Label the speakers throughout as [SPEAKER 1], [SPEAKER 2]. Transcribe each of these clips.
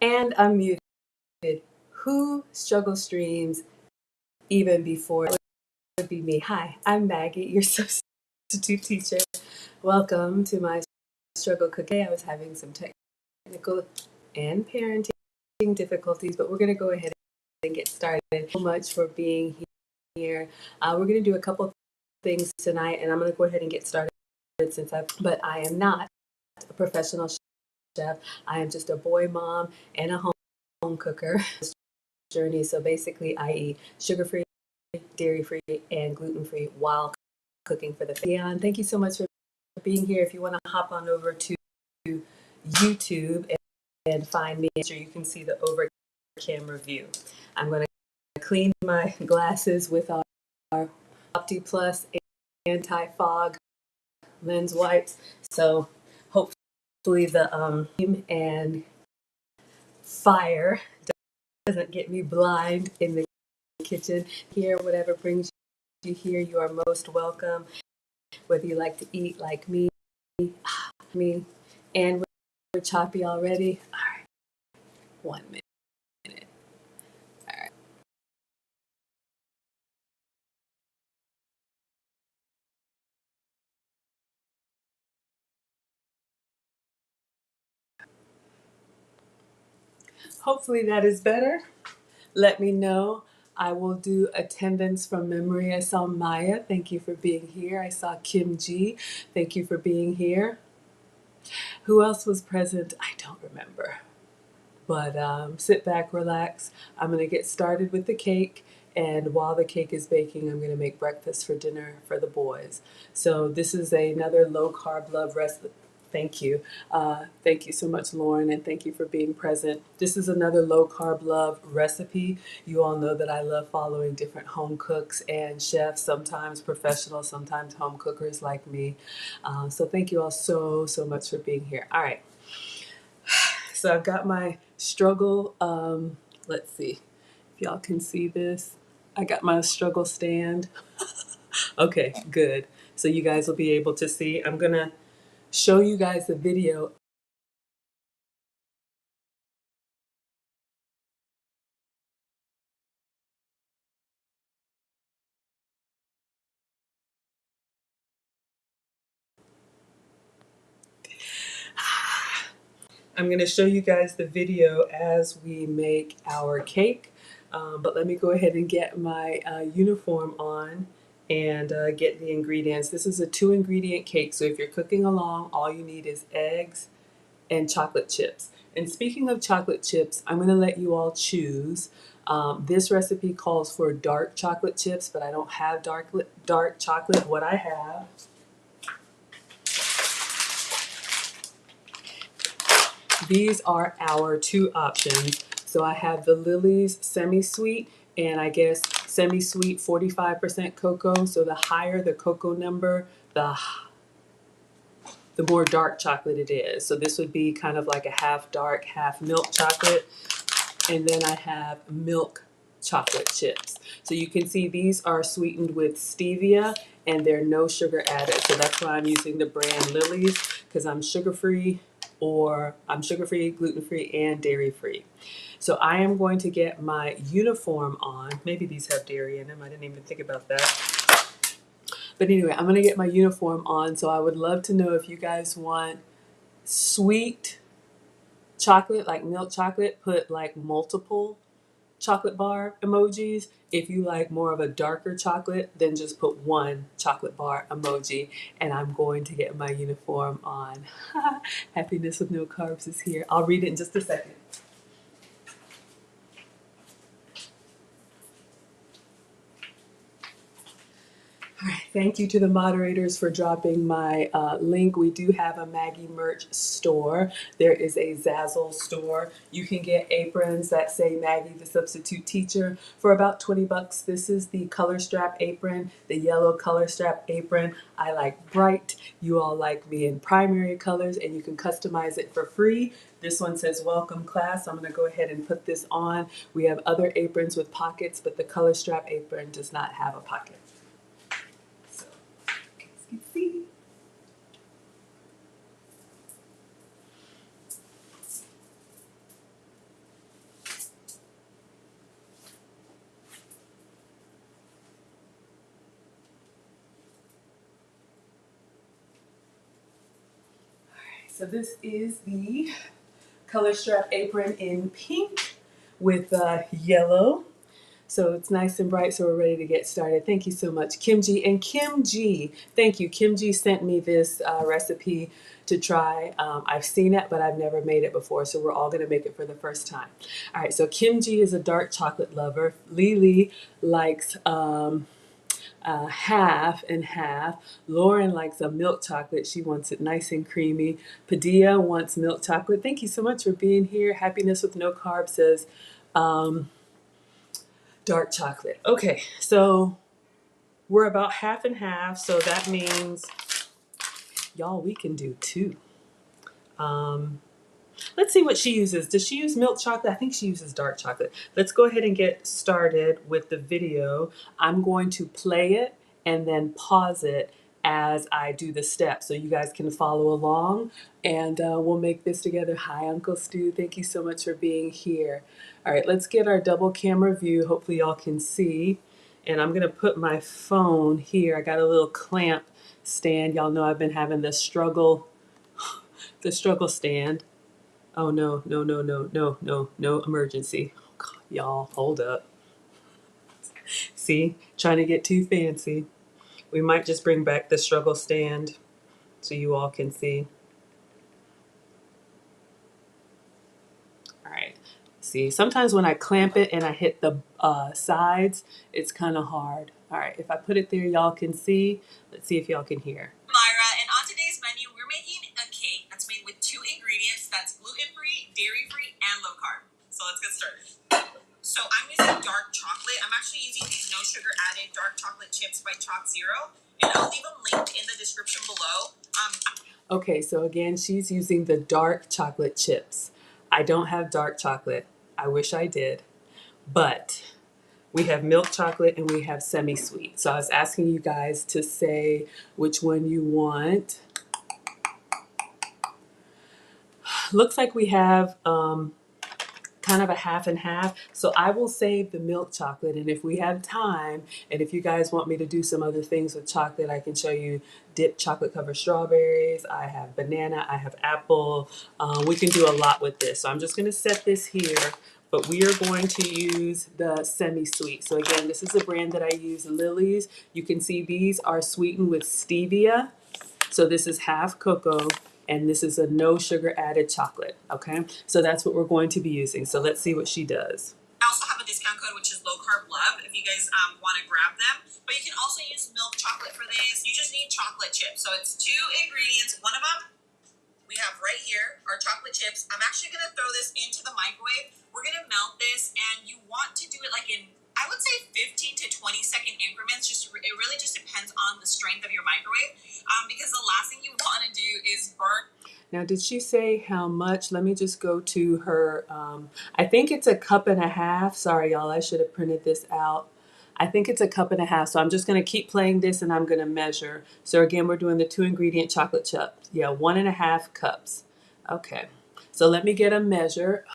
[SPEAKER 1] And unmuted. Who struggle streams even before? It would be me. Hi, I'm Maggie, your substitute teacher. Welcome to my struggle cookie. I was having some technical and parenting difficulties, but we're going to go ahead and get started. Thank you so much for being here. We're going to do a couple things tonight, and I'm going to go ahead and get started but I am not a professional chef. I am just a boy mom and a home cooker journey. So basically, I eat sugar-free, dairy-free, and gluten-free while cooking for the family. Thank you so much for being here. If you want to hop on over to YouTube and find me, make sure you can see the over camera view. I'm going to clean my glasses with our Opti Plus anti-fog lens wipes. So hopefully the and fire doesn't get me blind in the kitchen. Here, whatever brings you here, you are most welcome. Whether you like to eat like me, and we're choppy already. All right, 1 minute. All right. Hopefully that is better. Let me know. I will do attendance from memory. I saw Maya. Thank you for being here. I saw Kim G. Thank you for being here. Who else was present? I don't remember. But sit back, relax. I'm going to get started with the cake. And while the cake is baking, I'm going to make breakfast for dinner for the boys. So this is another low carb love recipe. Thank you. Thank you so much, Lauren, and thank you for being present. This is another low carb love recipe. You all know that I love following different home cooks and chefs, sometimes professional, sometimes home cookers like me. So thank you all so much for being here. All right. So I've got my struggle, let's see if y'all can see this. I got my struggle stand. Okay, good. So you guys will be able to see. I'm gonna show you guys the video. I'm going to show you guys the video as we make our cake. But let me go ahead and get my uniform on and get the ingredients. This is a 2-ingredient cake, so if you're cooking along, all you need is eggs and chocolate chips. And speaking of chocolate chips, I'm going to let you all choose. This recipe calls for dark chocolate chips, but I don't have dark chocolate. What I have these are our 2 options. So I have the Lily's semi-sweet and I guess semi-sweet 45% cocoa. So the higher the cocoa number, the more dark chocolate it is. So this would be kind of like a half dark, half milk chocolate. And then I have milk chocolate chips. So you can see these are sweetened with stevia and there are no sugar added. So that's why I'm using the brand Lily's, because I'm sugar-free, gluten-free, and dairy-free. So I am going to get my uniform on. Maybe these have dairy in them. I didn't even think about that. But anyway, I'm going to get my uniform on. So I would love to know if you guys want sweet chocolate, like milk chocolate, put like multiple chocolate bar emojis. If you like more of a darker chocolate, then just put 1 chocolate bar emoji. And I'm going to get my uniform on. Happiness with no carbs is here. I'll read it in just a second. All right, thank you to the moderators for dropping my link. We do have a Maggie merch store. There is a Zazzle store. You can get aprons that say Maggie the Substitute Teacher for about 20 bucks. This is the color strap apron, the yellow color strap apron. I like bright. You all like me in primary colors, and you can customize it for free. This one says welcome class. I'm going to go ahead and put this on. We have other aprons with pockets, but the color strap apron does not have a pocket. See? So this is the color strap apron in pink with yellow. So it's nice and bright, so we're ready to get started. Thank you so much, Kim G. And Kim G, thank you. Kim G sent me this recipe to try. I've seen it, but I've never made it before, so we're all going to make it for the first time. All right, so Kim G is a dark chocolate lover. Lily likes half and half. Lauren likes a milk chocolate. She wants it nice and creamy. Padilla wants milk chocolate. Thank you so much for being here. Happiness with no carb says dark chocolate. Okay, so we're about half and half, so that means, y'all, we can do two. Let's see what she uses. Does she use milk chocolate? I think she uses dark chocolate. Let's go ahead and get started with the video. I'm going to play it and then pause it as I do the steps so you guys can follow along, and we'll make this together. Hi, Uncle Stu. Thank you so much for being here. All right, let's get our double camera view. Hopefully y'all can see. And I'm going to put my phone here. I got a little clamp stand. Y'all know I've been having the struggle stand. Oh no, no, no, no, no, no, no emergency. Oh, God, y'all, hold up. See, trying to get too fancy. We might just bring back the struggle stand so you all can see. All right. See, sometimes when I clamp it and I hit the sides, it's kind of hard. All right, if I put it there, y'all can see. Let's see if y'all can hear. Myra, and on today's menu, we're making a cake that's made with 2 ingredients. That's gluten-free, dairy-free, and low carb. So let's get started. So I'm using dark chocolate. I'm actually using these no sugar added dark chocolate chips by Chalk Zero, and I'll leave them linked in the description below. Okay, so again, she's using the dark chocolate chips. I don't have dark chocolate. I wish I did, but we have milk chocolate and we have semi-sweet. So I was asking you guys to say which one you want. Looks like we have kind of a half and half. So I will save the milk chocolate, and if we have time, and if you guys want me to do some other things with chocolate, I can show you dipped chocolate covered strawberries. I have banana, I have apple. We can do a lot with this. So I'm just gonna set this here, but we are going to use the semi-sweet. So again, this is the brand that I use, Lily's. You can see these are sweetened with stevia. So this is half cocoa, and this is a no sugar added chocolate, okay? So that's what we're going to be using. So let's see what she does. I also have a discount code, which is low carb love, if you guys want to grab them. But you can also use milk chocolate for this. You just need chocolate chips. So it's 2 ingredients. One of them we have right here, our chocolate chips. I'm actually gonna throw this into the microwave. We're gonna melt this, and you want to do it like in, I would say 15 to 20-second increments. It really just depends on the strength of your microwave, because the last thing you want to do is burn. Now, did she say how much? Let me just go to her. I think it's a cup and a half. Sorry, y'all, I should have printed this out. I think it's a cup and a half. So I'm just going to keep playing this and I'm going to measure. So again, we're doing the 2 ingredient chocolate chips. Yeah, 1.5 cups. Okay. So let me get a measure.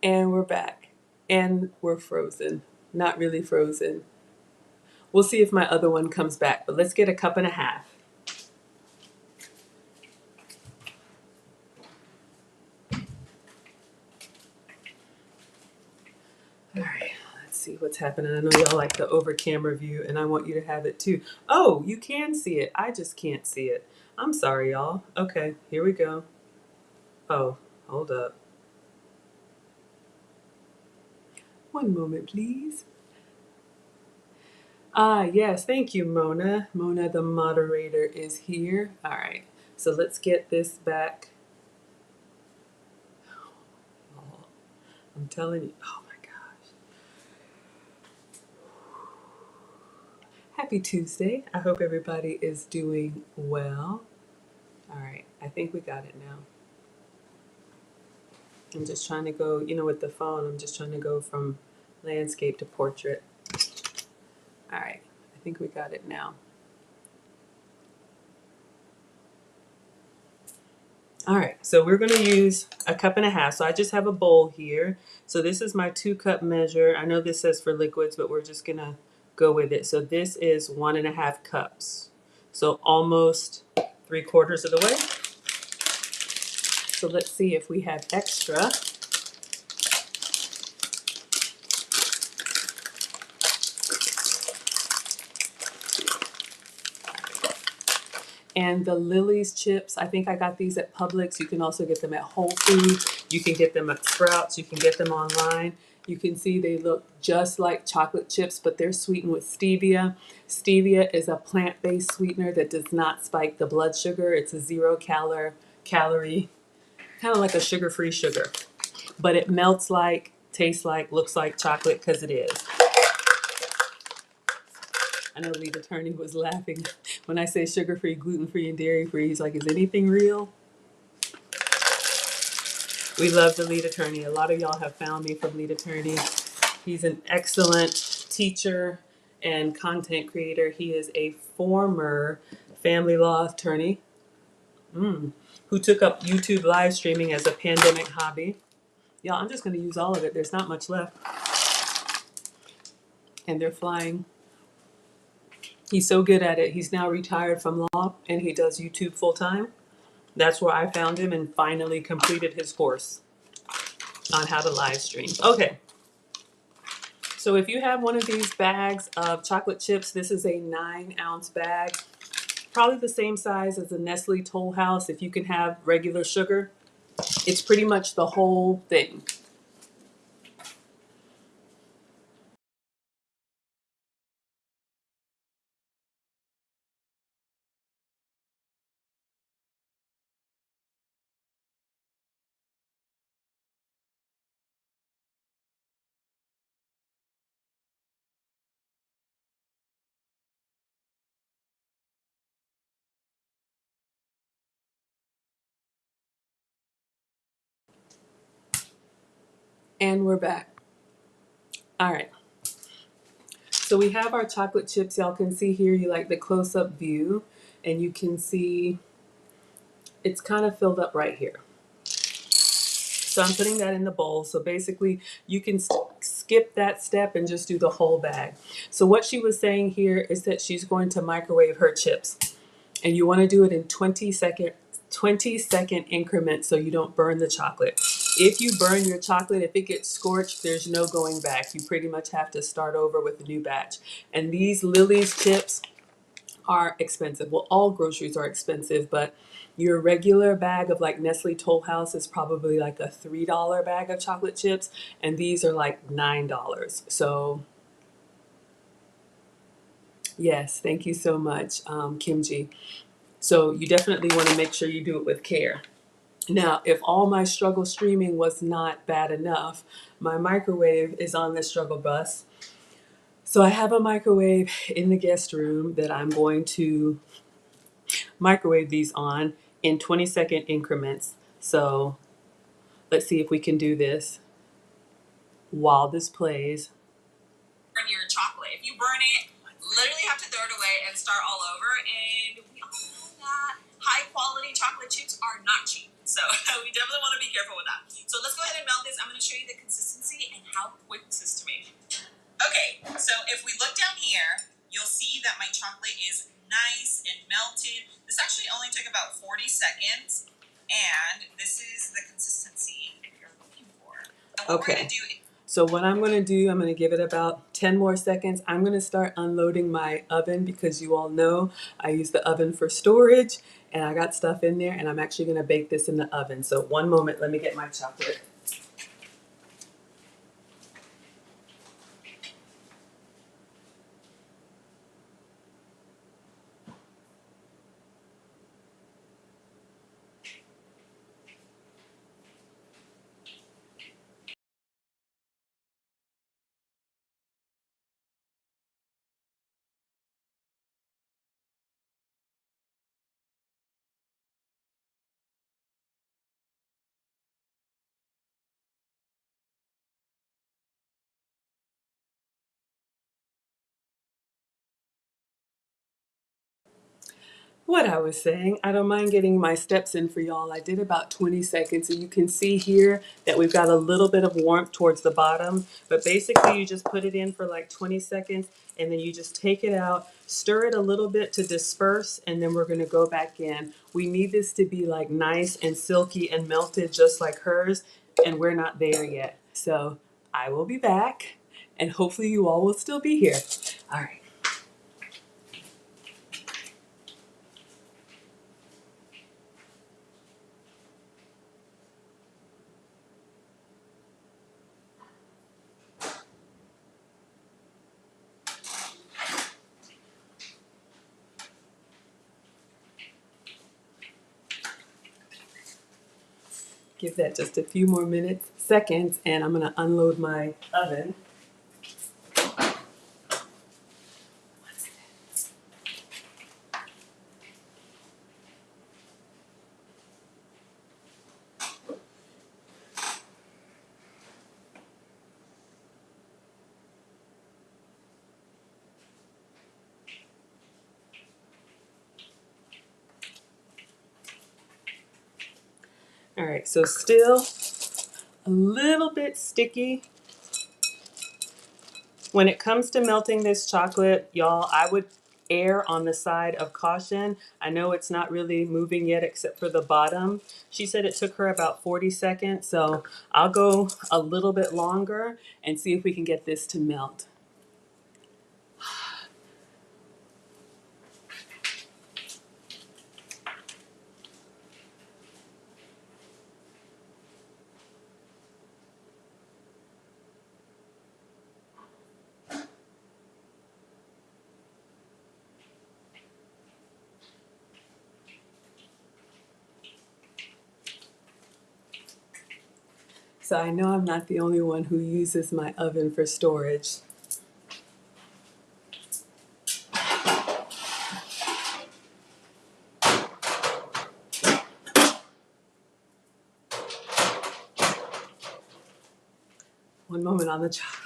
[SPEAKER 1] And we're back. And we're frozen. Not really frozen. We'll see if my other one comes back, but let's get a cup and a half. All right, let's see what's happening. I know y'all like the over camera view, and I want you to have it too. Oh, you can see it. I just can't see it. I'm sorry, y'all. Okay, here we go. Oh, hold up. One moment, please. Ah, yes, thank you, Mona. Mona, the moderator, is here. All right, so let's get this back. Oh, I'm telling you, oh my gosh. Happy Tuesday. I hope everybody is doing well. All right, I think we got it now. I'm just trying to go, with the phone, I'm just trying to go from landscape to portrait. All right, I think we got it now. All right, so we're going to use a cup and a half. So I just have a bowl here. So this is my 2-cup measure. I know this says for liquids, but we're just going to go with it. So this is 1.5 cups. So almost 3/4 of the way. So let's see if we have extra. And the Lily's chips, I think I got these at Publix. You can also get them at Whole Foods. You can get them at Sprouts. You can get them online. You can see they look just like chocolate chips, but they're sweetened with stevia. Stevia is a plant-based sweetener that does not spike the blood sugar. It's a 0-calorie, kind of like a sugar-free sugar. But it melts like, tastes like, looks like chocolate because it is. I know lead attorney was laughing when I say sugar-free, gluten-free, and dairy-free. He's like, is anything real? We love the lead attorney. A lot of y'all have found me from lead attorney. He's an excellent teacher and content creator. He is a former family law attorney who took up YouTube live streaming as a pandemic hobby. Y'all, I'm just going to use all of it. There's not much left. And they're flying. He's so good at it. He's now retired from law and he does YouTube full time. That's where I found him and finally completed his course on how to live stream. Okay. So if you have one of these bags of chocolate chips, this is a 9-ounce bag. Probably the same size as a Nestle Toll House if you can have regular sugar. It's pretty much the whole thing. And we're back. All right. So we have our chocolate chips. Y'all can see here, you like the close-up view, and you can see it's kind of filled up right here. So I'm putting that in the bowl. So basically you can skip that step and just do the whole bag. So what she was saying here is that she's going to microwave her chips. And you want to do it in 20-second increments so you don't burn the chocolate. If you burn your chocolate, if it gets scorched, there's no going back. You pretty much have to start over with a new batch. And these Lily's chips are expensive. Well, all groceries are expensive, but your regular bag of like Nestle Toll House is probably like a $3 bag of chocolate chips, and these are like $9. So yes, thank you so much, Kimji. So you definitely want to make sure you do it with care. Now, if all my struggle streaming was not bad enough, my microwave is on the struggle bus. So I have a microwave in the guest room that I'm going to microwave these on in 20-second increments. So let's see if we can do this while this plays.
[SPEAKER 2] Burn your chocolate. If you burn it, literally have to throw it away and start all over. And we all know that high quality chocolate chips are not cheap. So we definitely want to be careful with that. So let's go ahead and melt this. I'm going to show you the consistency and how quick this is to make. Okay, so if we look down here, you'll see that my chocolate is nice and melted. This actually only took about 40 seconds. And this is the consistency you're looking for. And what we're going to do is
[SPEAKER 1] so what I'm going to do, I'm going to give it about 10 more seconds. I'm going to start unloading my oven because you all know I use the oven for storage and I got stuff in there and I'm actually going to bake this in the oven. So one moment, let me get my chocolate. what I was saying, I don't mind getting my steps in for y'all. I did about 20 seconds, and you can see here that we've got a little bit of warmth towards the bottom, but basically you just put it in for like 20 seconds, and then you just take it out, stir it a little bit to disperse, and then we're gonna go back in. We need this to be like nice and silky and melted just like hers, and we're not there yet. So I will be back, and hopefully you all will still be here. All right. Give that just a few more minutes, seconds, and I'm gonna unload my oven. All right, so still a little bit sticky. When it comes to melting this chocolate, y'all, I would err on the side of caution. I know it's not really moving yet except for the bottom. She said it took her about 40 seconds, so I'll go a little bit longer and see if we can get this to melt. So I know I'm not the only one who uses my oven for storage. One moment on the chocolate.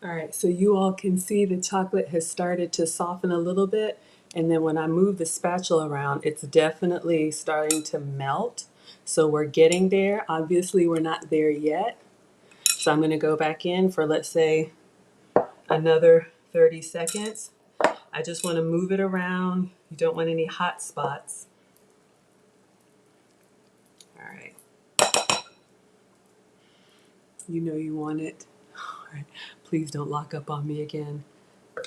[SPEAKER 1] All right, so you all can see the chocolate has started to soften a little bit, and then when I move the spatula around, it's definitely starting to melt. So we're getting there. Obviously, we're not there yet. So I'm going to go back in for, let's say, another 30 seconds. I just want to move it around. You don't want any hot spots. All right. You know you want it. All right. Please don't lock up on me again.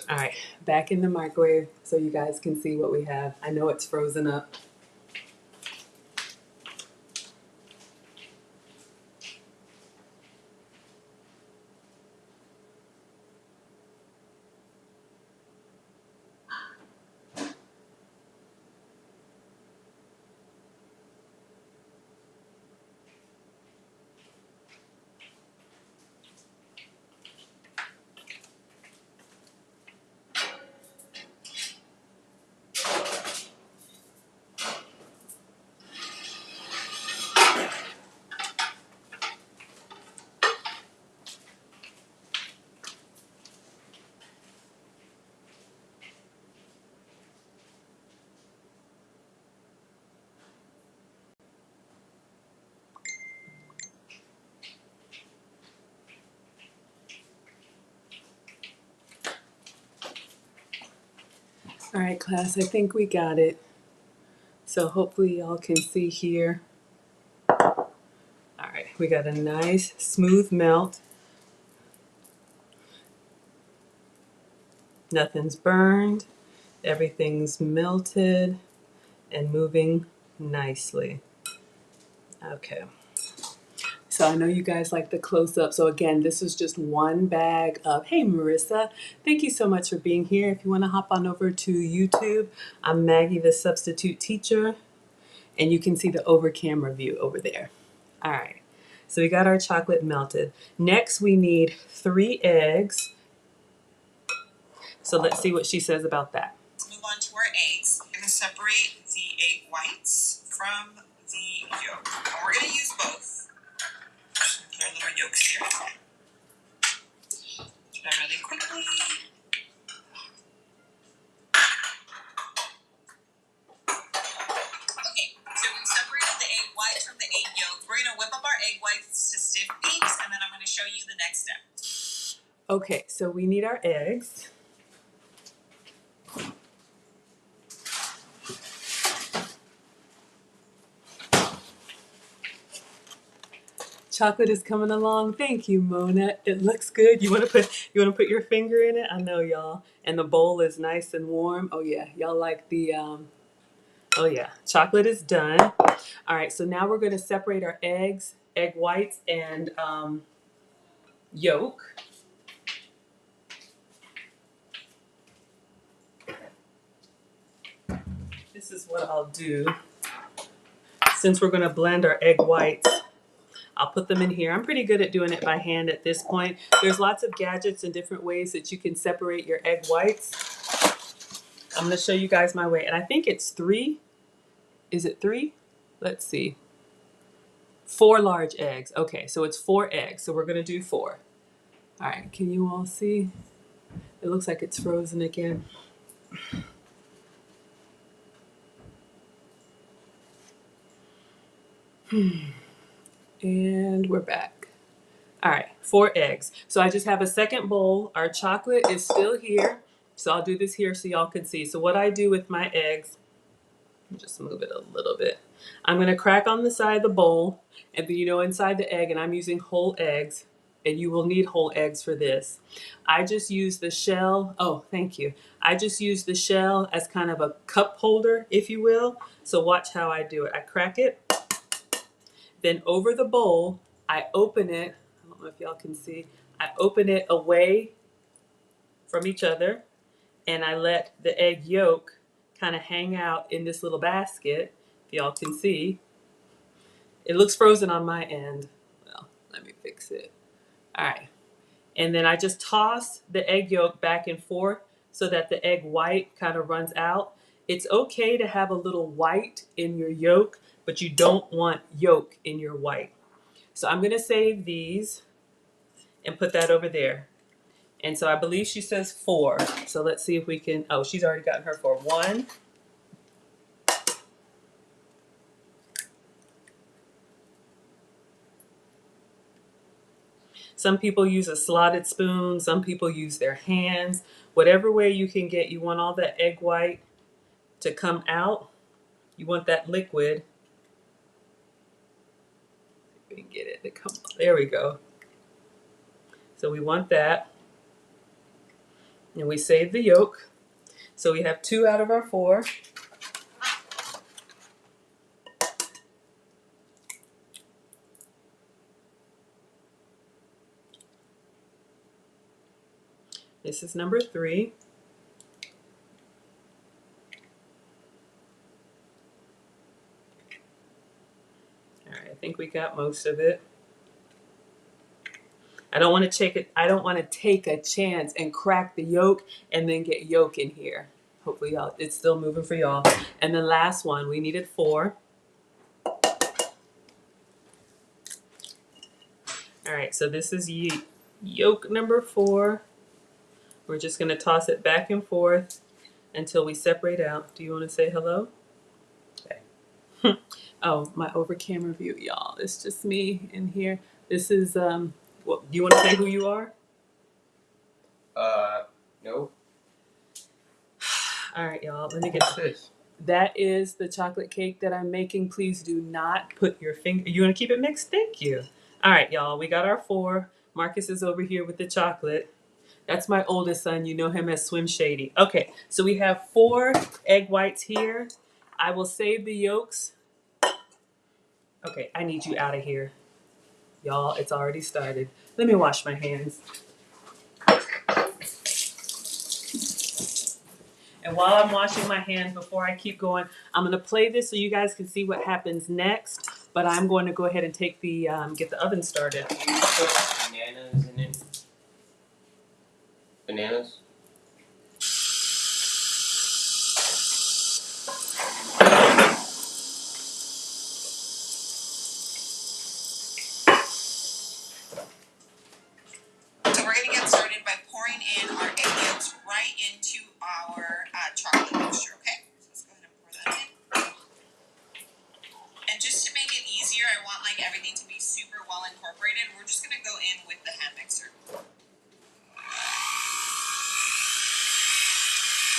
[SPEAKER 1] All right, back in the microwave so you guys can see what we have. I know it's frozen up. All right, class, I think we got it. So hopefully y'all can see here. All right, we got a nice smooth melt. Nothing's burned. Everything's melted and moving nicely. Okay. So I know you guys like the close-up. So again, this is just one bag of, hey Marissa, thank you so much for being here. If you want to hop on over to YouTube, I'm Maggie the substitute teacher, and you can see the over camera view over there. All right, so we got our chocolate melted. Next we need 3 eggs. So let's see what she says about that.
[SPEAKER 2] Let's move on to our eggs. We're going to separate the egg whites from the yolk. And we're going to use both. Put our little yolks here. Do that really quickly. Okay, so we separated the egg whites from the egg yolks. We're going to whip up our egg whites to stiff beats, and then I'm going to show you the next step.
[SPEAKER 1] Okay, so we need our eggs. Chocolate is coming along. Thank you, Mona. It looks good. You want to put your finger in it? I know, y'all. And the bowl is nice and warm. Oh yeah, y'all like the oh yeah, chocolate is done. All right, so now we're going to separate our eggs, egg whites and yolk. This is what I'll do. Since we're going to blend our egg whites, I'll put them in here. I'm pretty good at doing it by hand at this point. There's lots of gadgets and different ways that you can separate your egg whites. I'm going to show you guys my way. And I think it's 3. Is it 3? Let's see. 4 large eggs. Okay, so it's 4 eggs. So we're going to do 4. All right, can you all see? It looks like it's frozen again. And we're back. All right, 4 eggs. So I just have a second bowl. Our chocolate is still here. So I'll do this here so y'all can see. So what I do with my eggs, just move it a little bit. I'm gonna crack on the side of the bowl, and then inside the egg, and I'm using whole eggs, and you will need whole eggs for this. I just use the shell. Oh, thank you. I just use the shell as kind of a cup holder, if you will. So watch how I do it. I crack it. Then over the bowl, I open it. I don't know if y'all can see. I open it away from each other, and I let the egg yolk kind of hang out in this little basket. If y'all can see, it looks frozen on my end. Well, let me fix it. All right. And then I just toss the egg yolk back and forth so that the egg white kind of runs out. It's okay to have a little white in your yolk, but you don't want yolk in your white. So I'm going to save these and put that over there. And so I believe she says 4. So let's see if we can, oh, she's already gotten her 4. 1. Some people use a slotted spoon. Some people use their hands. Whatever way you can get, you want all that egg white to come out. You want that liquid. We can get it to come. There we go. So we want that. And we save the yolk. So we have 2 out of our 4. This is number 3. All right, I think we got most of it. I don't want to take a chance and crack the yolk and then get yolk in here. Hopefully y'all, it's still moving for y'all. And the last one, we needed 4. All right, so this is yolk number 4. We're just going to toss it back and forth until we separate out. Do you want to say hello? Okay. Oh, my over camera view, y'all. It's just me in here. This is, well, do you want to say who you are?
[SPEAKER 3] No.
[SPEAKER 1] All right, y'all. Let me get this. That is the chocolate cake that I'm making. Please do not put your finger. You want to keep it mixed? Thank you. All right, y'all. We got our 4. Marcus is over here with the chocolate. That's my oldest son. You know him as Swim Shady. Okay, so we have 4 egg whites here. I will save the yolks. Okay, I need you out of here. Y'all, it's already started. Let me wash my hands. And while I'm washing my hands, before I keep going, I'm going to play this so you guys can see what happens next. But I'm going to go ahead and take the, get the oven started.
[SPEAKER 3] Bananas in it. Bananas?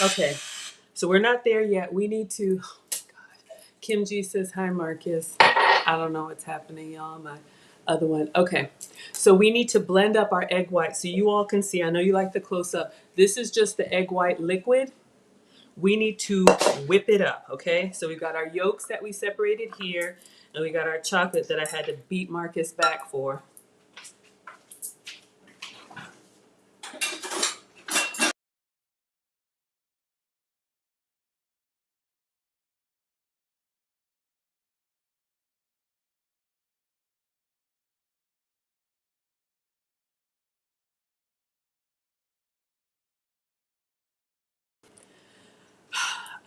[SPEAKER 1] Okay, so we're not there yet. We need to. Oh my God. Kim G says hi, Marcus. I don't know what's happening, y'all. My other one. Okay, so we need to blend up our egg white so you all can see. I know you like the close up. This is just the egg white liquid. We need to whip it up. Okay, so we've got our yolks that we separated here, and we got our chocolate that I had to beat Marcus back for.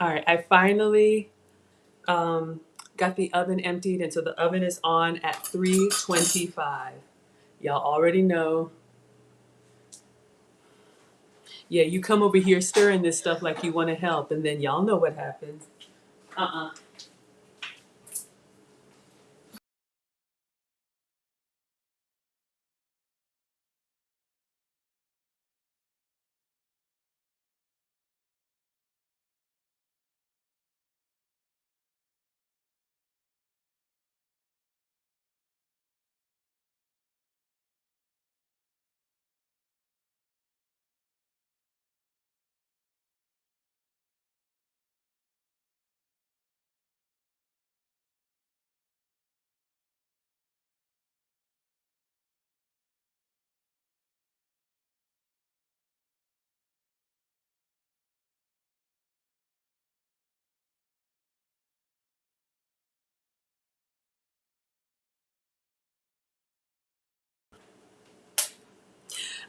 [SPEAKER 1] All right, I finally got the oven emptied, and so the oven is on at 325. Y'all already know. Yeah, you come over here stirring this stuff like you want to help, and then y'all know what happens. Uh-uh.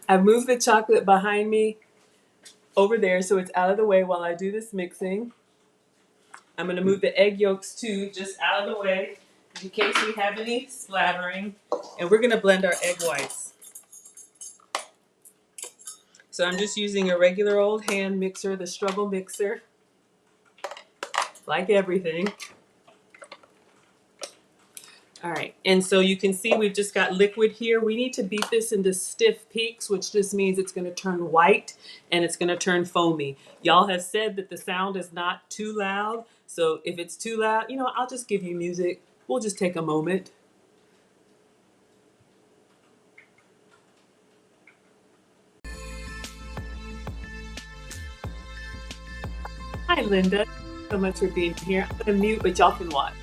[SPEAKER 1] I've moved the chocolate behind me over there so it's out of the way while I do this mixing. I'm going to move the egg yolks too, just out of the way in case we have any splattering. And we're going to blend our egg whites. So I'm just using a regular old hand mixer, the struggle mixer, like everything. All right, and so you can see we've just got liquid here. We need to beat this into stiff peaks, which just means it's going to turn white and it's going to turn foamy. Y'all have said that the sound is not too loud, so if it's too loud, you know, I'll just give you music. We'll just take a moment. Hi, Linda. Thank you so much for being here. I'm going to mute, but y'all can watch.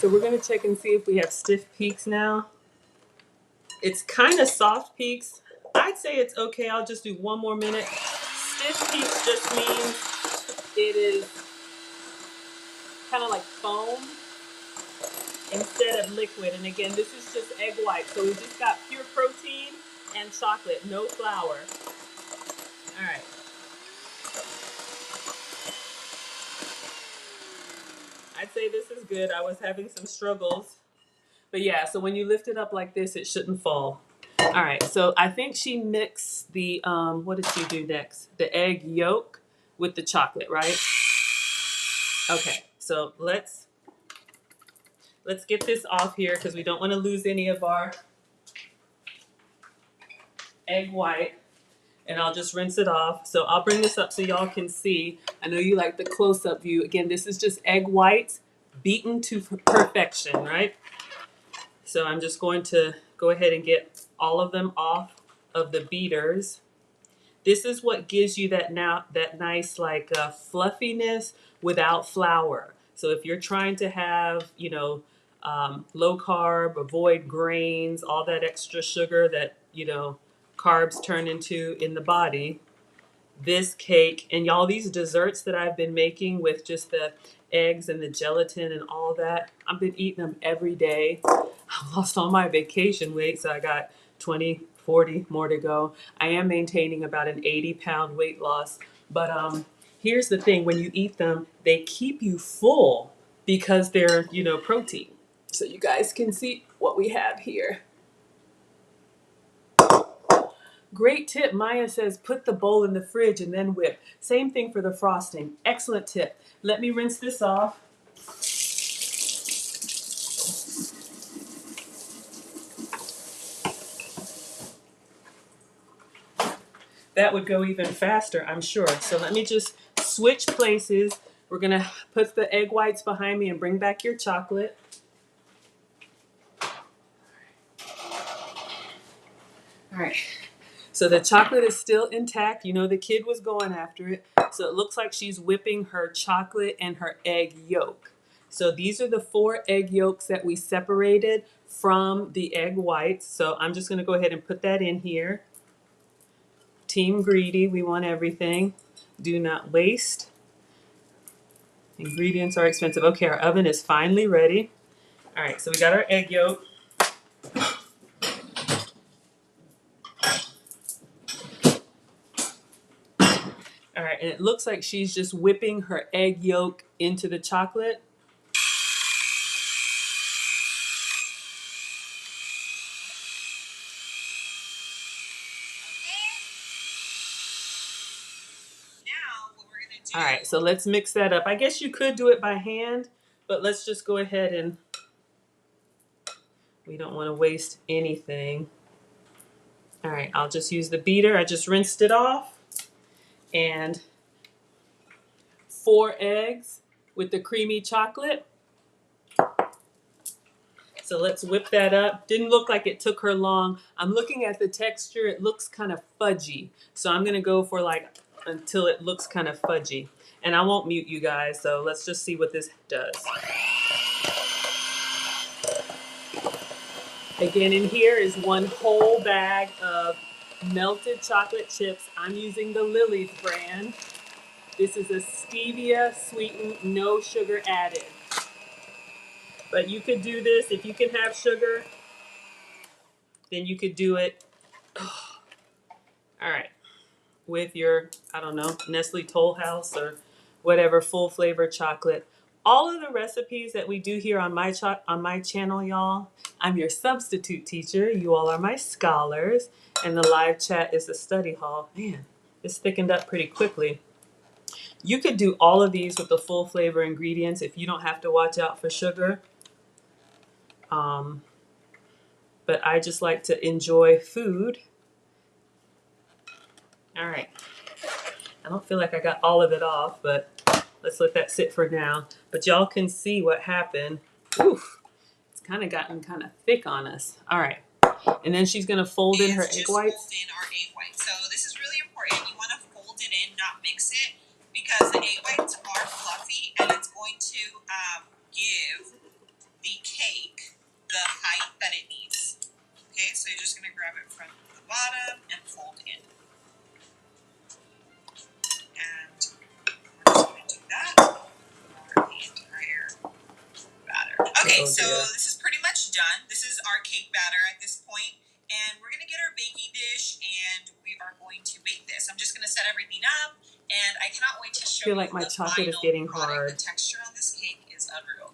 [SPEAKER 1] so we're gonna check and see if we have stiff peaks now. It's kind of soft peaks. I'd say it's okay. I'll just do one more minute. Stiff peaks just means it is kind of like foam instead of liquid. And again, this is just egg white. So we just got pure protein and chocolate, no flour. All right. I'd say this is good. I was having some struggles. But yeah, so when you lift it up like this, it shouldn't fall. All right, so I think she mixed the, what did she do next? The egg yolk with the chocolate, right? Okay, so let's get this off here because we don't want to lose any of our egg white. And I'll just rinse it off. So I'll bring this up so y'all can see. I know you like the close-up view. Again, this is just egg whites beaten to perfection, right? So I'm just going to go ahead and get all of them off of the beaters. This is what gives you that nice like fluffiness without flour. So if you're trying to have, low carb, avoid grains, all that extra sugar that, carbs turn into in the body, this cake and all these desserts that I've been making with just the eggs and the gelatin and all that, I've been eating them every day. I lost all my vacation weight, so I got 20, 40 more to go. I am maintaining about an 80-pound weight loss. But here's the thing, when you eat them, they keep you full because they're, protein. So you guys can see what we have here. Great tip. Maya says, put the bowl in the fridge and then whip. Same thing for the frosting. Excellent tip. Let me rinse this off. That would go even faster, I'm sure. So let me just switch places. We're going to put the egg whites behind me and bring back your chocolate. All right. So the chocolate is still intact. The kid was going after it. So it looks like she's whipping her chocolate and her egg yolk. So these are the 4 egg yolks that we separated from the egg whites. So I'm just going to go ahead and put that in here. Team greedy, we want everything. Do not waste. Ingredients are expensive. Okay, our oven is finally ready. All right, so we got our egg yolk. All right, and it looks like she's just whipping her egg yolk into the chocolate. All right, so let's mix that up. I guess you could do it by hand, but let's just go ahead and we don't want to waste anything. All right, I'll just use the beater. I just rinsed it off. And 4 eggs with the creamy chocolate. So let's whip that up. Didn't look like it took her long. I'm looking at the texture. It looks kind of fudgy. So I'm going to go for until it looks kind of fudgy. And I won't mute you guys, so let's just see what this does. Again, in here is 1 whole bag of melted chocolate chips. I'm using the Lily's brand. This is a stevia sweetened, no sugar added. But you could do this, if you can have sugar, then you could do it. All right. With your, I don't know, Nestle Toll House or whatever full flavor chocolate. All of the recipes that we do here on my channel, y'all, I'm your substitute teacher. You all are my scholars. And the live chat is the study hall. Man, it's thickened up pretty quickly. You could do all of these with the full flavor ingredients if you don't have to watch out for sugar. But I just like to enjoy food. All right. I don't feel like I got all of it off, but let's let that sit for now. But y'all can see what happened. Oof, it's kind of gotten kind of thick on us. All right. And then she's going to fold in her egg whites.
[SPEAKER 2] Fold in our egg whites. So this is really important. You want to fold it in, not mix it, because the egg whites are fluffy and it's going to give the cake the height that it needs. Okay, so you're just going to grab it from the bottom and fold in. And we're just going to do that for the entire batter. Okay, so this is pretty much done. This is our cake batter at this point. And we're going to get our baking dish and we are going to bake this. I'm just going to set everything up and I cannot wait to show you.
[SPEAKER 1] I feel like my chocolate is getting hard.
[SPEAKER 2] The texture on this cake is unreal.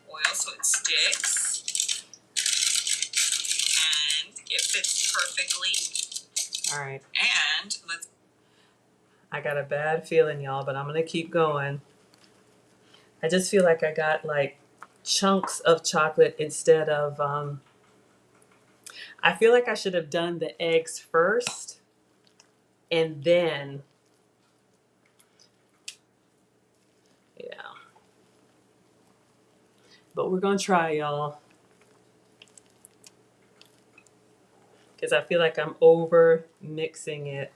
[SPEAKER 2] Oil so it sticks. And it fits perfectly.
[SPEAKER 1] All right.
[SPEAKER 2] And
[SPEAKER 1] I got a bad feeling, y'all, but I'm going to keep going. I just feel like I got like chunks of chocolate instead of, I feel like I should have done the eggs first and then, yeah. But we're going to try, y'all. Because I feel like I'm over mixing it.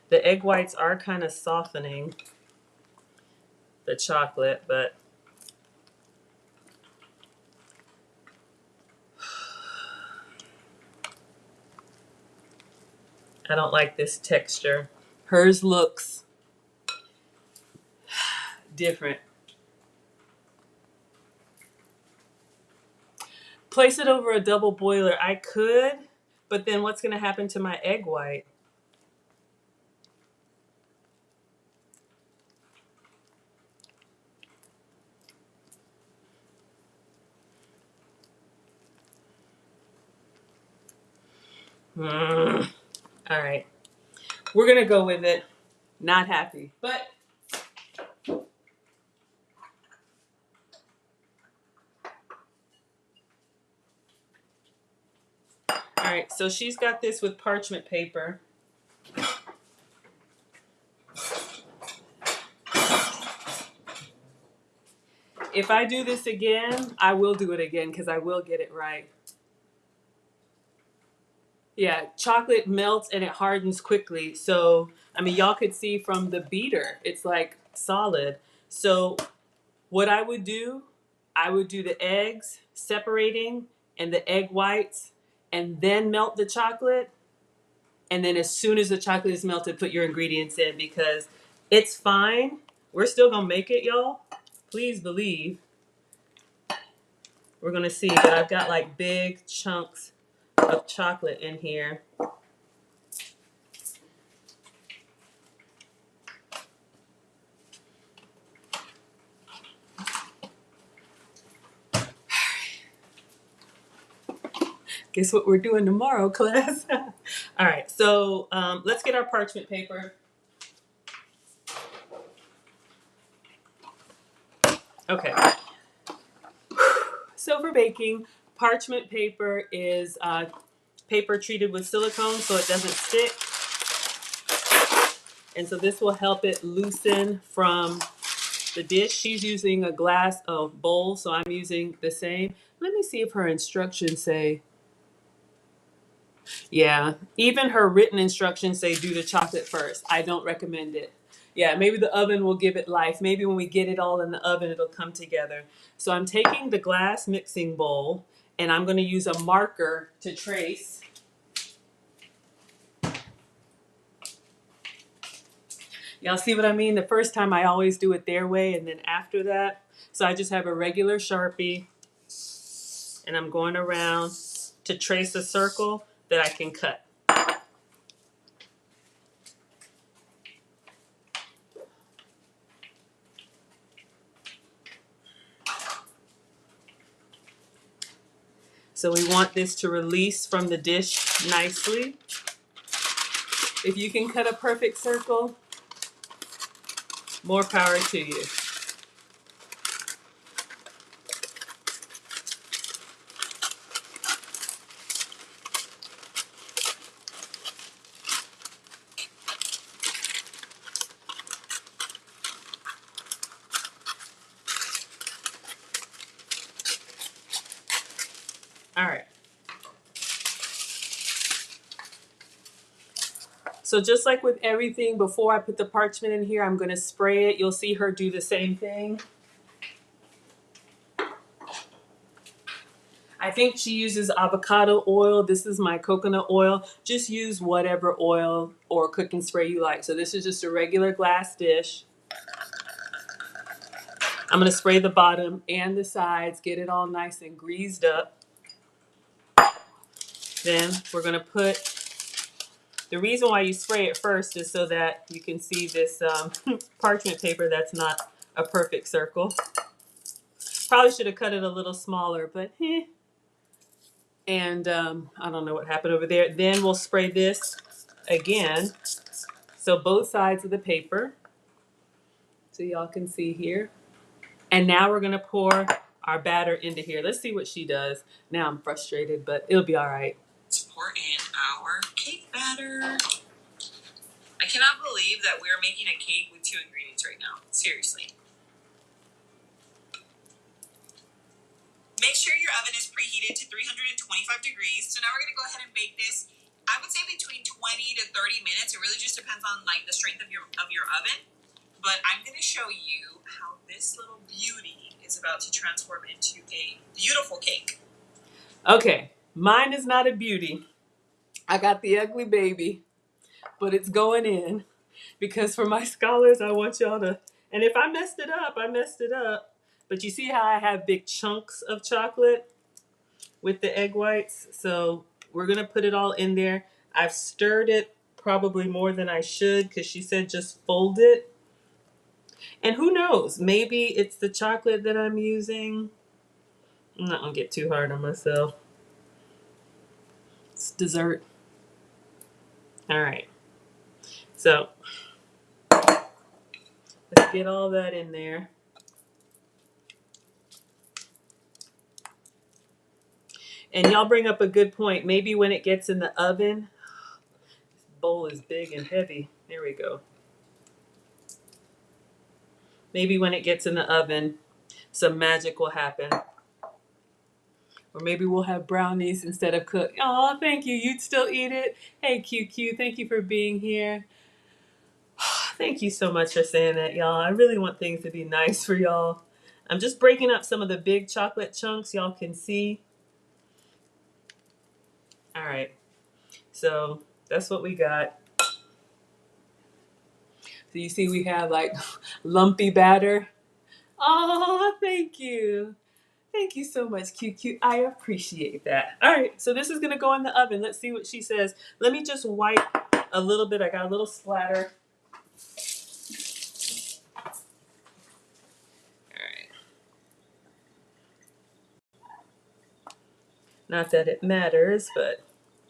[SPEAKER 1] The egg whites are kind of softening the chocolate, but I don't like this texture. Hers looks different. Place it over a double boiler. I could, but then what's going to happen to my egg white? All right. We're going to go with it. Not happy, but all right. So she's got this with parchment paper. If I do this again, I will do it again because I will get it right. Yeah, chocolate melts and it hardens quickly. So, I mean, y'all could see from the beater, it's like solid. So, what I would do the eggs separating and the egg whites and then melt the chocolate. And then as soon as the chocolate is melted, put your ingredients in because it's fine. We're still going to make it, y'all. Please believe. We're going to see that I've got like big chunks of chocolate in here. Guess what we're doing tomorrow, class? All right, so let's get our parchment paper. Okay. So for baking, parchment paper is paper treated with silicone so it doesn't stick. And so this will help it loosen from the dish. She's using a glass bowl, so I'm using the same. Let me see if her instructions say. Yeah, even her written instructions say do the chocolate first. I don't recommend it. Yeah, maybe the oven will give it life. Maybe when we get it all in the oven, it'll come together. So I'm taking the glass mixing bowl and I'm going to use a marker to trace. Y'all see what I mean? The first time I always do it their way and then after that. So I just have a regular Sharpie and I'm going around to trace a circle that I can cut. So we want this to release from the dish nicely. If you can cut a perfect circle, more power to you. All right. So just like with everything, before I put the parchment in here, I'm going to spray it. You'll see her do the same thing. I think she uses avocado oil. This is my coconut oil. Just use whatever oil or cooking spray you like. So this is just a regular glass dish. I'm going to spray the bottom and the sides, get it all nice and greased up. Then we're going to put, the reason why you spray it first is so that you can see this parchment paper that's not a perfect circle. Probably should have cut it a little smaller, but And I don't know what happened over there. Then we'll spray this again. So both sides of the paper. So y'all can see here. And now we're going to pour our batter into here. Let's see what she does. Now I'm frustrated, but it'll be all right.
[SPEAKER 2] Let's pour in our cake batter. I cannot believe that we're making a cake with 2 ingredients right now. Seriously. Make sure your oven is preheated to 325 degrees. So now we're going to go ahead and bake this. I would say between 20 to 30 minutes. It really just depends on like the strength of your oven. But I'm going to show you how this little beauty is about to transform into a beautiful cake.
[SPEAKER 1] Okay, mine is not a beauty. I got the ugly baby, but it's going in because for my scholars, I want y'all to, and if I messed it up, I messed it up. But you see how I have big chunks of chocolate with the egg whites? So we're going to put it all in there. I've stirred it probably more than I should because she said just fold it. And who knows? Maybe it's the chocolate that I'm using. I'm not going to get too hard on myself. It's dessert. All right. So let's get all that in there. And y'all bring up a good point. Maybe when it gets in the oven, this bowl is big and heavy. There we go. Maybe when it gets in the oven, some magic will happen. Or maybe we'll have brownies instead of cooked. Oh, thank you. You'd still eat it? Hey, QQ, thank you for being here. Thank you so much for saying that, y'all. I really want things to be nice for y'all. I'm just breaking up some of the big chocolate chunks y'all can see. All right. So that's what we got. So you see we have like lumpy batter. Oh, thank you. Thank you so much, QQ. I appreciate that. All right, so this is going to go in the oven. Let's see what she says. Let me just wipe a little bit. I got a little splatter. All right. Not that it matters, but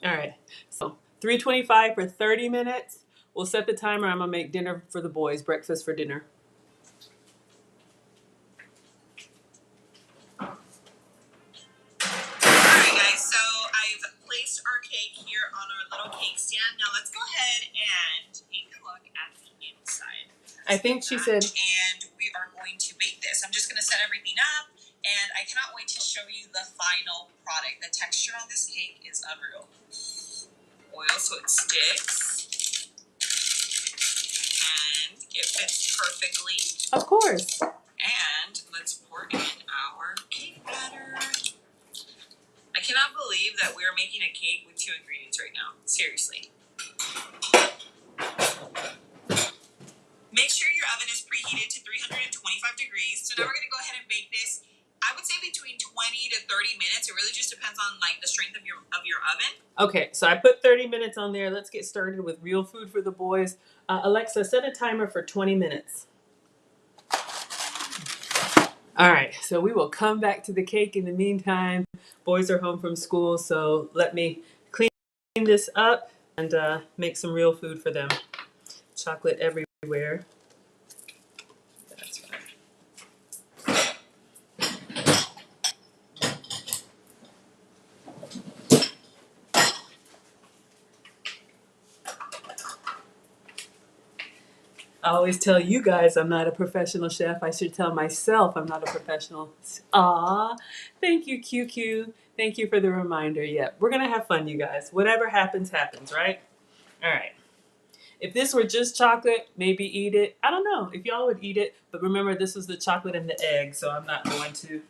[SPEAKER 1] all right. So 325 for 30 minutes. We'll set the timer. I'm going to make dinner for the boys, breakfast for dinner.
[SPEAKER 2] Here on our little cake stand. Now let's go ahead and take a look at the inside.
[SPEAKER 1] I think she said.
[SPEAKER 2] And we are going to bake this. I'm just going to set everything up, and I cannot wait to show you the final product. The texture on this cake is unreal. Oil so it sticks, and it fits perfectly.
[SPEAKER 1] Of course.
[SPEAKER 2] And let's pour in our cake batter. I cannot believe that we're making a cake with 2 ingredients right now. Seriously. Make sure your oven is preheated to 325 degrees. So now we're going to go ahead and bake this. I would say between 20 to 30 minutes. It really just depends on like the strength of your oven.
[SPEAKER 1] Okay, so I put 30 minutes on there. Let's get started with real food for the boys. Alexa, set a timer for 20 minutes. All right, so we will come back to the cake in the meantime. Boys are home from school, so let me clean this up and make some real food for them. Chocolate everywhere. That's right. I always tell you guys I'm not a professional chef. I should tell myself I'm not a professional. Aw, thank you, QQ. Thank you for the reminder. Yeah, we're going to have fun, you guys. Whatever happens, happens, right? All right. If this were just chocolate, maybe eat it. I don't know if y'all would eat it, but remember this was the chocolate and the egg, so I'm not going to.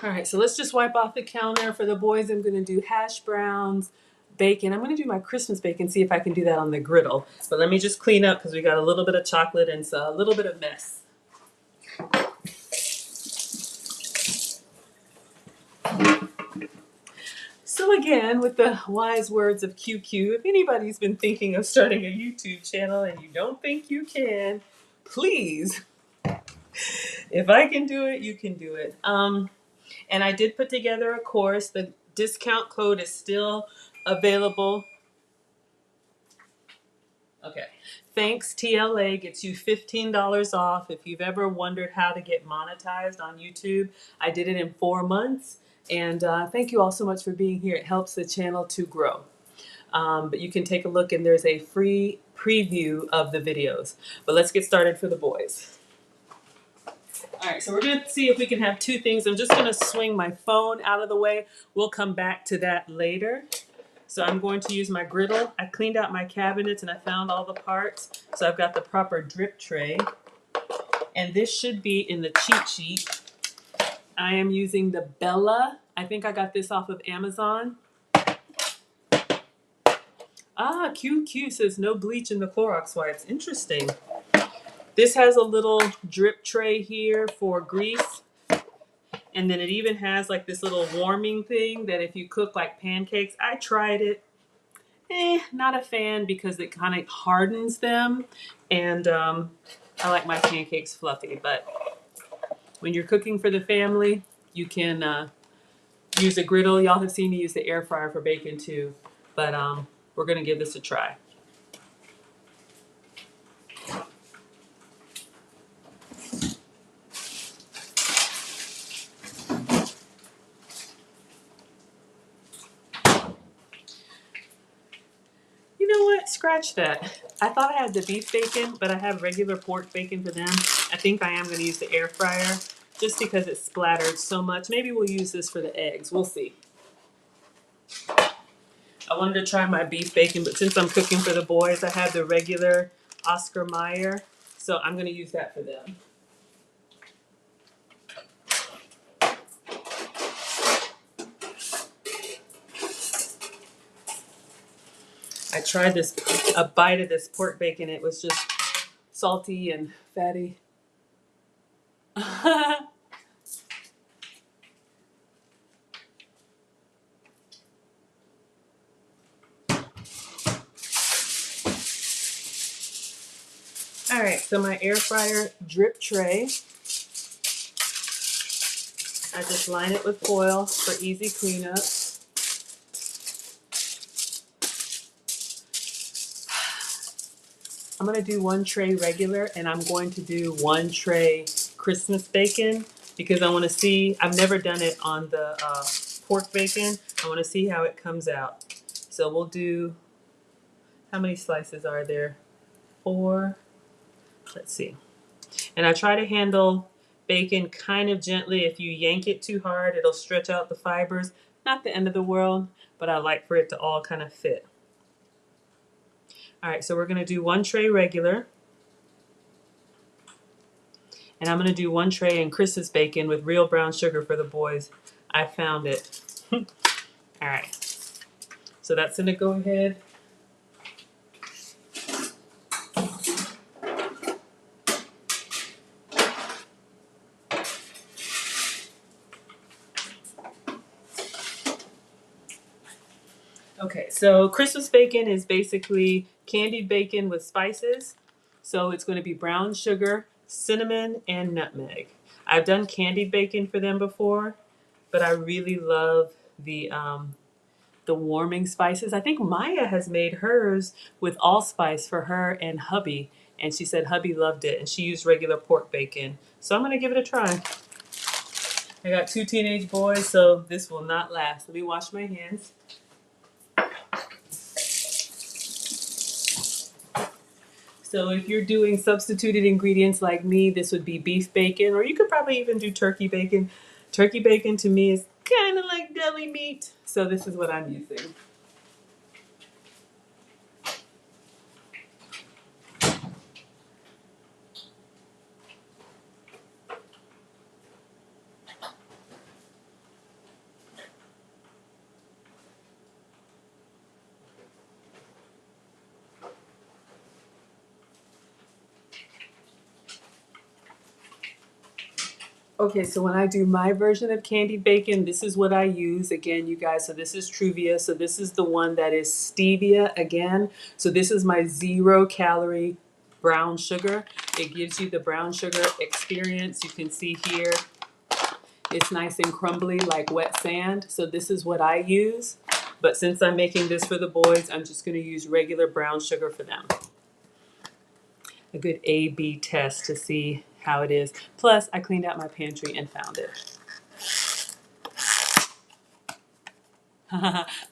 [SPEAKER 1] All right, so let's just wipe off the counter. For the boys, I'm going to do hash browns, bacon. I'm going to do my Christmas bacon, see if I can do that on the griddle. But let me just clean up because we got a little bit of chocolate and so a little bit of mess. So again, with the wise words of QQ, if anybody's been thinking of starting a YouTube channel and you don't think you can, please, if I can do it, you can do it. And I did put together a course. The discount code is still available. Okay. Thanks TLA gets you $15 off. If you've ever wondered how to get monetized on YouTube, I did it in 4 months. And thank you all so much for being here. It helps the channel to grow. But you can take a look and there's a free preview of the videos. But let's get started for the boys. All right, so we're going to see if we can have 2 things. I'm just going to swing my phone out of the way. We'll come back to that later. So I'm going to use my griddle. I cleaned out my cabinets and I found all the parts. So I've got the proper drip tray. And this should be in the cheat sheet. I am using the Bella. I think I got this off of Amazon. Ah, QQ says no bleach in the Clorox wipes. Interesting. This has a little drip tray here for grease. And then it even has like this little warming thing that if you cook like pancakes, I tried it. Not a fan because it kind of hardens them. And I like my pancakes fluffy. But when you're cooking for the family, you can use a griddle. Y'all have seen me use the air fryer for bacon too. But we're going to give this a try. You know what? Scratch that. I thought I had the beef bacon, but I have regular pork bacon for them. I think I am going to use the air fryer just because it splattered so much. Maybe we'll use this for the eggs. We'll see. I wanted to try my beef bacon, but since I'm cooking for the boys, I have the regular Oscar Mayer, so I'm going to use that for them. I tried a bite of this pork bacon. It was just salty and fatty. All right, so my air fryer drip tray, I just line it with foil for easy cleanup. I'm going to do 1 tray regular and I'm going to do 1 tray Christmas bacon because I want to see, I've never done it on the pork bacon. I want to see how it comes out. So we'll do, how many slices are there? 4. Let's see. And I try to handle bacon kind of gently. If you yank it too hard, it'll stretch out the fibers. Not the end of the world, but I like for it to all kind of fit. All right, so we're going to do 1 tray regular. And I'm going to do 1 tray in Christmas bacon with real brown sugar for the boys. I found it. All right. So that's going to go ahead. Okay, so Christmas bacon is basically candied bacon with spices. So it's going to be brown sugar, cinnamon, and nutmeg. I've done candied bacon for them before, but I really love the warming spices. I think Maya has made hers with allspice for her and hubby, and she said hubby loved it, and she used regular pork bacon. So I'm going to give it a try. I got 2 teenage boys, so this will not last. Let me wash my hands. So if you're doing substituted ingredients like me, this would be beef bacon, or you could probably even do turkey bacon. Turkey bacon to me is kind of like deli meat, so this is what I'm using. Okay, so when I do my version of candied bacon, this is what I use again, you guys. So this is Truvia. So this is the one that is stevia again. So this is my 0-calorie brown sugar. It gives you the brown sugar experience. You can see here, it's nice and crumbly like wet sand. So this is what I use. But since I'm making this for the boys, I'm just going to use regular brown sugar for them. A good A/B test to see how it is. Plus, I cleaned out my pantry and found it.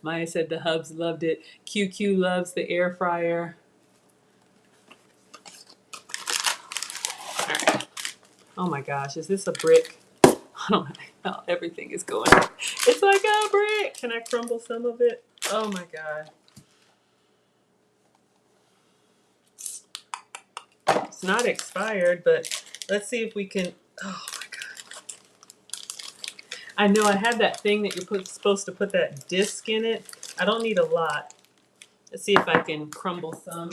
[SPEAKER 1] Maya said the hubs loved it. QQ loves the air fryer. All right. Oh my gosh, is this a brick? I don't know how everything is going. It's like a brick. Can I crumble some of it? Oh my God. It's not expired, but let's see if we can. Oh my God. I know I had that thing that you're supposed to put that disc in it. I don't need a lot. Let's see if I can crumble some.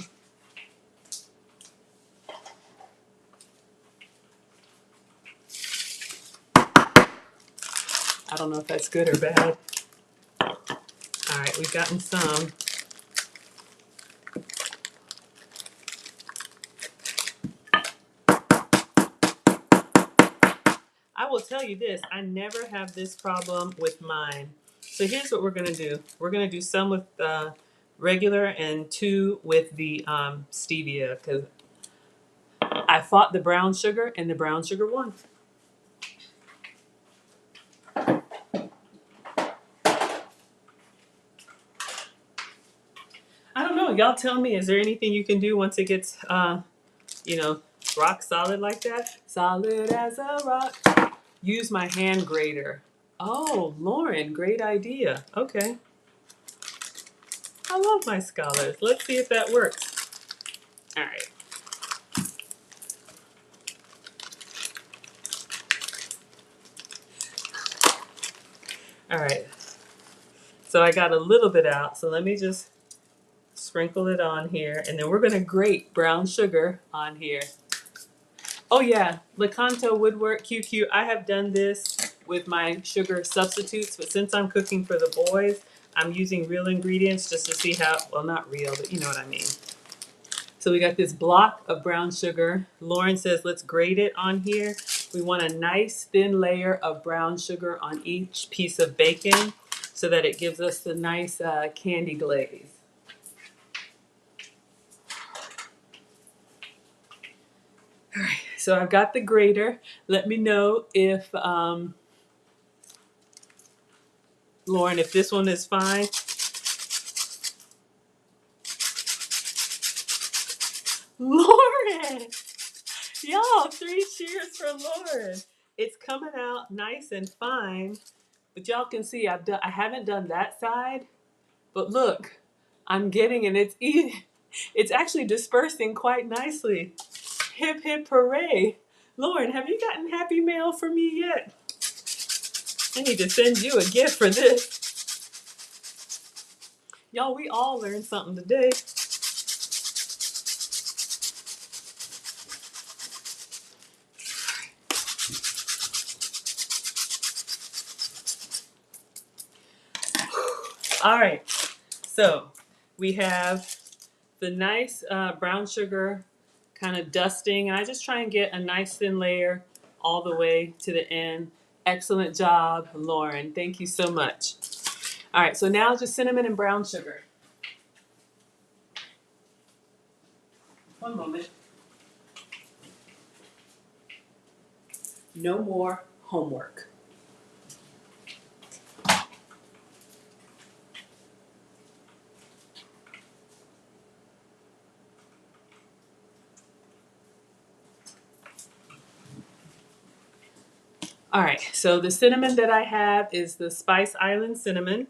[SPEAKER 1] I don't know if that's good or bad. All right, we've gotten some. I will tell you this, I never have this problem with mine. So here's what we're gonna do. We're gonna do some with regular and 2 with the stevia, because I fought the brown sugar and the brown sugar won. I don't know, y'all tell me, is there anything you can do once it gets, you know, rock solid like that? Solid as a rock. Use my hand grater. Oh, Lauren, great idea. Okay. I love my scholars. Let's see if that works. All right. All right. So I got a little bit out. So let me just sprinkle it on here. And then we're going to grate brown sugar on here. Oh yeah, Lecanto Woodwork QQ. I have done this with my sugar substitutes, but since I'm cooking for the boys, I'm using real ingredients just to see how, well, not real, but you know what I mean. So we got this block of brown sugar. Lauren says, let's grate it on here. We want a nice thin layer of brown sugar on each piece of bacon so that it gives us the nice candy glaze. All right, so I've got the grater. Let me know if, Lauren, if this one is fine. Lauren! Y'all, 3 cheers for Lauren. It's coming out nice and fine, but y'all can see I haven't done that side, but look, I'm getting it. It's actually dispersing quite nicely. Hip hip hooray. Lauren, have you gotten happy mail from me yet? I need to send you a gift for this. Y'all, we all learned something today. All right, so we have the nice brown sugar kind of dusting. I just try and get a nice thin layer all the way to the end. Excellent job, Lauren. Thank you so much. All right, so now just cinnamon and brown sugar. One moment. No more homework. All right, so the cinnamon that I have is the Spice Island cinnamon.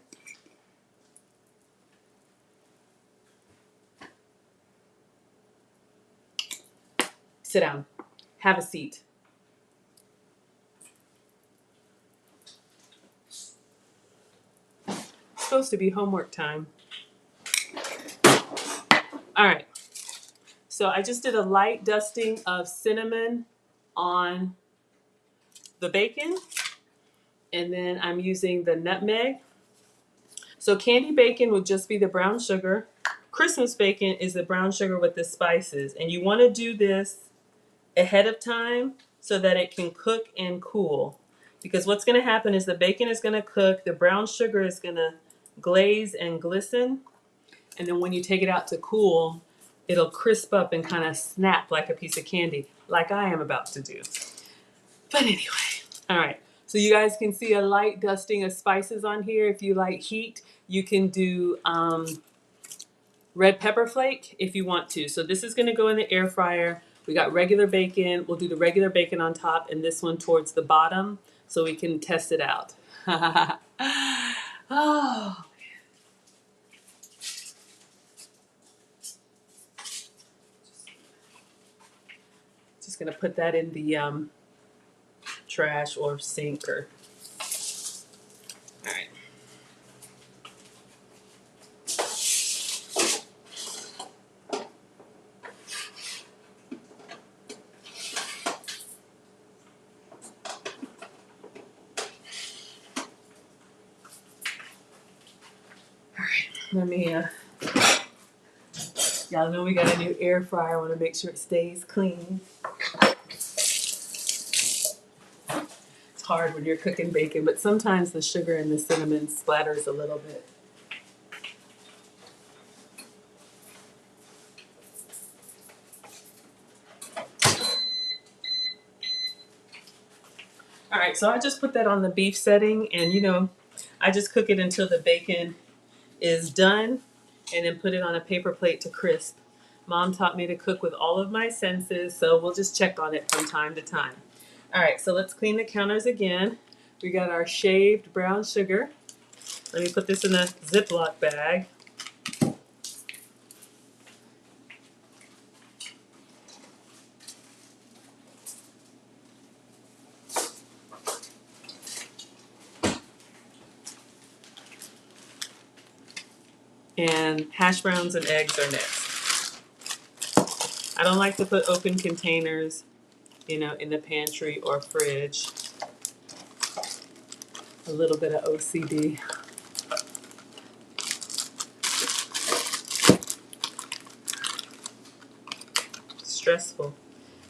[SPEAKER 1] Sit down. Have a seat. It's supposed to be homework time. All right, so I just did a light dusting of cinnamon on the bacon, and then I'm using the nutmeg. So candy bacon would just be the brown sugar. Christmas bacon is the brown sugar with the spices. And you want to do this ahead of time so that it can cook and cool. Because what's going to happen is the bacon is going to cook, the brown sugar is going to glaze and glisten, and then when you take it out to cool, it'll crisp up and kind of snap like a piece of candy, like I am about to do. But anyway, all right. So you guys can see a light dusting of spices on here. If you like heat, you can do red pepper flake if you want to. So this is going to go in the air fryer. We got regular bacon. We'll do the regular bacon on top and this one towards the bottom so we can test it out. Oh, just going to put that in the trash or sink or. All right. All right. Let me y'all know we got a new air fryer. I want to make sure it stays clean. It's hard when you're cooking bacon, but sometimes the sugar and the cinnamon splatters a little bit. All right, so I just put that on the beef setting, and you know, I just cook it until the bacon is done, and then put it on a paper plate to crisp. Mom taught me to cook with all of my senses, so we'll just check on it from time to time. All right, so let's clean the counters again. We got our shaved brown sugar. Let me put this in a Ziploc bag. And hash browns and eggs are next. I don't like to put open containers, you know, in the pantry or fridge. A little bit of OCD. Stressful.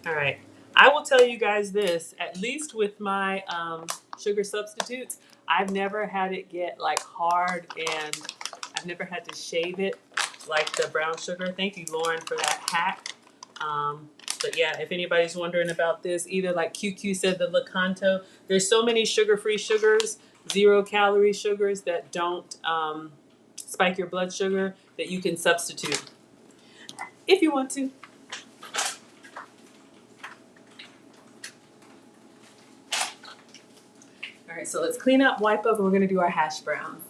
[SPEAKER 1] All right. I will tell you guys this, at least with my sugar substitutes, I've never had it get like hard, and I've never had to shave it like the brown sugar. Thank you, Lauren, for that hack. But yeah, if anybody's wondering about this, either like QQ said, the Lakanto, there's so many sugar-free sugars, 0-calorie sugars that don't spike your blood sugar that you can substitute if you want to. All right, so let's clean up, wipe up, and we're gonna do our hash browns.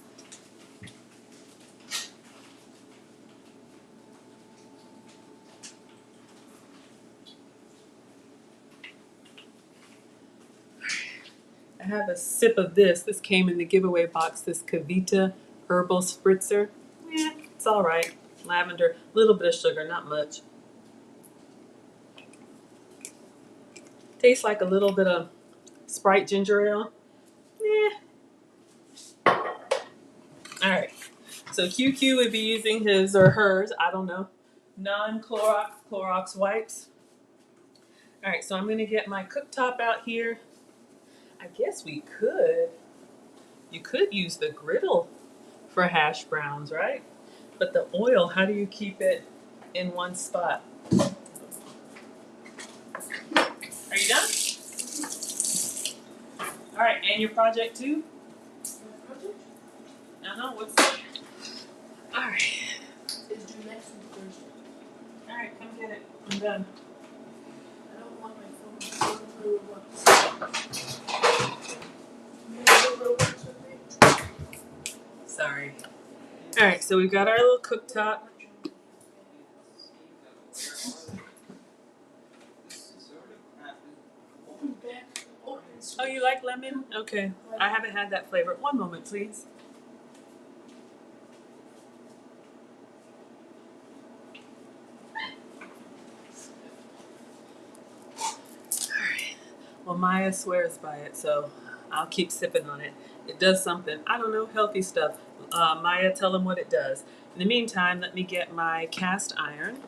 [SPEAKER 1] I have a sip of this. This came in the giveaway box, this Kavita Herbal Spritzer. Yeah, it's all right. Lavender, a little bit of sugar, not much. Tastes like a little bit of Sprite ginger ale. Yeah. All right. So QQ would be using his or hers, I don't know, non-Clorox wipes. All right, so I'm gonna get my cooktop out here. I guess you could use the griddle for hash browns, right? But the oil, how do you keep it in one spot? Are you done? All right, and your project too? What's that? All right.
[SPEAKER 2] It's due next week Thursday.
[SPEAKER 1] All right, come get it. I'm done.
[SPEAKER 2] I don't want my phone.
[SPEAKER 1] Sorry. All right, so we've got our little cooktop. Oh, you like lemon? Okay. I haven't had that flavor. One moment, please. Well, Maya swears by it, so I'll keep sipping on it. It does something. I don't know, healthy stuff. Maya, tell them what it does. In the meantime, let me get my cast iron.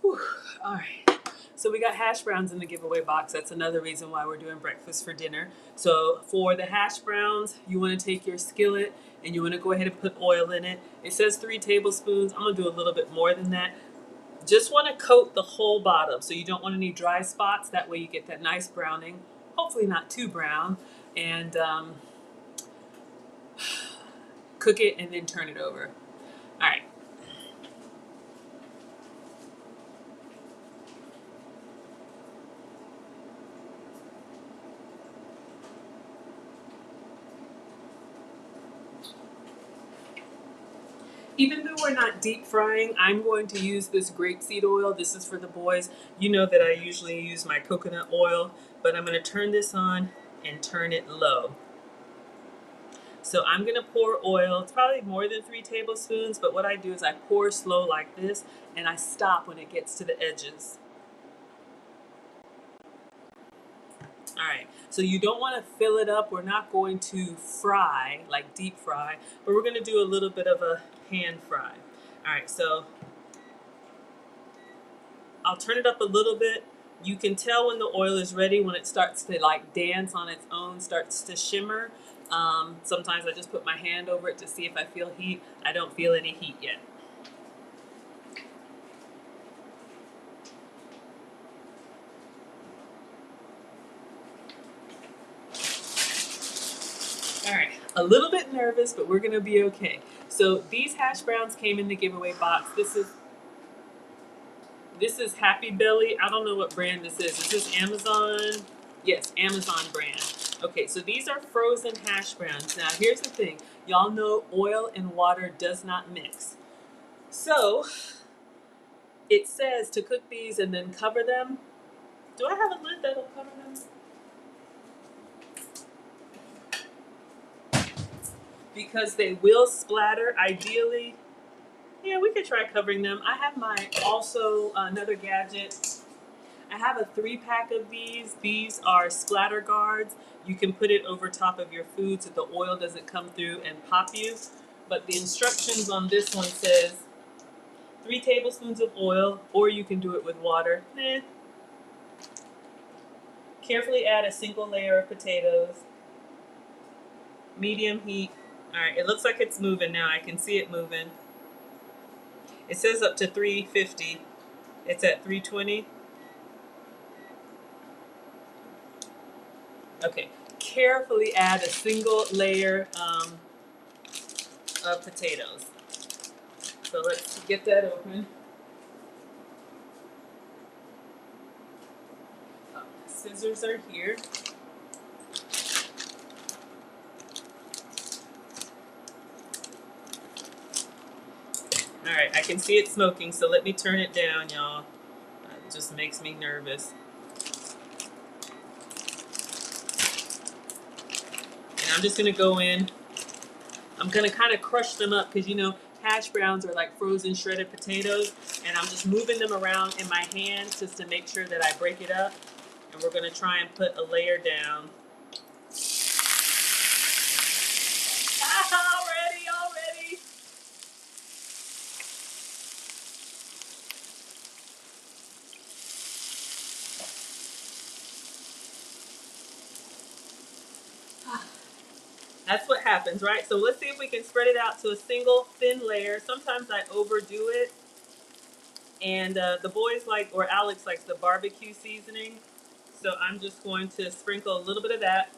[SPEAKER 1] Whew. All right. So we got hash browns in the giveaway box. That's another reason why we're doing breakfast for dinner. So for the hash browns, you want to take your skillet and you want to go ahead and put oil in it. It says 3 tablespoons. I'm going to do a little bit more than that. Just want to coat the whole bottom, so you don't want any dry spots. That way you get that nice browning, hopefully not too brown, and cook it and then turn it over. All right. Even though we're not deep frying, I'm going to use this grapeseed oil. This is for the boys. You know that I usually use my coconut oil, but I'm going to turn this on and turn it low. So I'm going to pour oil. It's probably more than 3 tablespoons, but what I do is I pour slow like this, and I stop when it gets to the edges. All right, so you don't want to fill it up. We're not going to fry, like deep fry, but we're going to do a little bit of a pan fry. All right, so I'll turn it up a little bit. You can tell when the oil is ready when it starts to like dance on its own, starts to shimmer. Sometimes I just put my hand over it to see if I feel heat. I don't feel any heat yet. All right, a little bit nervous, but we're gonna be okay. So these hash browns came in the giveaway box. This is Happy Belly. I don't know what brand this is. Is this Amazon? Yes, Amazon brand. Okay, so these are frozen hash browns. Now here's the thing. Y'all know oil and water does not mix. So it says to cook these and then cover them. Do I have a lid that'll cover them? Because they will splatter ideally. Yeah, we could try covering them. I have my also another gadget. I have a 3-pack of these. These are Splatter Guards. You can put it over top of your food so the oil doesn't come through and pop you. But the instructions on this one says 3 tablespoons of oil, or you can do it with water. Carefully add a single layer of potatoes. Medium heat. All right, it looks like it's moving now. I can see it moving. It says up to 350. It's at 320. Okay, carefully add a single layer of potatoes. So let's get that open. Scissors are here. All right, I can see it smoking, so let me turn it down, y'all. It just makes me nervous. And I'm just gonna go in. I'm gonna kind of crush them up because you know hash browns are like frozen shredded potatoes, and I'm just moving them around in my hand just to make sure that I break it up. And we're gonna try and put a layer down. Already. That's what happens, right? So let's see if we can spread it out to a single thin layer. Sometimes I overdo it. And the boys like, or Alex likes the barbecue seasoning. So I'm just going to sprinkle a little bit of that.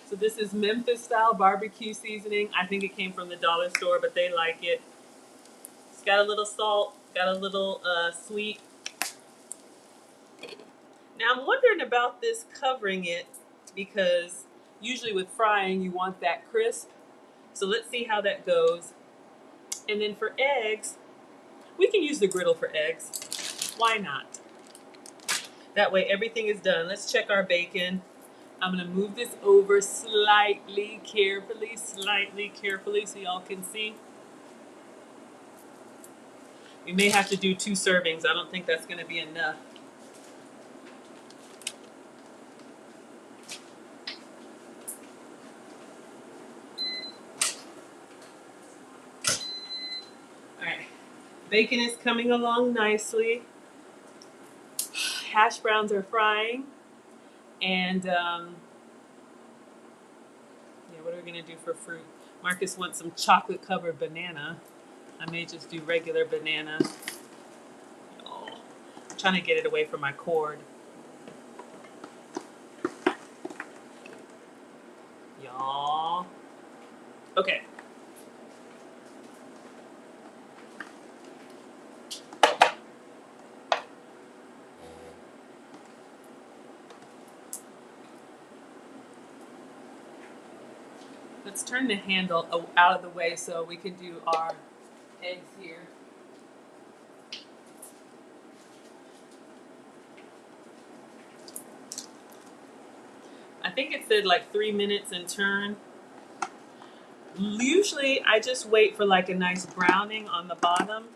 [SPEAKER 1] So this is Memphis style barbecue seasoning. I think it came from the dollar store, but they like it. It's got a little salt, got a little sweet. Now I'm wondering about this covering it because usually with frying you want that crisp. So let's see how that goes. And then for eggs, we can use the griddle for eggs. Why not?
[SPEAKER 2] That way everything is done. Let's check our bacon. I'm gonna move this over slightly carefully so y'all can see. We may have to do 2 servings. I don't think that's gonna be enough. All right, bacon is coming along nicely. Hash browns are frying, and yeah, what are we gonna do for fruit? Marcus wants some chocolate covered banana. I may just do regular banana. Oh, I'm trying to get it away from my cord. Y'all. Okay. Let's turn the handle out of the way so we can do our eggs here. I think it said like 3 minutes and turn. Usually I just wait for like a nice browning on the bottom.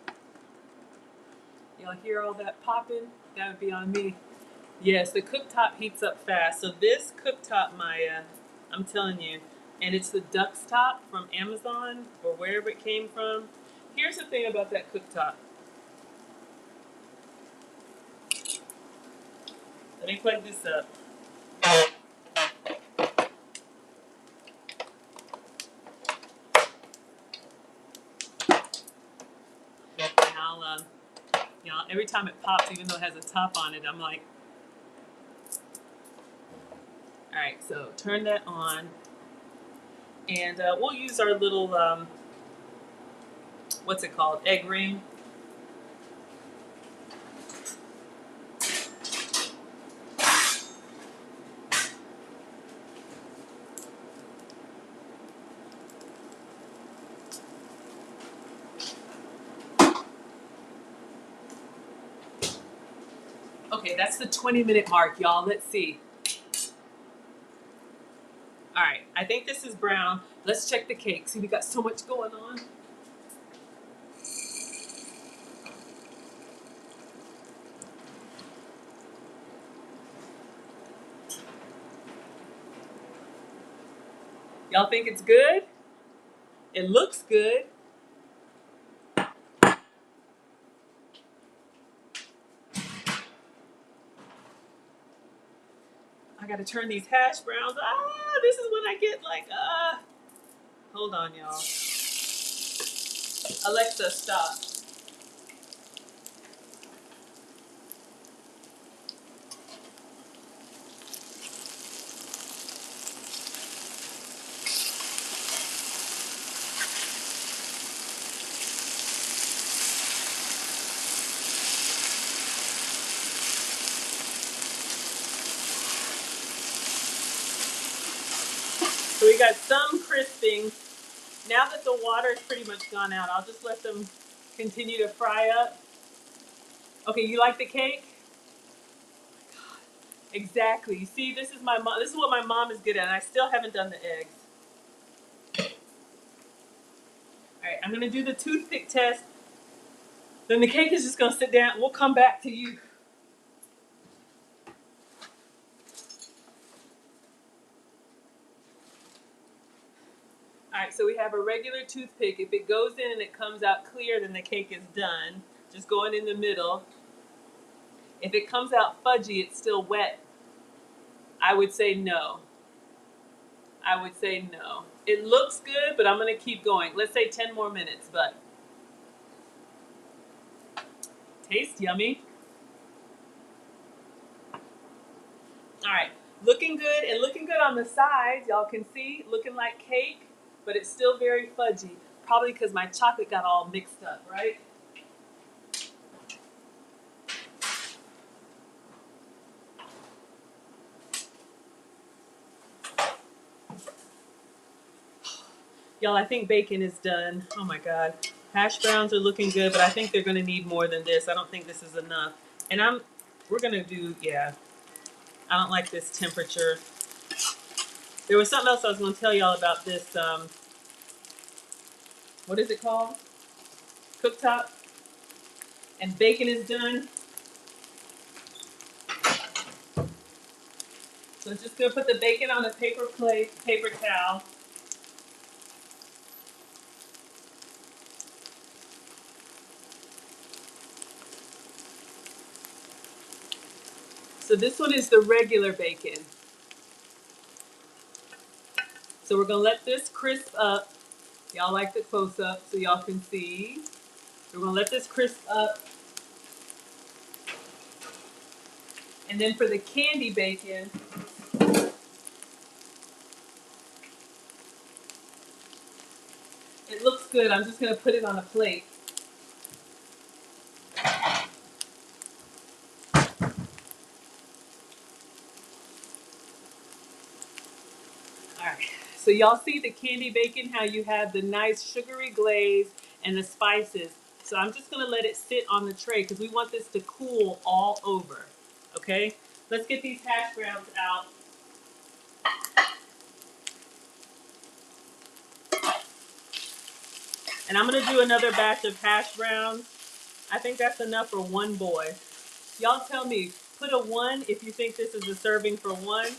[SPEAKER 2] Y'all hear all that popping? That would be on me. Yes, the cooktop heats up fast. So this cooktop, Maya, I'm telling you, and it's the Duck's Top from Amazon or wherever it came from. Here's the thing about that cooktop. Let me plug this up. And I'll, every time it pops, even though it has a top on it, I'm like, all right, so turn that on. And we'll use our little, what's it called, egg ring. Okay, that's the 20-minute mark, y'all. Let's see. All right, I think this is brown. Let's check the cake. See, we got so much going on. Y'all think it's good? It looks good. I gotta turn these hash browns. Ah, this is when I get like, hold on, y'all. Alexa, stop. So we got some crisping. Now that the water's pretty much gone out, I'll just let them continue to fry up. Okay, you like the cake? Exactly. See, this is my mom. This is what my mom is good at, and I still haven't done the eggs. All right, I'm gonna do the toothpick test. Then the cake is just gonna sit down. We'll come back to you. All right, so we have a regular toothpick. If it goes in and it comes out clear, then the cake is done. Just going in the middle. If it comes out fudgy, it's still wet. I would say no. I would say no. It looks good, but I'm gonna keep going. Let's say 10 more minutes, but tastes yummy. All right, looking good and looking good on the sides. Y'all can see, looking like cake, but it's still very fudgy. Probably because my chocolate got all mixed up, right? Y'all, I think bacon is done. Oh my God. Hash browns are looking good, but I think they're gonna need more than this. I don't think this is enough. And We're gonna do, yeah. I don't like this temperature. There was something else I was gonna tell y'all about this, what is it called? Cooktop. And bacon is done. So just gonna put the bacon on a paper plate, paper towel. So this one is the regular bacon. So we're gonna let this crisp up. Y'all like the close up so y'all can see. We're gonna let this crisp up. And then for the candy bacon, it looks good. I'm just gonna put it on a plate. All right. So y'all see the candy bacon, how you have the nice sugary glaze and the spices. So I'm just gonna let it sit on the tray because we want this to cool all over. Okay? Let's get these hash browns out. And I'm gonna do another batch of hash browns. I think that's enough for one boy. Y'all tell me, put a 1 if you think this is a serving for one.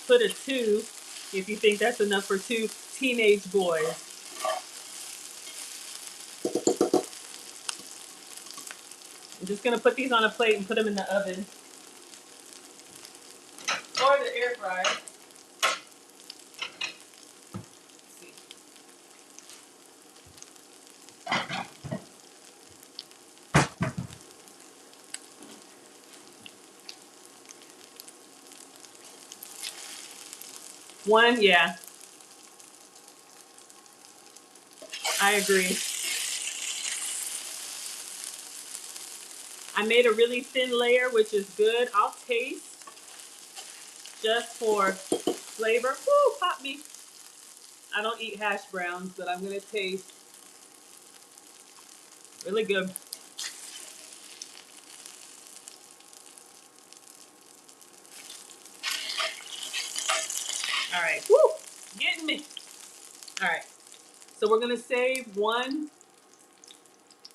[SPEAKER 2] Put a 2 if you think that's enough for 2 teenage boys. I'm just gonna put these on a plate and put them in the oven or the air fryer. Let's see. One, yeah, I agree. I made a really thin layer, which is good. I'll taste just for flavor. Woo, pop me. I don't eat hash browns, but I'm gonna taste. Really good. All right, woo, getting me. All right, so we're gonna save one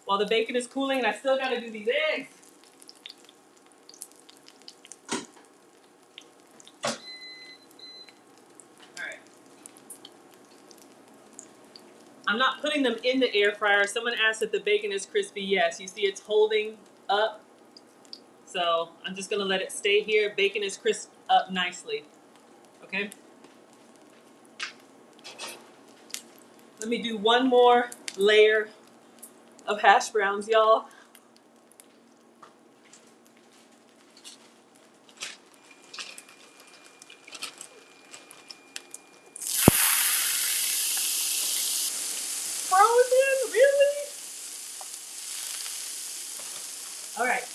[SPEAKER 2] while the bacon is cooling, and I still gotta do these eggs. All right. I'm not putting them in the air fryer. Someone asked if the bacon is crispy. Yes, you see it's holding up. So I'm just gonna let it stay here. Bacon is crisped up nicely. Okay. Let me do one more layer of hash browns, y'all. Frozen? Really? All right.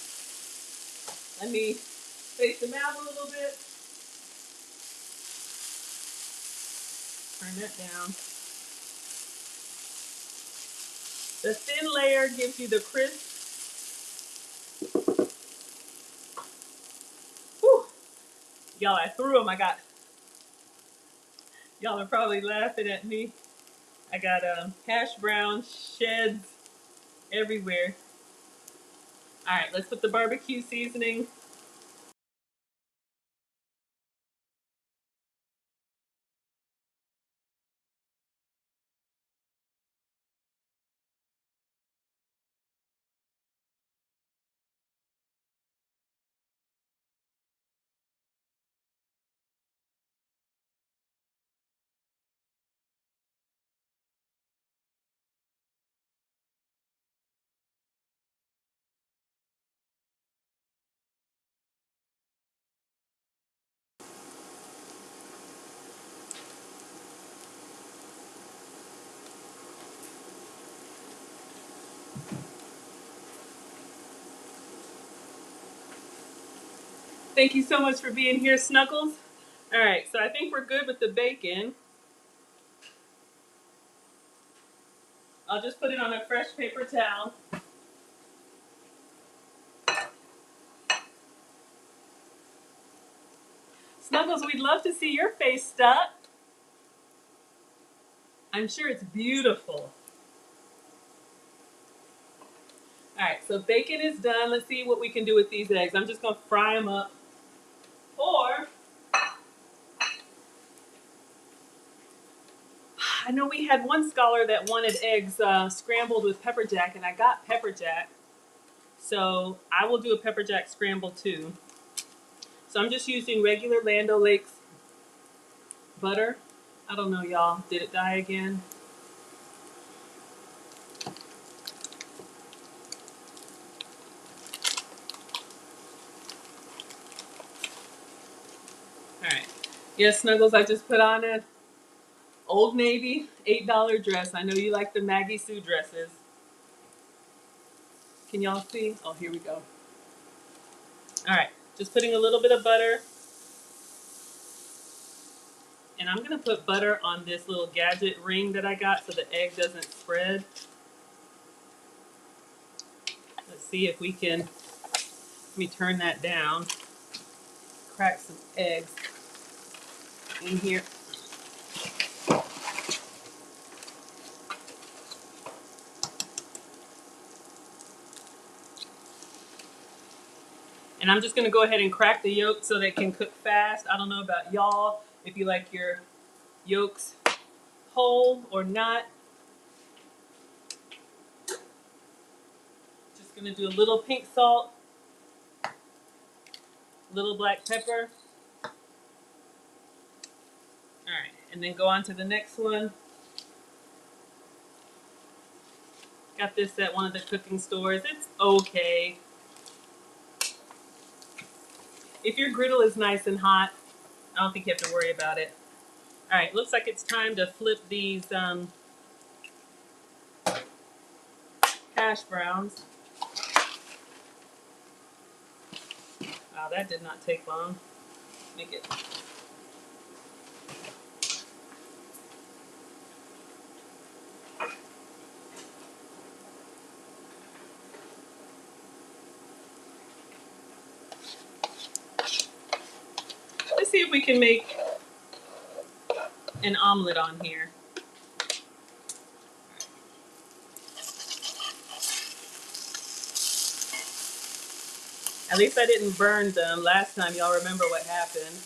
[SPEAKER 2] Let me face them out a little bit. Turn that down. The thin layer gives you the crisp. Whew. Y'all, I threw them. Y'all are probably laughing at me. I got hash brown sheds everywhere. All right, let's put the barbecue seasoning. Thank you so much for being here, Snuggles. All right, so I think we're good with the bacon. I'll just put it on a fresh paper towel.
[SPEAKER 1] Snuggles, we'd love to see your face stuck. I'm sure it's beautiful. All right, so bacon is done. Let's see what we can do with these eggs. I'm just going to fry them up. Or, I know we had one scholar that wanted eggs scrambled with pepper jack, and I got pepper jack. So I will do a pepper jack scramble too. So I'm just using regular Land O'Lakes butter. I don't know, y'all. Did it die again? All right. Yes, Snuggles, I just put on a Old Navy $8 dress. I know you like the Maggie Sue dresses. Can y'all see? Oh, here we go. All right. Just putting a little bit of butter. And I'm going to put butter on this little gadget ring that I got so the egg doesn't spread. Let's see if we can, let me turn that down. Crack some eggs in here. And I'm just going to go ahead and crack the yolk so they can cook fast. I don't know about y'all, if you like your yolks whole or not. Just going to do a little pink salt, little black pepper. All right, and then go on to the next one. Got this at one of the cooking stores. It's okay. If your griddle is nice and hot, I don't think you have to worry about it. All right, looks like it's time to flip these hash browns. Wow, that did not take long. Make it. Let's see if we can make an omelet on here. At least I didn't burn them last time. Y'all remember what happened.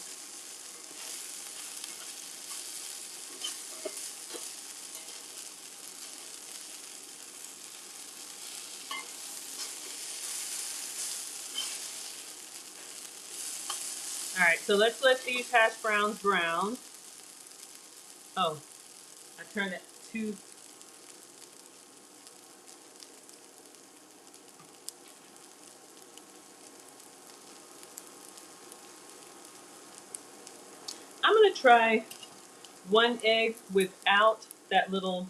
[SPEAKER 1] All right, so let's let these hash browns brown. Oh, I turned it too. I'm gonna try one egg without that little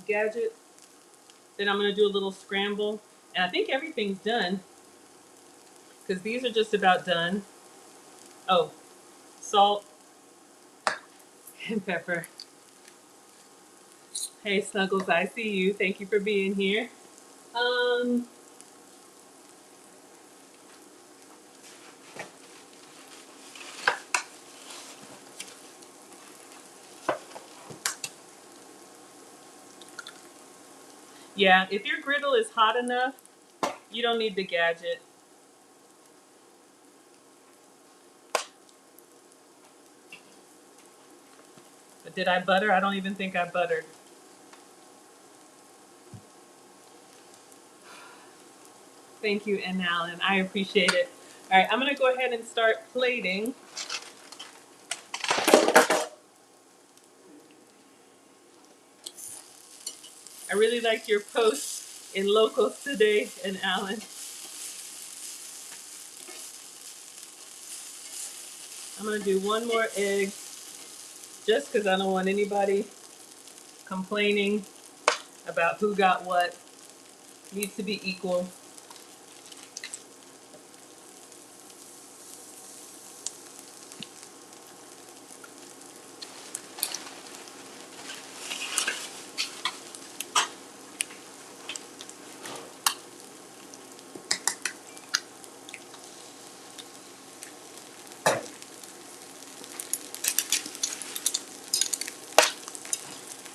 [SPEAKER 1] gadget. Then I'm gonna do a little scramble. And I think everything's done because these are just about done. Oh, salt and pepper. Hey Snuggles, I see you. Thank you for being here. Um, yeah, if your griddle is hot enough, you don't need the gadget. But did I butter? I don't even think I buttered. Thank you, Ann Allen. I appreciate it. All right, I'm gonna go ahead and start plating. I really like your post in Locals today, Ann Allen. I'm gonna do one more egg just because I don't want anybody complaining about who got what. Needs to be equal.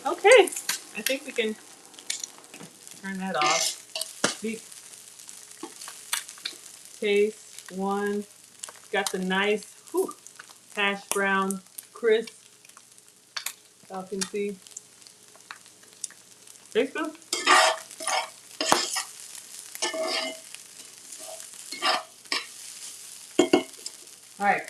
[SPEAKER 1] Okay, I think we can turn that off. Deep taste one. Got the nice hash brown crisp. Y'all can see. Tastes good. All right.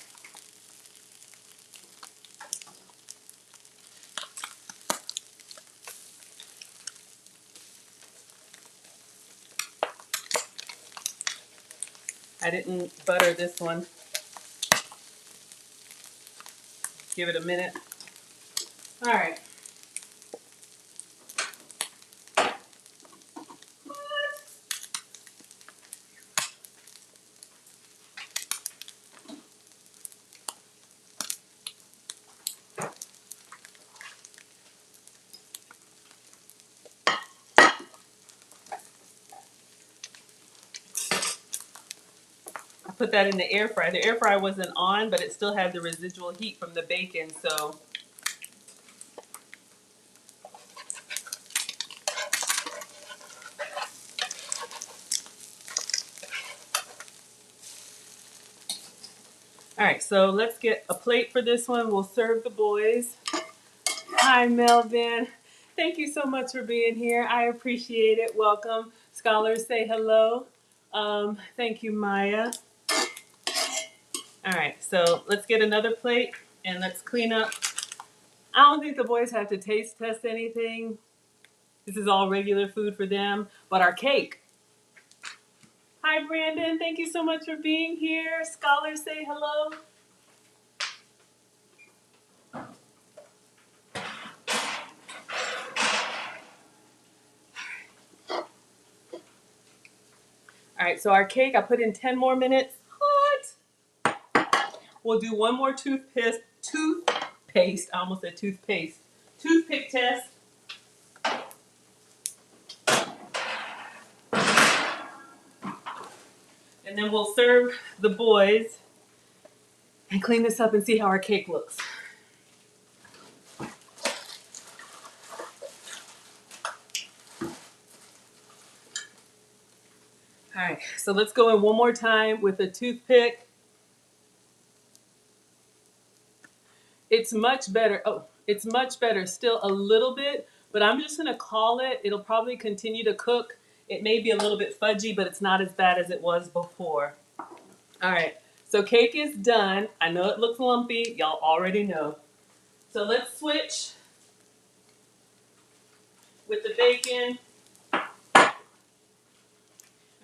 [SPEAKER 1] I didn't butter this one. Give it a minute. All right. I put that in the air fryer. The air fryer wasn't on, but it still had the residual heat from the bacon, so. All right, so let's get a plate for this one. We'll serve the boys. Hi, Melvin. Thank you so much for being here. I appreciate it. Welcome. Scholars, say hello. Thank you, Maya. All right, so let's get another plate and let's clean up. I don't think the boys have to taste test anything. This is all regular food for them. But our cake. Hi, Brandon. Thank you so much for being here. Scholars, say hello. All right, so our cake, I put in 10 more minutes. Hot. We'll do one more toothpaste. I almost said toothpaste. Toothpick test. And then we'll serve the boys and clean this up and see how our cake looks. All right, so let's go in one more time with a toothpick. It's much better. Oh, it's much better. Still a little bit, but I'm just gonna call it. It'll probably continue to cook. It may be a little bit fudgy, but it's not as bad as it was before. All right, so cake is done. I know it looks lumpy. Y'all already know. So let's switch with the bacon. All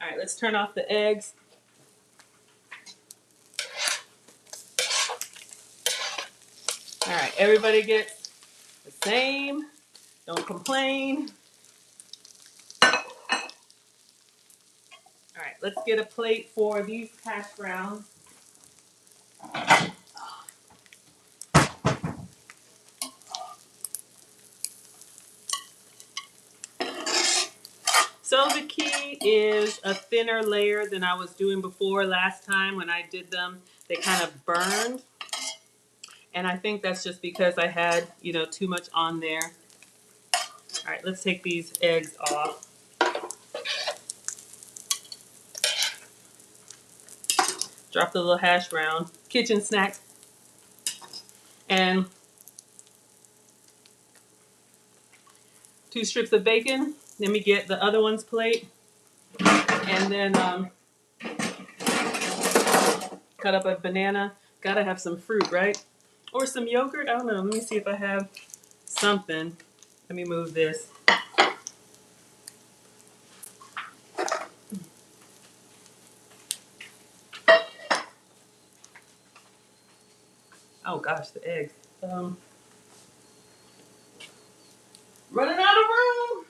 [SPEAKER 1] right, let's turn off the eggs. All right, everybody gets the same. Don't complain. All right, let's get a plate for these hash browns. So the key is a thinner layer than I was doing before last time when I did them. They kind of burned. And I think that's just because I had, too much on there. All right, let's take these eggs off. Drop the little hash brown. Kitchen snack. And 2 strips of bacon. Let me get the other one's plate. And then cut up a banana. Gotta have some fruit, right? Or some yogurt. I don't know. Let me see if I have something. Let me move this. Oh gosh, the eggs. Running out of room.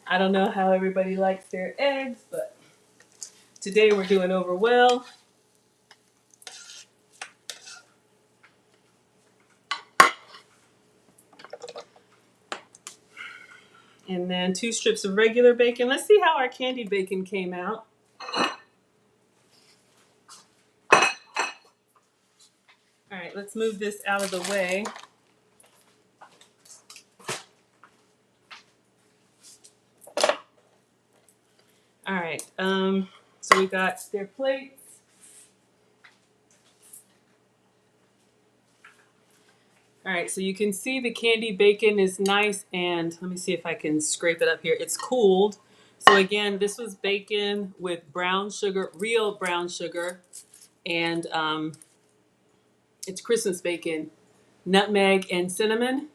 [SPEAKER 1] I don't know how everybody likes their eggs, but today we're doing over well. And then 2 strips of regular bacon. Let's see how our candied bacon came out. right, let's move this out of the way. All right, so we got their plates. All right, so you can see the candy bacon is nice, and let me see if I can scrape it up here. It's cooled. So again, this was bacon with brown sugar, real brown sugar, and it's Christmas bacon, nutmeg and cinnamon.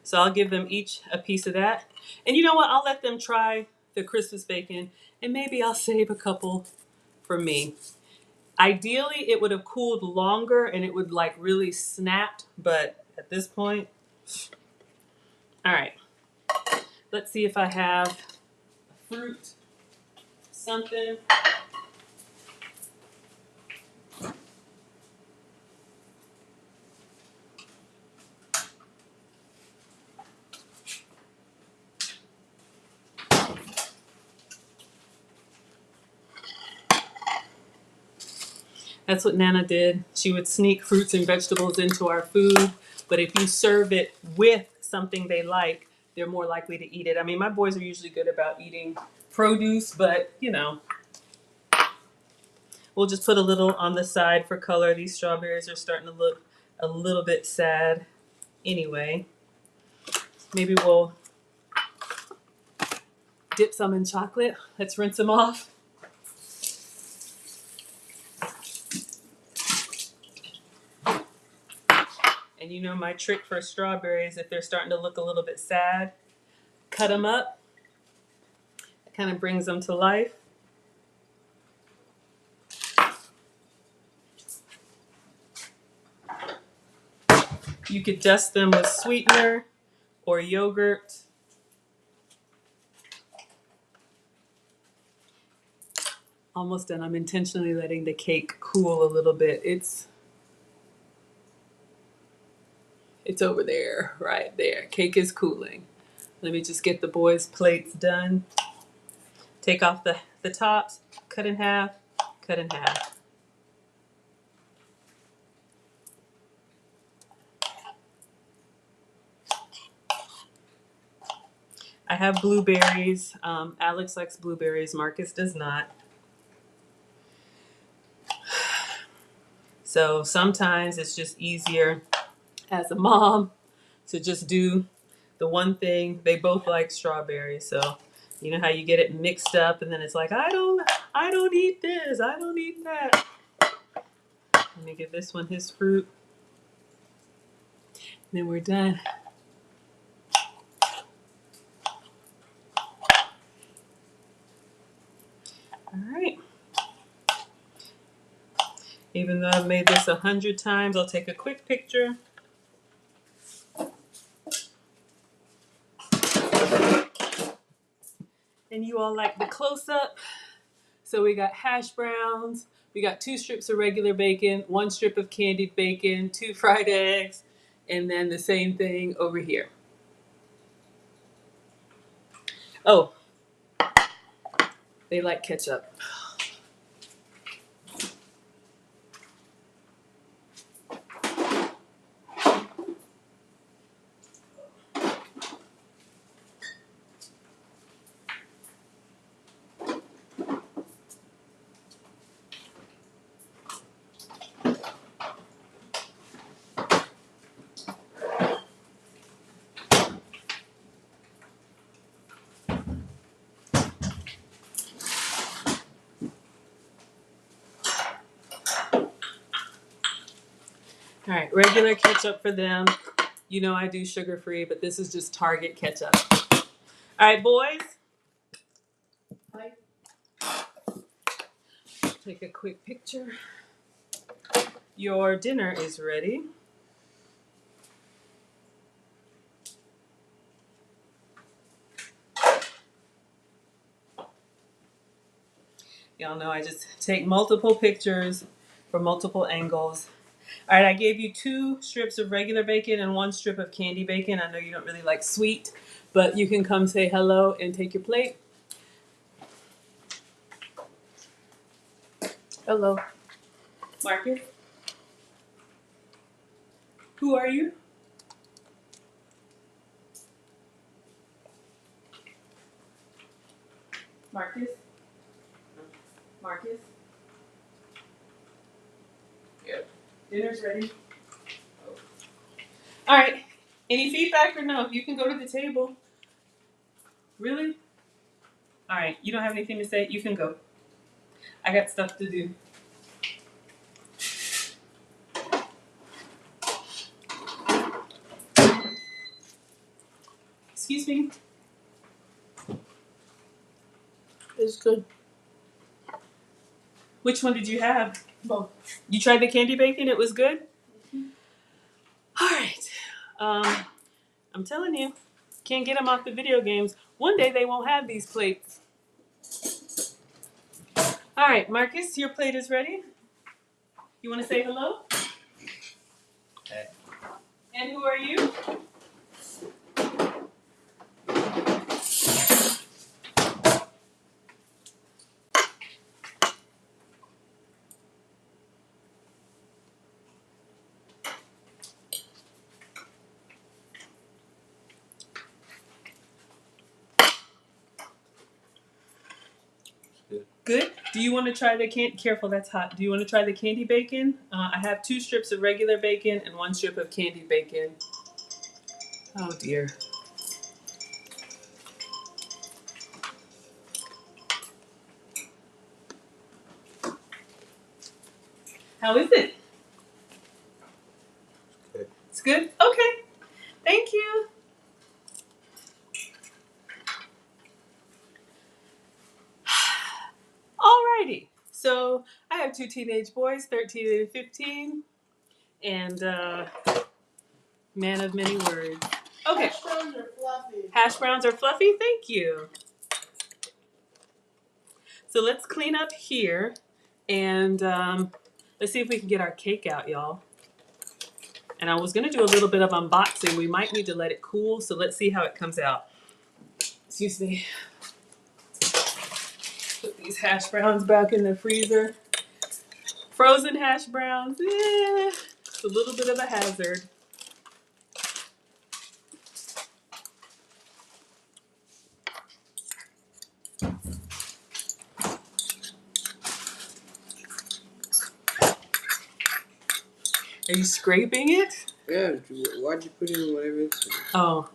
[SPEAKER 1] So I'll give them each a piece of that. And you know what? I'll let them try the Christmas bacon, and maybe I'll save a couple for me. Ideally, it would have cooled longer and it would like really snapped, but at this point, all right. Let's see if I have fruit, something. That's what Nana did. She would sneak fruits and vegetables into our food, but if you serve it with something they like, they're more likely to eat it. I mean, my boys are usually good about eating produce, but you know, we'll just put a little on the side for color. These strawberries are starting to look a little bit sad anyway. Maybe we'll dip some in chocolate. Let's rinse them off. And you know my trick for strawberries, if they're starting to look a little bit sad, cut them up. It kind of brings them to life. You could dust them with sweetener or yogurt. Almost done. I'm intentionally letting the cake cool a little bit. It's over there, right there. Cake is cooling. Let me just get the boys' plates done. Take off the tops, cut in half, cut in half. I have blueberries. Alex likes blueberries. Marcus does not. So sometimes it's just easier as a mom to just do the one thing. They both like strawberries, so you know how you get it mixed up and then it's like, I don't eat this, I don't eat that. Let me give this one his fruit. And then we're done. All right. Even though I've made this 100 times, I'll take a quick picture. And you all like the close-up. So we got hash browns, we got 2 strips of regular bacon, 1 strip of candied bacon, 2 fried eggs, and then the same thing over here. Oh, they like ketchup. All right, regular ketchup for them. You know I do sugar-free, but this is just Target ketchup. All right, boys. Take a quick picture. Your dinner is ready. Y'all know I just take multiple pictures from multiple angles. All right, I gave you 2 strips of regular bacon and 1 strip of candy bacon. I know you don't really like sweet, but you can come say hello and take your plate. Hello. Marcus? Who are you? Marcus? Marcus? Yep. Dinner's ready. Oh. All right. Any feedback or no? You can go to the table. Really? All right. You don't have anything to say? You can go. I got stuff to do. Excuse me.
[SPEAKER 2] It's good.
[SPEAKER 1] Which one did you have?
[SPEAKER 2] Both.
[SPEAKER 1] You tried the candy bacon? It was good? Mm-hmm. All right. I'm telling you, can't get them off the video games. One day they won't have these plates. All right, Marcus, your plate is ready. You want to say hello?
[SPEAKER 3] Hey.
[SPEAKER 1] And who are you? Good. Do you want to try the careful, that's hot. Do you want to try the candy bacon? I have 2 strips of regular bacon and 1 strip of candy bacon. Oh dear. How is it?
[SPEAKER 3] Good.
[SPEAKER 1] It's good? Okay. Thank you. Alrighty. So I have 2 teenage boys, 13 and 15, and man of many words. Okay.
[SPEAKER 2] Hash browns are fluffy.
[SPEAKER 1] Hash browns are fluffy? Thank you. So let's clean up here, and let's see if we can get our cake out, y'all. And I was going to do a little bit of unboxing. We might need to let it cool, so let's see how it comes out. Excuse me. Put these hash browns back in the freezer. Frozen hash browns, it's a little bit of a hazard. Are you scraping it?
[SPEAKER 3] Yeah, why'd you put in whatever it's in?
[SPEAKER 1] Oh.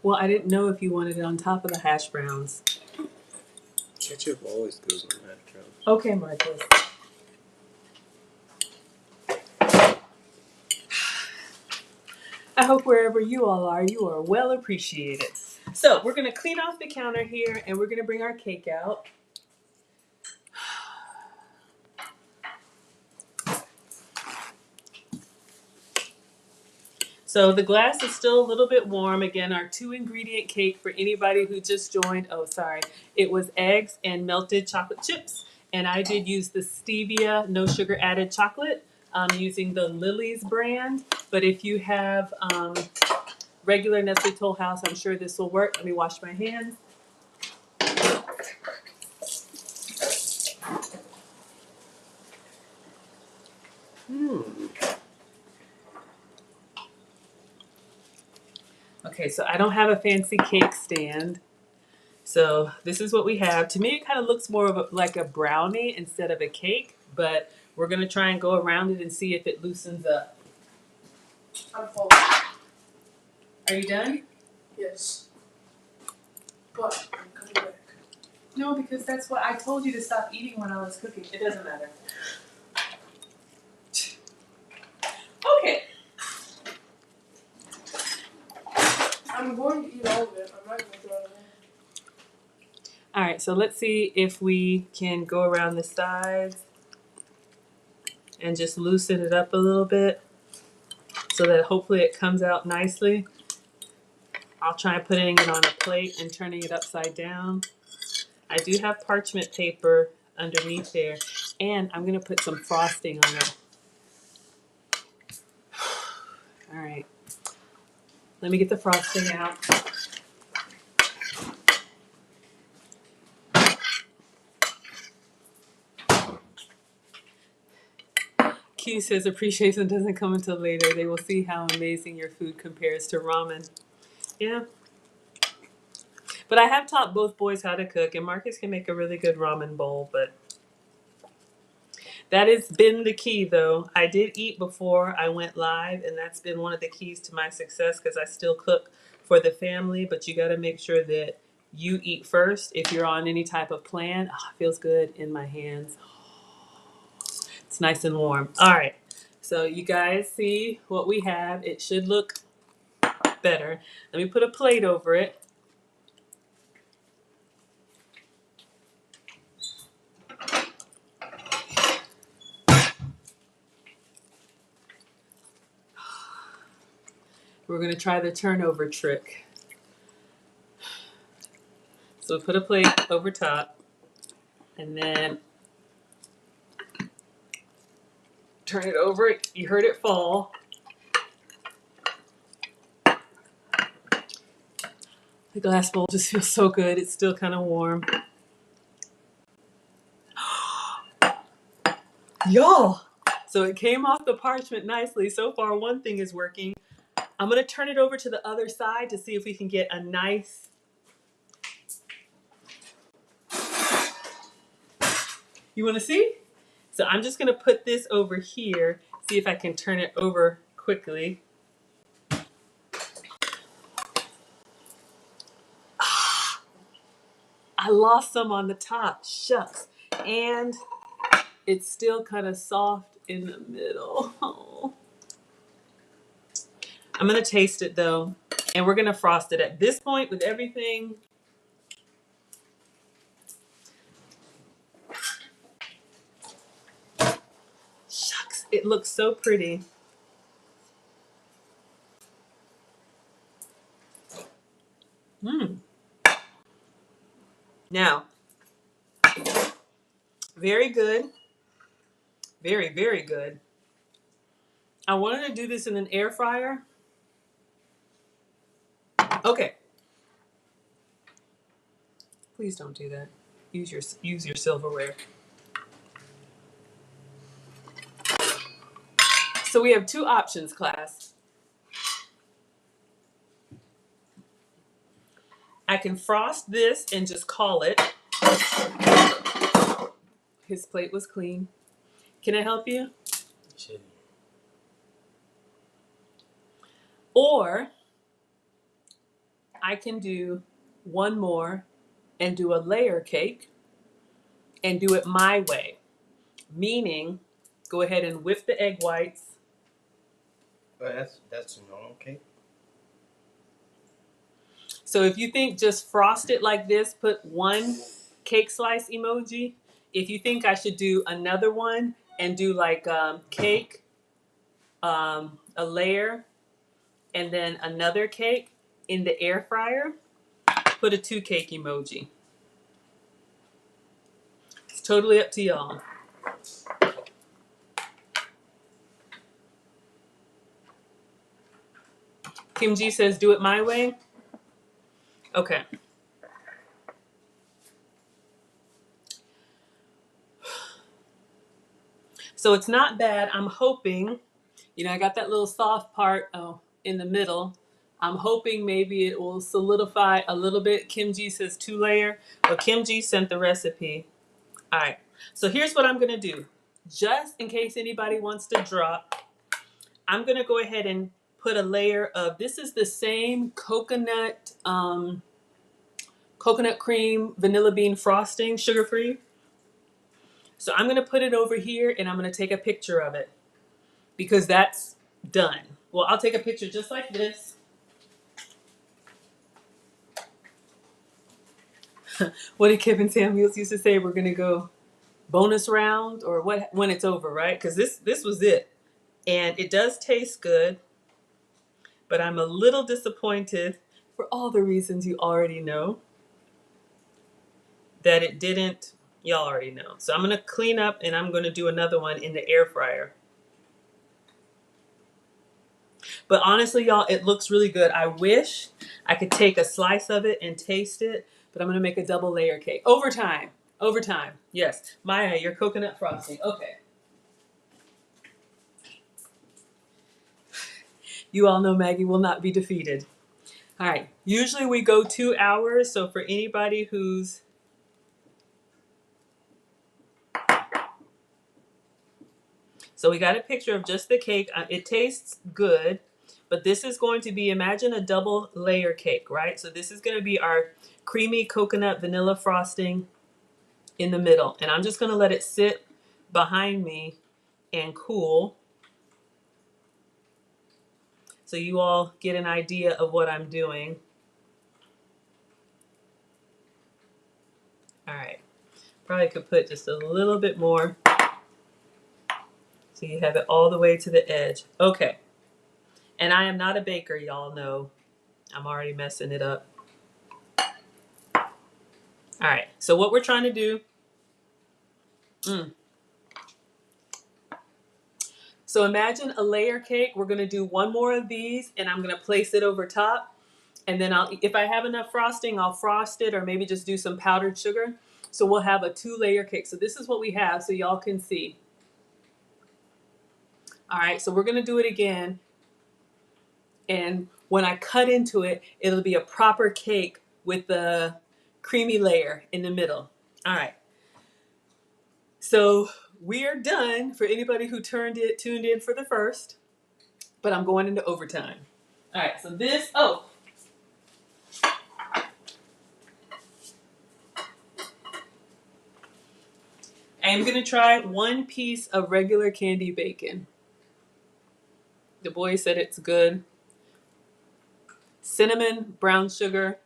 [SPEAKER 1] Well, I didn't know if you wanted it on top of the hash browns.
[SPEAKER 3] Ketchup always goes on hash browns.
[SPEAKER 1] Okay, Marcus. I hope wherever you all are, you are well appreciated. So we're going to clean off the counter here, and we're going to bring our cake out. So the glass is still a little bit warm. Again, our 2-ingredient cake for anybody who just joined. Oh, sorry. It was eggs and melted chocolate chips. And I did use the stevia, no sugar added chocolate, using the Lily's brand. But if you have regular Nestle Toll House, I'm sure this will work. Let me wash my hands. Okay, so I don't have a fancy cake stand. So this is what we have. To me, it kind of looks more of like a brownie instead of a cake, but we're going to try and go around it and see if it loosens up.
[SPEAKER 2] I'm full.
[SPEAKER 1] Are you done?
[SPEAKER 2] Yes. But I'm coming back.
[SPEAKER 1] No, because that's what I told you to stop eating when I was cooking. It doesn't matter. Okay.
[SPEAKER 2] I'm going to eat all of it. I'm not going to throw it away.
[SPEAKER 1] All right, so let's see if we can go around the sides and just loosen it up a little bit so that hopefully it comes out nicely. I'll try putting it on a plate and turning it upside down. I do have parchment paper underneath there, and I'm going to put some frosting on it. All right. Let me get the frosting out. Q says appreciation doesn't come until later. They will see how amazing your food compares to ramen. Yeah. But I have taught both boys how to cook, and Marcus can make a really good ramen bowl, but that has been the key, though. I did eat before I went live, and that's been one of the keys to my success because I still cook for the family, but you got to make sure that you eat first if you're on any type of plan. Oh, it feels good in my hands. It's nice and warm. All right. So you guys see what we have. It should look better. Let me put a plate over it. We're going to try the turnover trick. So we put a plate over top and then turn it over. You heard it fall. The glass bowl just feels so good. It's still kind of warm. Y'all! So it came off the parchment nicely. So far, one thing is working. I'm going to turn it over to the other side to see if we can get a nice... You want to see? So I'm just going to put this over here, see if I can turn it over quickly. I lost some on the top. Shucks. And it's still kind of soft in the middle. Oh. I'm going to taste it though. And we're going to frost it at this point with everything. Shucks. It looks so pretty. Now, very good. Very, very good. I wanted to do this in an air fryer. Okay. Please don't do that. Use your silverware. So we have two options, class. I can frost this and just call it. His plate was clean. Can I help you?
[SPEAKER 3] Sure.
[SPEAKER 1] Or I can do one more and do a layer cake and do it my way. Meaning, go ahead and whip the egg whites.
[SPEAKER 3] Oh, that's a normal cake.
[SPEAKER 1] So if you think just frost it like this, put one cake slice emoji. If you think I should do another one and do like cake, a layer, and then another cake in the air fryer, put a 2 cake emoji. It's totally up to y'all. Kim G says, do it my way. Okay. So it's not bad. I'm hoping, I got that little soft part in the middle. I'm hoping maybe it will solidify a little bit. Kim G says 2 layer, but Kim G sent the recipe. All right. So here's what I'm going to do. Just in case anybody wants to drop, I'm going to go ahead and put a layer of, this is the same coconut cream, vanilla bean frosting, sugar-free. So I'm going to put it over here and I'm going to take a picture of it because that's done. Well, I'll take a picture just like this. What did Kevin Samuels used to say? We're going to go bonus round or what when it's over, right? Because this was it. And it does taste good, but I'm a little disappointed for all the reasons you already know that it didn't. Y'all already know. So I'm going to clean up and I'm going to do another one in the air fryer. But honestly, y'all, it looks really good. I wish I could take a slice of it and taste it, but I'm going to make a double layer cake. Overtime. Yes. Maya, your coconut frosting. Okay. You all know Maggie will not be defeated. All right, usually we go 2 hours, so for anybody who's so we got a picture of just the cake. It tastes good, but this is going to be, imagine a double layer cake, right? So this is going to be our creamy coconut vanilla frosting in the middle. And I'm just going to let it sit behind me and cool so you all get an idea of what I'm doing. All right, probably could put just a little bit more so you have it all the way to the edge. Okay, and I am not a baker, y'all know. I'm already messing it up. All right, so what we're trying to do, so imagine a layer cake. We're gonna do one more of these and I'm gonna place it over top. And then if I have enough frosting, I'll frost it or maybe just do some powdered sugar. So we'll have a 2-layer cake. So this is what we have so y'all can see. All right, so we're gonna do it again. And when I cut into it, it'll be a proper cake with the creamy layer in the middle. All right. So we are done for anybody who tuned in for the first, but I'm going into overtime. All right, so this, I am gonna try 1 piece of regular candy bacon. The boy said it's good. Cinnamon, brown sugar,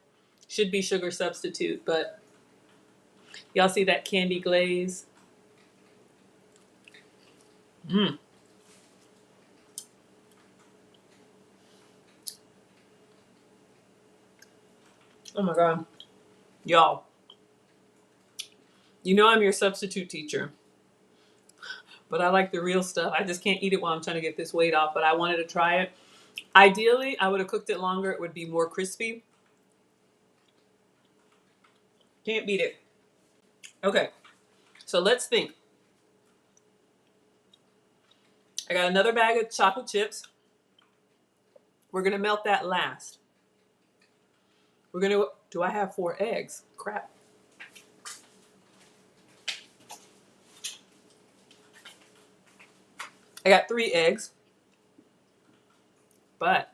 [SPEAKER 1] should be sugar substitute, but y'all see that candy glaze? Mmm. Oh my God. Y'all, you know I'm your substitute teacher, but I like the real stuff. I just can't eat it while I'm trying to get this weight off, but I wanted to try it. Ideally, I would have cooked it longer. It would be more crispy. Can't beat it. Okay, so let's think. I got another bag of chocolate chips. We're gonna melt that last. Do I have 4 eggs? Crap. I got 3 eggs, but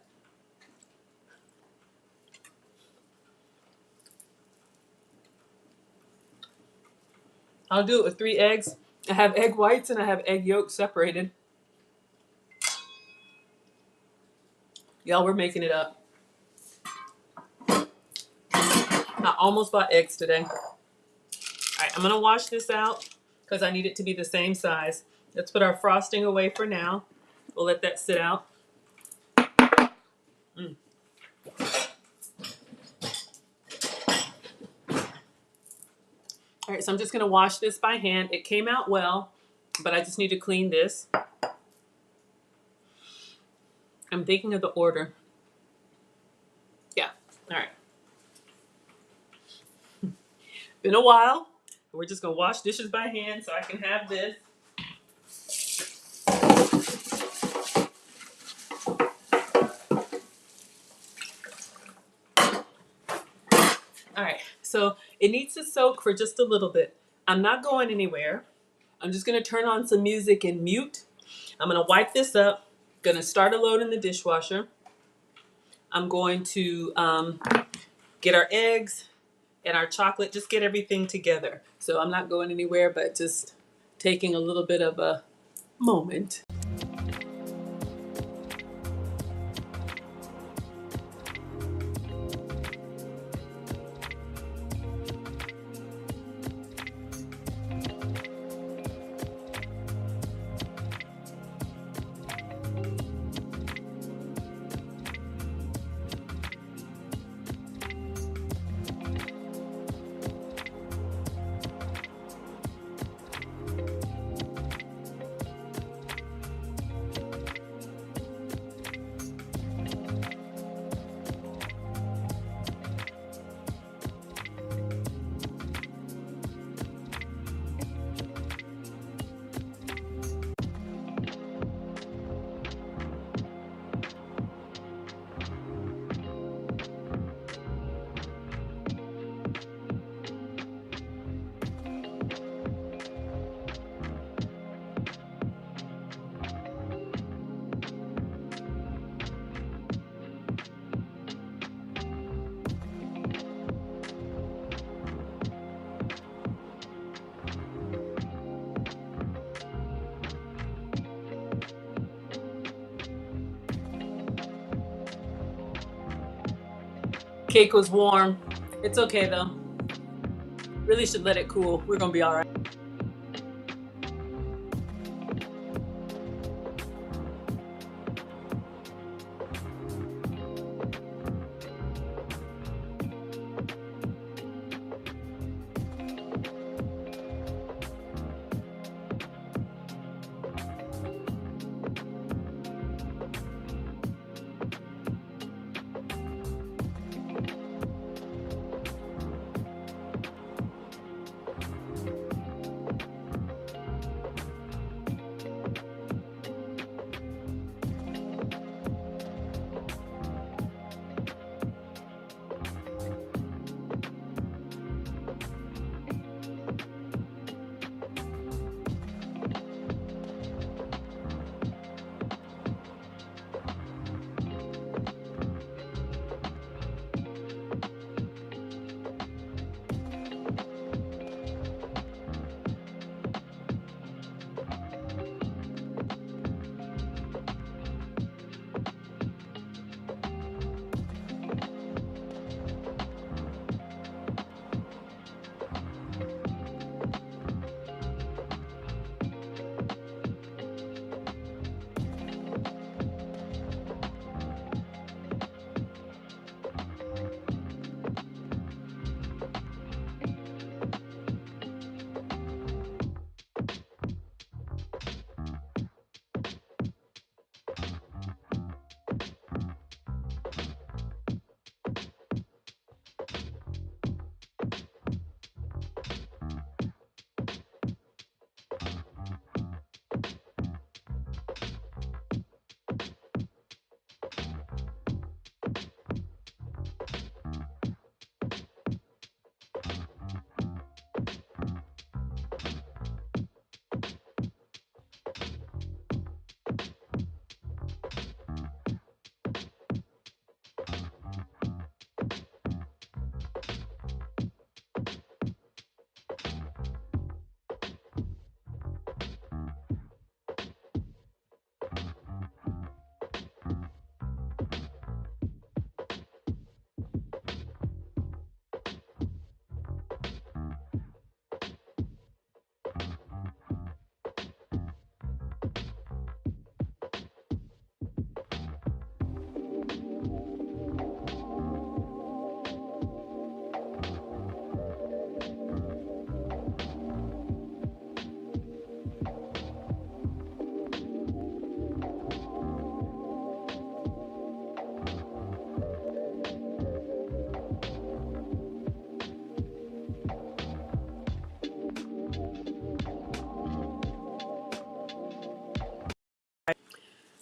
[SPEAKER 1] I'll do it with 3 eggs. I have egg whites and I have egg yolks separated. Y'all, we're making it up. I almost bought eggs today. All right, I'm gonna wash this out because I need it to be the same size. Let's put our frosting away for now. We'll let that sit out. All right, so I'm just gonna wash this by hand. It came out well, but I just need to clean this. I'm thinking of the order. Yeah, all right. Been a while. We're just gonna wash dishes by hand so I can have this. All right, so it needs to soak for just a little bit. I'm not going anywhere. I'm just gonna turn on some music and mute. I'm gonna wipe this up. Gonna start a load in the dishwasher. I'm going to get our eggs and our chocolate, just get everything together. So I'm not going anywhere, but just taking a little bit of a moment. Cake was warm. It's okay though. Really should let it cool. We're gonna be all right.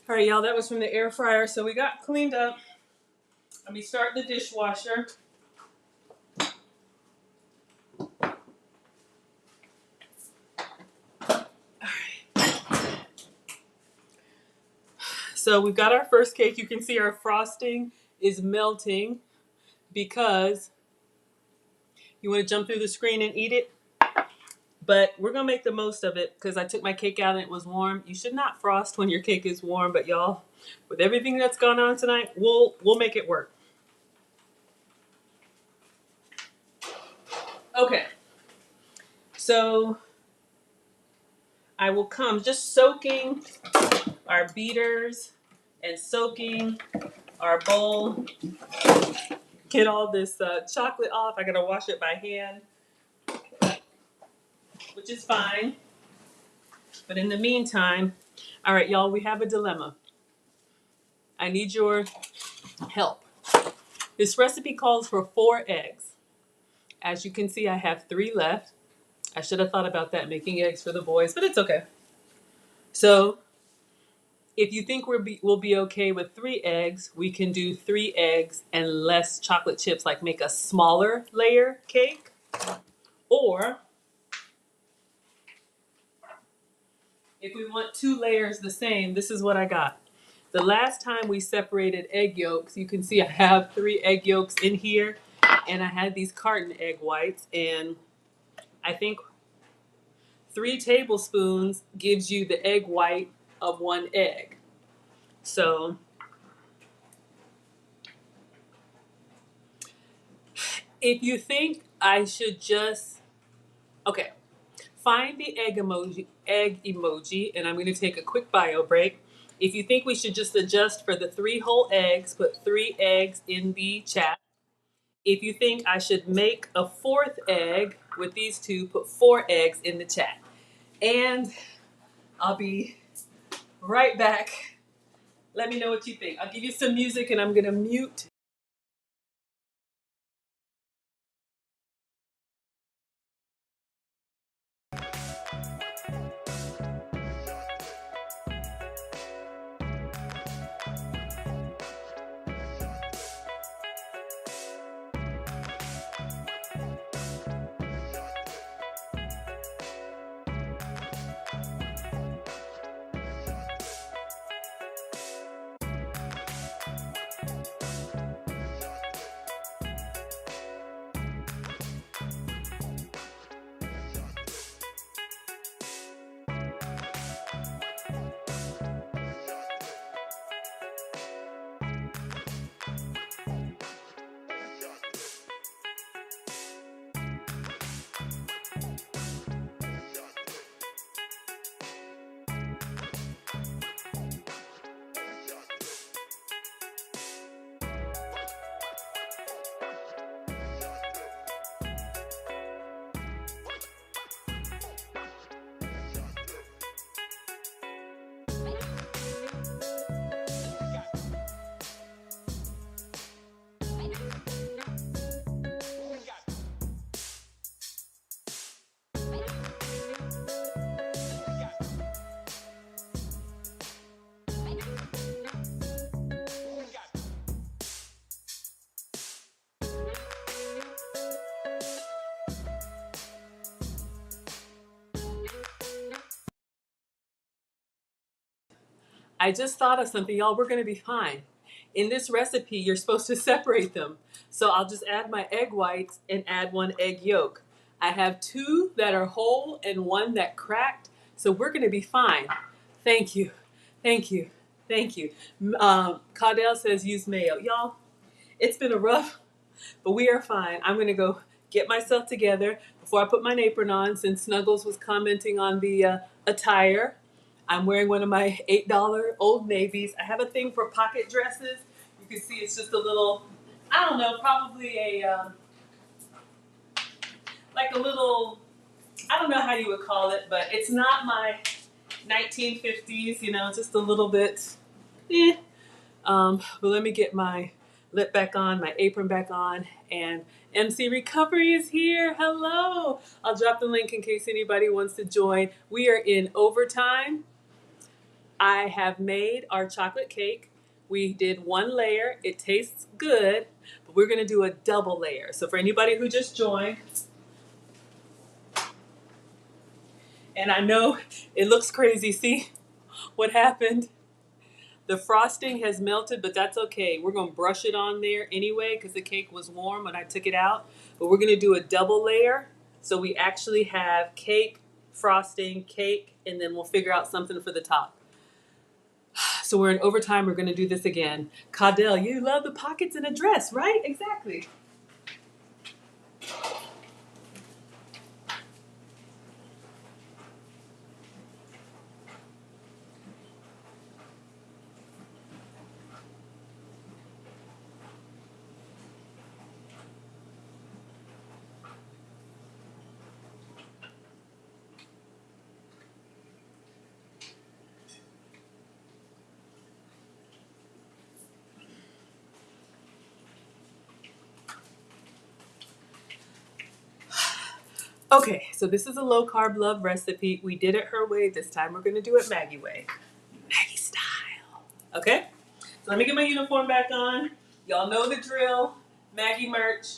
[SPEAKER 1] All right, y'all, that was from the air fryer. So we got cleaned up. Let me start the dishwasher. So we've got our first cake. You can see our frosting is melting because you want to jump through the screen and eat it. But we're going to make the most of it because I took my cake out and it was warm. You should not frost when your cake is warm, but y'all, with everything that's gone on tonight, we'll make it work. Okay. So I will come just soaking our beaters and soaking our bowl. Get all this chocolate off. I gotta wash it by hand, which is fine. But in the meantime, all right, y'all, we have a dilemma. I need your help. This recipe calls for 4 eggs. As you can see, I have 3 left. I should have thought about that, making eggs for the boys, but it's okay. So if you think we'll be okay with 3 eggs, we can do 3 eggs and less chocolate chips, like make a smaller layer cake. Or if we want 2 layers the same, this is what I got. The last time we separated egg yolks, you can see I have 3 egg yolks in here, and I had these carton egg whites, and I think 3 tablespoons gives you the egg white of 1 egg. So If you think I should just, okay, find the egg emoji, and I'm going to take a quick bio break. If you think we should just adjust for the 3 whole eggs, put 3 eggs in the chat. If you think I should make a 4th egg with these 2, put 4 eggs in the chat. And I'll be right back. Let me know what you think. I'll give you some music and I'm going to mute. I just thought of something, y'all. We're going to be fine. In this recipe, you're supposed to separate them. So I'll just add my egg whites and add 1 egg yolk. I have 2 that are whole and 1 that cracked. So we're going to be fine. Thank you. Thank you. Thank you. Caudell says use mayo. Y'all, it's been a rough, but we are fine. I'm going to go get myself together before I put my apron on, since Snuggles was commenting on the attire. I'm wearing one of my $8 Old Navies. I have a thing for pocket dresses. You can see it's just a little, I don't know, probably like a little, I don't know how you would call it, but it's not my 1950s, just a little bit, eh. But let me get my lip back on, my apron back on, and MC Recovery is here. Hello. I'll drop the link in case anybody wants to join. We are in overtime. I have made our chocolate cake. We did 1 layer. It tastes good, but we're going to do a double layer. So for anybody who just joined, and I know it looks crazy. See what happened? The frosting has melted, but that's okay. We're going to brush it on there anyway because the cake was warm when I took it out. But we're going to do a double layer. So we actually have cake, frosting, cake, and then we'll figure out something for the top. So we're in overtime. We're going to do this again. Caudell, you love the pockets in a dress, right? Exactly. Okay, so this is a low carb love recipe. We did it her way. This time we're going to do it Maggie way. Maggie style. Okay? So let me get my uniform back on. Y'all know the drill. Maggie merch,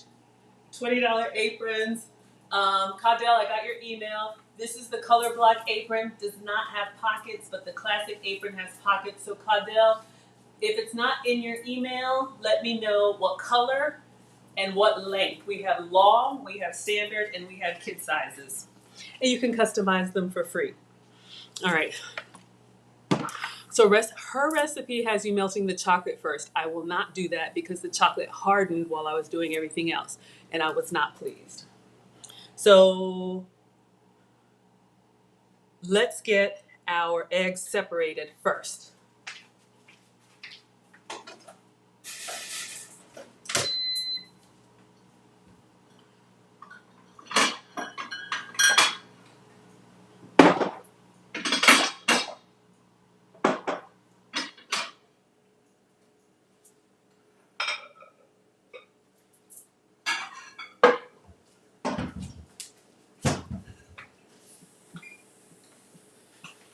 [SPEAKER 1] $20 aprons. Caudell, I got your email. This is the color block apron. Does not have pockets, but the classic apron has pockets. So Caudell, if it's not in your email, let me know what color and what length. We have long, we have standard, and we have kid sizes. And you can customize them for free. All right. So So her recipe has you melting the chocolate first. I will not do that because the chocolate hardened while I was doing everything else, and I was not pleased. So let's get our eggs separated first.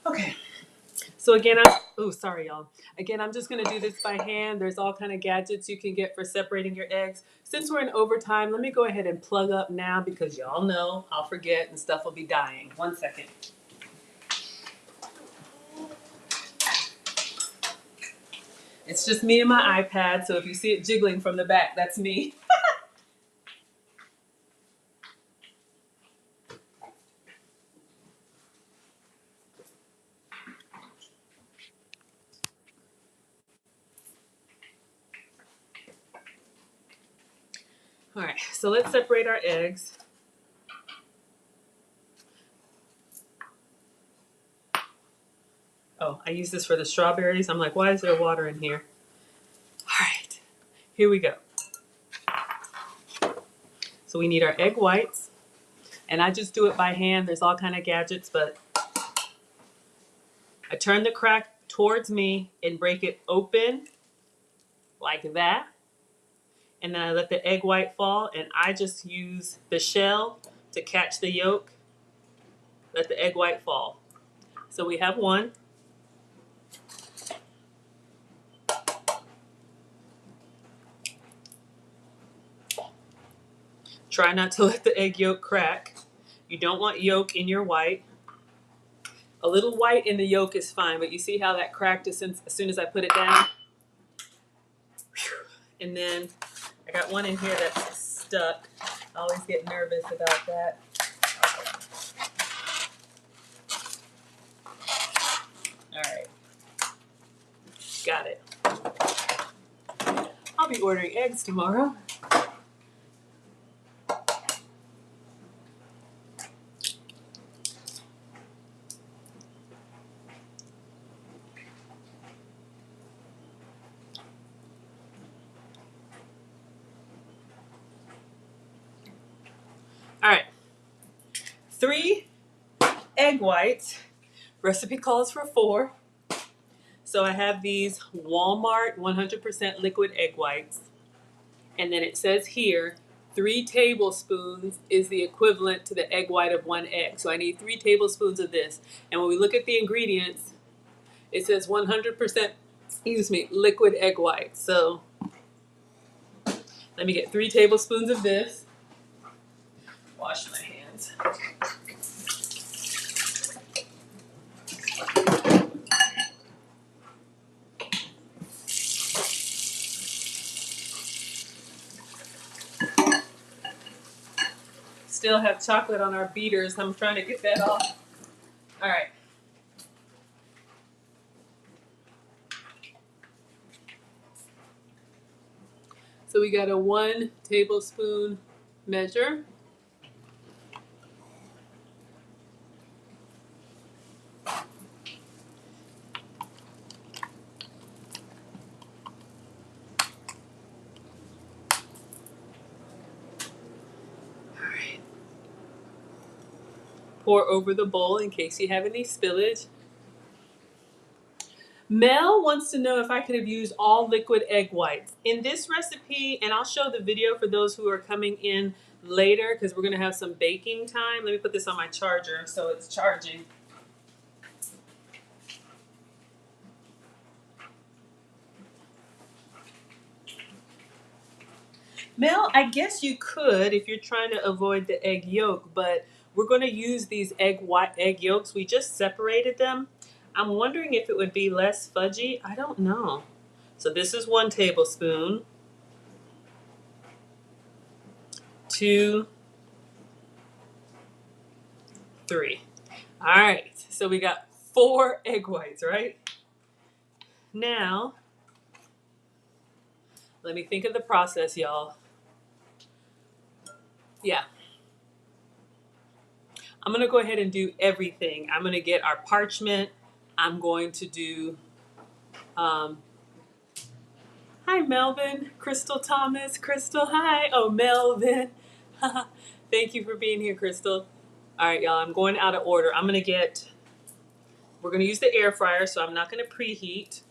[SPEAKER 1] Okay. So again, sorry y'all. Again, I'm just gonna do this by hand. There's all kind of gadgets you can get for separating your eggs. Since we're in overtime, let me go ahead and plug up now because y'all know I'll forget and stuff will be dying. 1 second. It's just me and my iPad, so if you see it jiggling from the back, that's me. All right, so let's separate our eggs. Oh, I use this for the strawberries. I'm like, why is there water in here? All right, here we go. So we need our egg whites, and I just do it by hand. There's all kind of gadgets, but I turn the crack towards me and break it open like that. And then I let the egg white fall, and I just use the shell to catch the yolk. Let the egg white fall. So we have one. Try not to let the egg yolk crack. You don't want yolk in your white. A little white in the yolk is fine, but you see how that cracked as soon as I put it down? And then I got one in here that's stuck. I always get nervous about that. All right. Got it. I'll be ordering eggs tomorrow. All right. 3 egg whites. Recipe calls for 4. So I have these Walmart 100% liquid egg whites. And then it says here, 3 tablespoons is the equivalent to the egg white of 1 egg. So I need 3 tablespoons of this. And when we look at the ingredients, it says 100%, liquid egg white. So let me get 3 tablespoons of this. Wash my hands. Still have chocolate on our beaters. I'm trying to get that off. All right. So we got a 1 tablespoon measure. Pour over the bowl in case you have any spillage. Mel wants to know if I could have used all liquid egg whites. In this recipe, and I'll show the video for those who are coming in later because we're going to have some baking time. Let me put this on my charger so it's charging. Mel, I guess you could if you're trying to avoid the egg yolk, but we're going to use these egg yolks. We just separated them. I'm wondering if it would be less fudgy. I don't know. So this is 1 tablespoon. 2, 3. All right. So we got 4 egg whites, right? Now, let me think of the process, y'all. Yeah. I'm going to go ahead and do everything. I'm going to get our parchment. I'm going to do, hi, Melvin, Crystal Thomas, Crystal, hi. Oh, Melvin. Thank you for being here, Crystal. All right, y'all, I'm going out of order. We're going to use the air fryer, so I'm not going to preheat.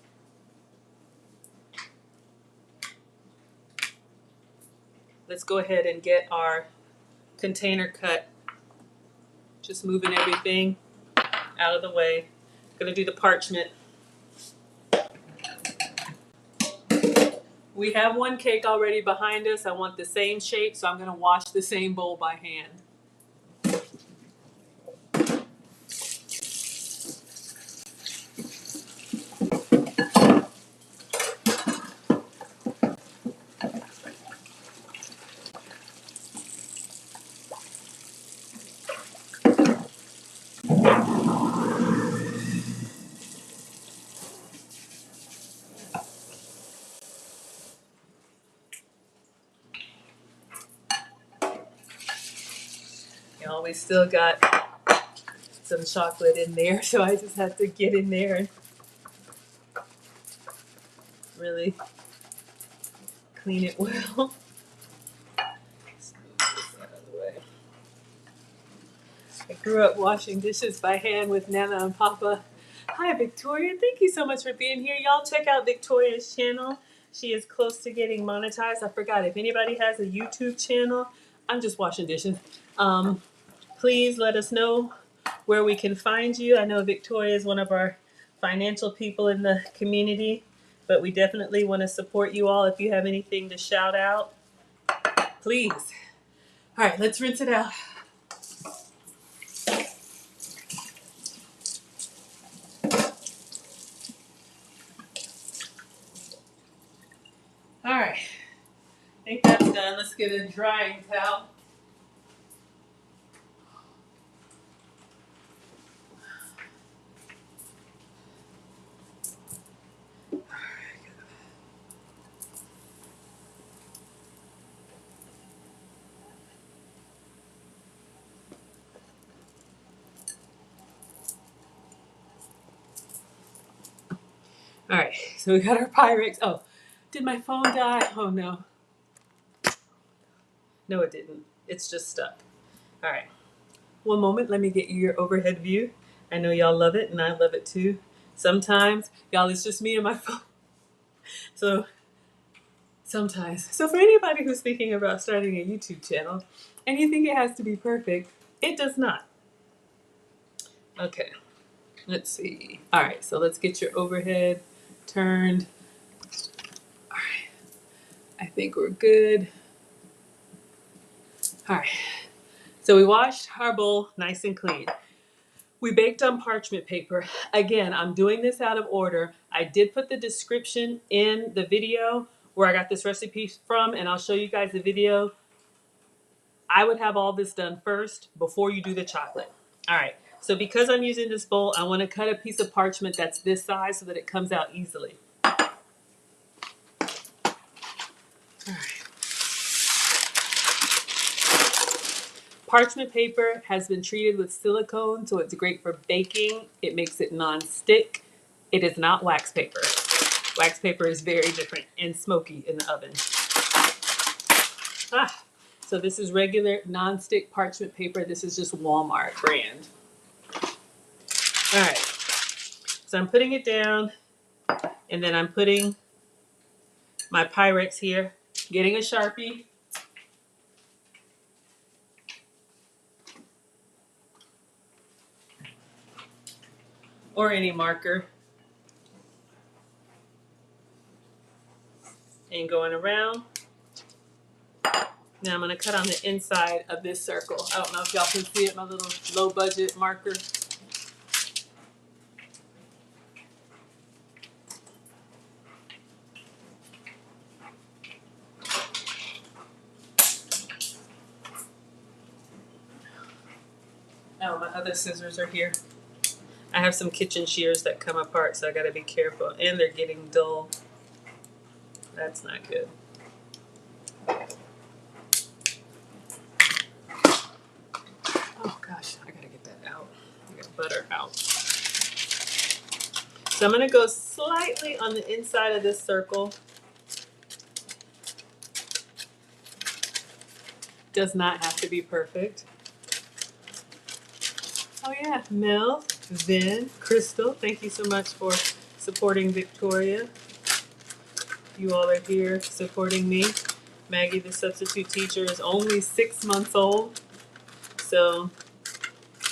[SPEAKER 1] Let's go ahead and get our container cut. Just moving everything out of the way. Going to do the parchment. We have one cake already behind us. I want the same shape, so I'm going to wash the same bowl by hand. You know, we still got some chocolate in there, so I just have to get in there and really clean it well. Let's move this out of the way. I grew up washing dishes by hand with Nana and Papa. Hi, Victoria. Thank you so much for being here. Y'all check out Victoria's channel. She is close to getting monetized. I forgot, if anybody has a YouTube channel, I'm just washing dishes. Please let us know where we can find you. I know Victoria is one of our financial people in the community, but we definitely want to support you all. If you have anything to shout out, please. All right, let's rinse it out. All right, I think that's done. Let's get a drying towel. All right, so we got our Pyrex. Oh, did my phone die? Oh no. No, it didn't. It's just stuck. All right. One moment, let me get you your overhead view. I know y'all love it, and I love it too. Sometimes, y'all, it's just me and my phone. So, sometimes. So, for anybody who's thinking about starting a YouTube channel and you think it has to be perfect, it does not. Okay, let's see. All right, so let's get your overhead turned. All right, I think we're good. All right, so we washed our bowl nice and clean. We baked on parchment paper. Again, I'm doing this out of order. I did put the description in the video where I got this recipe from, and I'll show you guys the video. I would have all this done first before you do the chocolate. All right, so because I'm using this bowl, I want to cut a piece of parchment that's this size so that it comes out easily. All right. Parchment paper has been treated with silicone, so it's great for baking. It makes it non-stick. It is not wax paper. Wax paper is very different and smoky in the oven. So this is regular non-stick parchment paper. This is just Walmart brand. All right, so I'm putting it down, and then I'm putting my Pyrex here, getting a Sharpie. Or any marker. And going around. Now I'm going to cut on the inside of this circle. I don't know if y'all can see it, my little low budget marker. Oh, my other scissors are here. I have some kitchen shears that come apart, so I gotta be careful. And they're getting dull. That's not good. Oh gosh, I gotta get that out. I got butter out. So I'm gonna go slightly on the inside of this circle. Does not have to be perfect. Oh yeah, Mel, Vin, Crystal, thank you so much for supporting Victoria. You all are here supporting me. Maggie, the substitute teacher, is only 6 months old. So,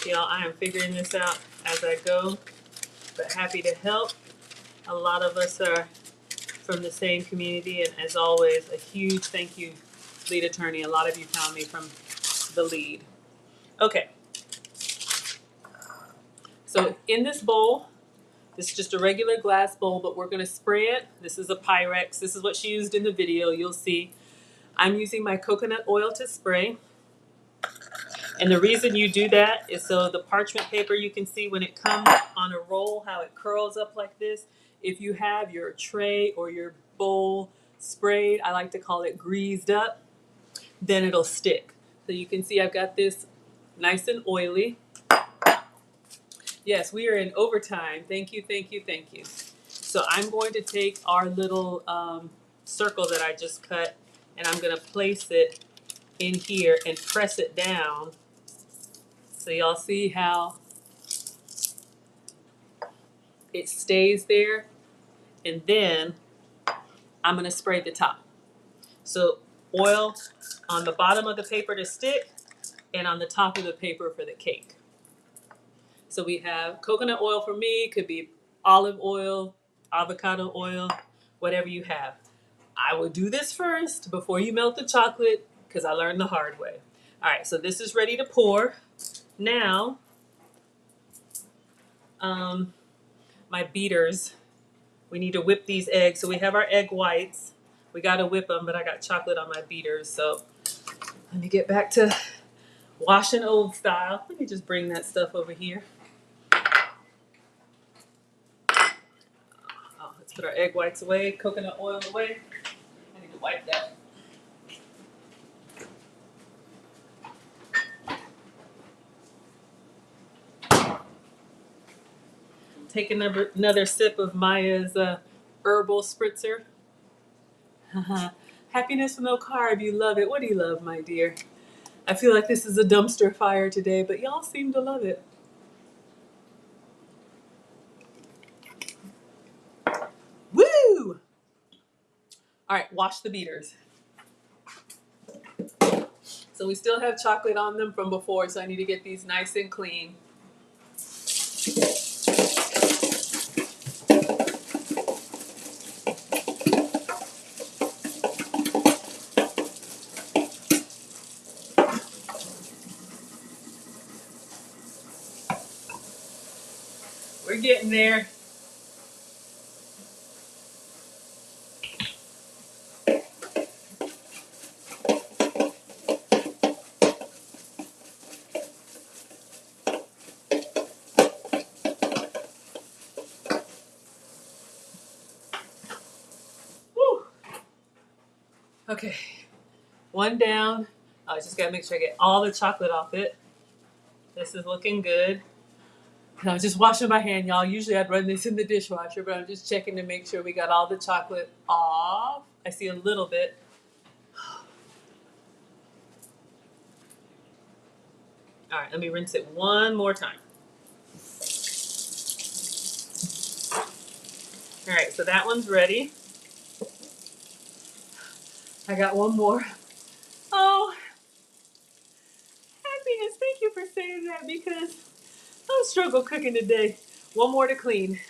[SPEAKER 1] y'all, I am figuring this out as I go, but happy to help. A lot of us are from the same community, and as always, a huge thank you, lead attorney. A lot of you found me from the lead. Okay. So in this bowl, this is just a regular glass bowl, but we're gonna spray it. This is a Pyrex. This is what she used in the video. You'll see. I'm using my coconut oil to spray. And the reason you do that is so the parchment paper, you can see when it comes on a roll, how it curls up like this. If you have your tray or your bowl sprayed, I like to call it greased up, then it'll stick. So you can see I've got this nice and oily. Yes, we are in overtime. Thank you, thank you, thank you. So I'm going to take our little circle that I just cut, and I'm going to place it in here and press it down. So y'all see how it stays there, and then I'm going to spray the top. So oil on the bottom of the paper to stick, and on the top of the paper for the cake. So we have coconut oil for me, could be olive oil, avocado oil, whatever you have. I will do this first before you melt the chocolate because I learned the hard way. All right, so this is ready to pour. Now, my beaters, we need to whip these eggs. So we have our egg whites. We got to whip them, but I got chocolate on my beaters. So let me get back to washing old style. Let me just bring that stuff over here. Oh, let's put our egg whites away, coconut oil away. I need to wipe that. Take another sip of Maya's herbal spritzer. Happiness with no carb, you love it. What do you love, my dear? I feel like this is a dumpster fire today, but y'all seem to love it. Woo! All right, wash the beaters. So we still have chocolate on them from before, so I need to get these nice and clean. We're getting there. Woo! Okay, one down. I just gotta make sure I get all the chocolate off it. This is looking good. And I was just washing my hand, y'all. Usually I'd run this in the dishwasher, but I'm just checking to make sure we got all the chocolate off. I see a little bit. All right, let me rinse it one more time. All right, so that one's ready. I got one more. Oh, happiness, thank you for saying that because I struggle cooking today. One more to clean.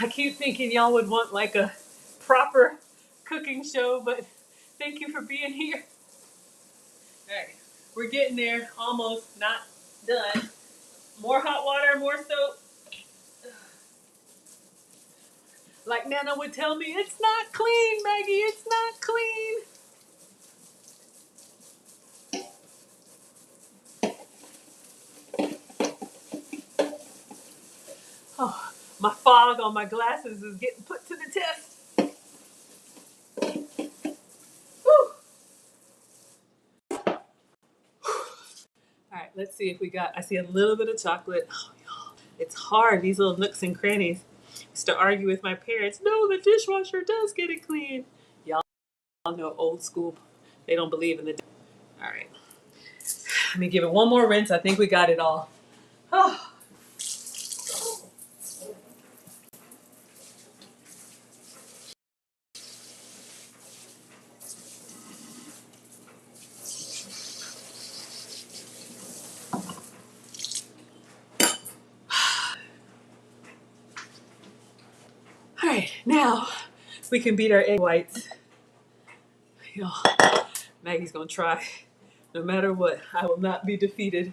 [SPEAKER 1] I keep thinking y'all would want like a proper cooking show, but thank you for being here. All right, we're getting there, almost, not done. More hot water, more soap. Like Nana would tell me, it's not clean, Maggie, it's not clean. Oh, my fog on my glasses is getting put to the test. Whew. All right, let's see if we got, I see a little bit of chocolate. Oh, y'all, it's hard, these little nooks and crannies. I used to argue with my parents, no, the dishwasher does get it clean. Y'all know old school, they don't believe in the, all right. Let me give it one more rinse. I think we got it all. Oh. All right, now we can beat our egg whites. You know, Maggie's gonna try. No matter what, I will not be defeated.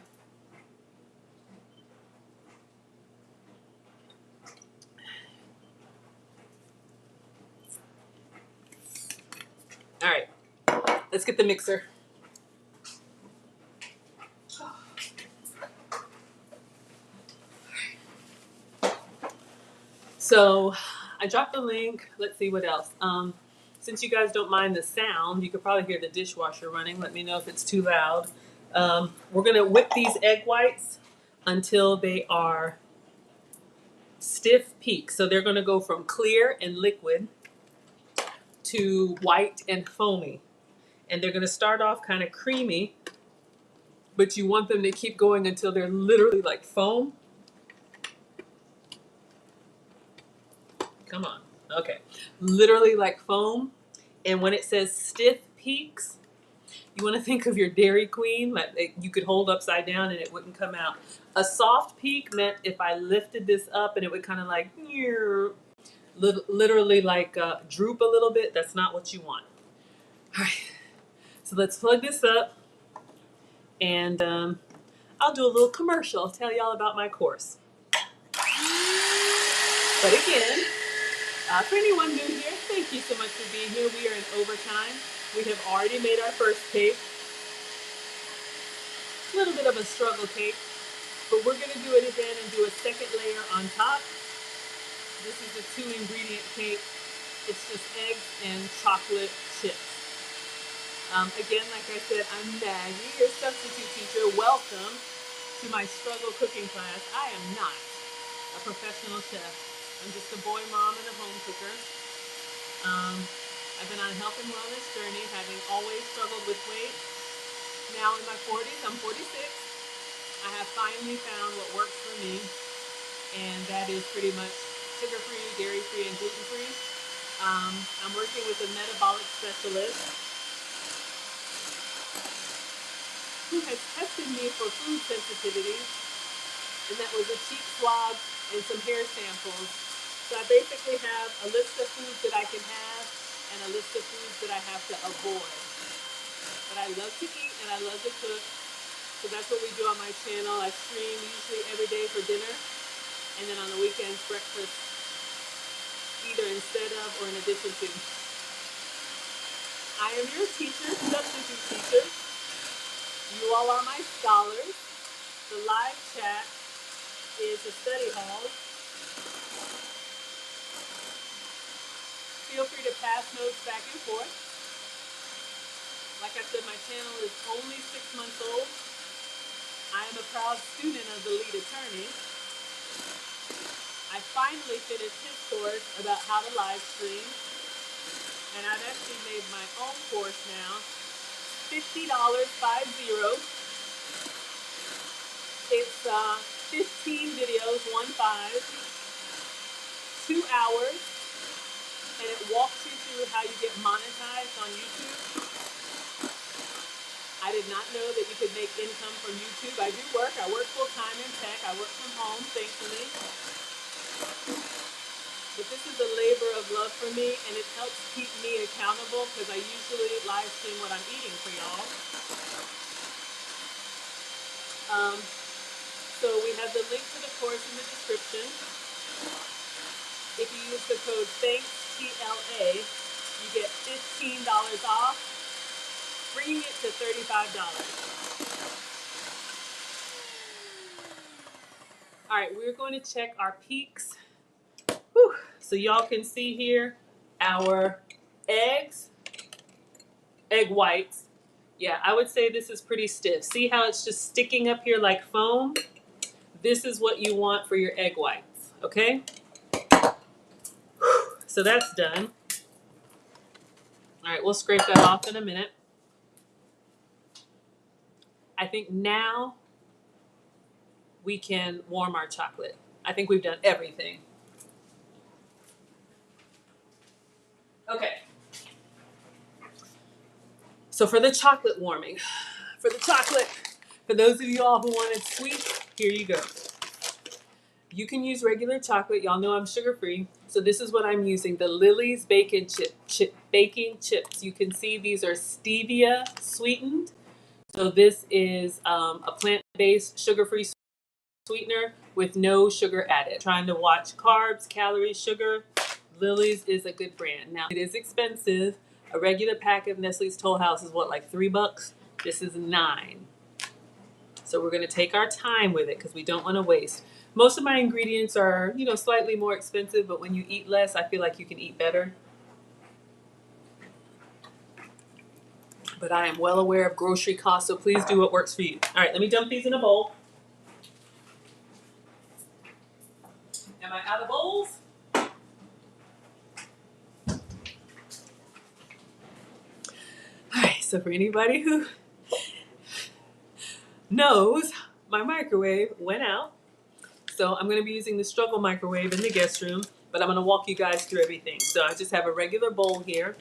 [SPEAKER 1] All right, let's get the mixer. So I dropped the link. Let's see what else. Since you guys don't mind the sound, you could probably hear the dishwasher running. Let me know if it's too loud. We're gonna whip these egg whites until they are stiff peaks. So they're gonna go from clear and liquid to white and foamy. And they're gonna start off kind of creamy, but you want them to keep going until they're literally like foam. Come on. Okay. Literally like foam. And when it says stiff peaks, you want to think of your Dairy Queen, like you could hold upside down and it wouldn't come out. A soft peak meant if I lifted this up and it would kind of like literally like droop a little bit. That's not what you want. All right. So let's plug this up and I'll do a little commercial. I'll tell y'all about my course. But again, for anyone new here, thank you so much for being here. We are in overtime. We have already made our first cake. A little bit of a struggle cake, but we're going to do it again and do a second layer on top. This is a 2-ingredient cake. It's just eggs and chocolate chips. Again, like I said, I'm Maggie, your substitute teacher. Welcome to my struggle cooking class. I am not a professional chef. I'm just a boy mom and a home cooker. I've been on a health and wellness journey, having always struggled with weight. Now in my 40s, I'm 46. I have finally found what works for me, and that is pretty much sugar-free, dairy-free, and gluten-free. I'm working with a metabolic specialist who has tested me for food sensitivity, and that was a cheek swab and some hair samples. So I basically have a list of foods that I can have and a list of foods that I have to avoid. But I love to eat and I love to cook. So that's what we do on my channel. I stream usually every day for dinner. And then on the weekends, breakfast, either instead of or in addition to. I am your teacher, substitute teacher. You all are my scholars. The live chat is a study hall. Feel free to pass notes back and forth. Like I said, my channel is only 6 months old. I am a proud student of the lead attorney. I finally finished his course about how to live stream. And I've actually made my own course now. $50, 50. It's 15 videos, 2 hours. And it walks you through how you get monetized on YouTube. I did not know that you could make income from YouTube. I do work. I work full-time in tech. I work from home, thankfully. But this is a labor of love for me, and it helps keep me accountable because I usually live stream what I'm eating for y'all. So we have the link to the course in the description. If you use the code THANKSTLA, you get $15 off, bringing it to $35. All right, we're going to check our peaks. Whew. So y'all can see here our egg whites. Yeah, I would say this is pretty stiff. See how it's just sticking up here like foam? This is what you want for your egg whites, okay? So that's done. All right, we'll scrape that off in a minute. I think now we can warm our chocolate. I think we've done everything. Okay. So for the chocolate warming, for those of you all who wanted sweet, here you go. You can use regular chocolate. Y'all know I'm sugar-free. So this is what I'm using, the Lily's baking chips. You can see these are stevia sweetened. So this is a plant-based sugar-free sweetener with no sugar added. Trying to watch carbs, calories, sugar. Lily's is a good brand. Now, it is expensive. A regular pack of Nestle's Toll House is what, like $3? This is $9. So we're going to take our time with it because we don't want to waste. Most of my ingredients are, slightly more expensive, but when you eat less, I feel like you can eat better. But I am well aware of grocery costs, so please do what works for you. All right, let me dump these in a bowl. Am I out of bowls? All right, so for anybody who knows, my microwave went out. So I'm going to be using the struggle microwave in the guest room, but I'm going to walk you guys through everything. So I just have a regular bowl here,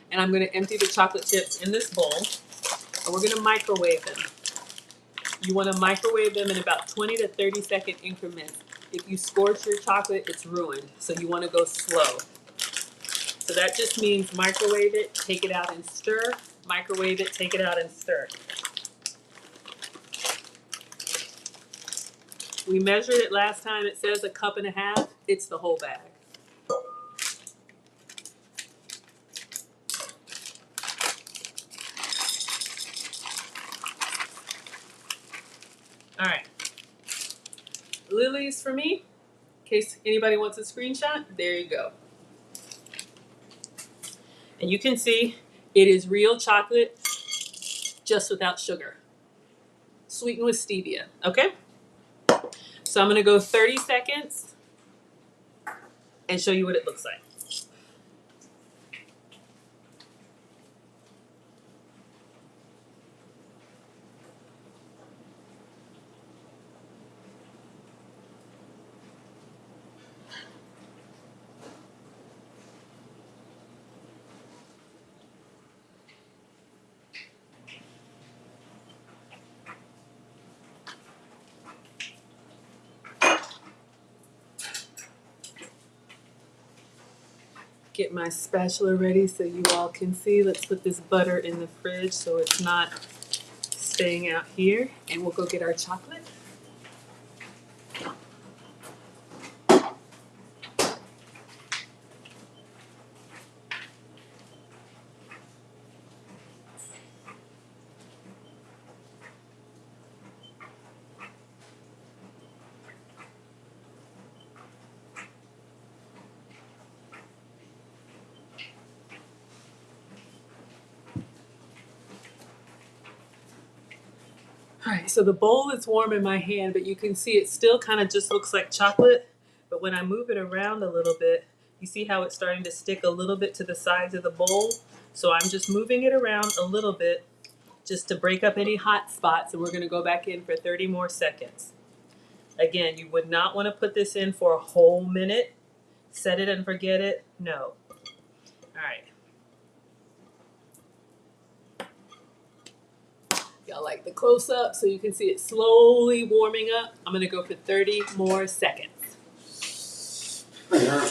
[SPEAKER 1] and I'm going to empty the chocolate chips in this bowl, and we're going to microwave them. You want to microwave them in about 20 to 30 second increments. If you scorch your chocolate, it's ruined. So you want to go slow. So that just means microwave it, take it out and stir. Microwave it, take it out and stir. We measured it last time. It says 1.5 cups. It's the whole bag. All right. Lily's for me. In case anybody wants a screenshot, there you go. And you can see it is real chocolate, just without sugar. Sweetened with stevia, okay? So I'm gonna go 30 seconds and show you what it looks like. Get my spatula ready so you all can see. Let's put this butter in the fridge so it's not staying out here. And we'll go get our chocolate. All right, so the bowl is warm in my hand, but you can see it still kind of just looks like chocolate. But when I move it around a little bit, you see how it's starting to stick a little bit to the sides of the bowl? So I'm just moving it around a little bit just to break up any hot spots, and we're gonna go back in for 30 more seconds. Again, you would not want to put this in for a whole minute. Set it and forget it. No. All right. Y'all like the close up so you can see it slowly warming up. I'm gonna go for 30 more seconds. Okay.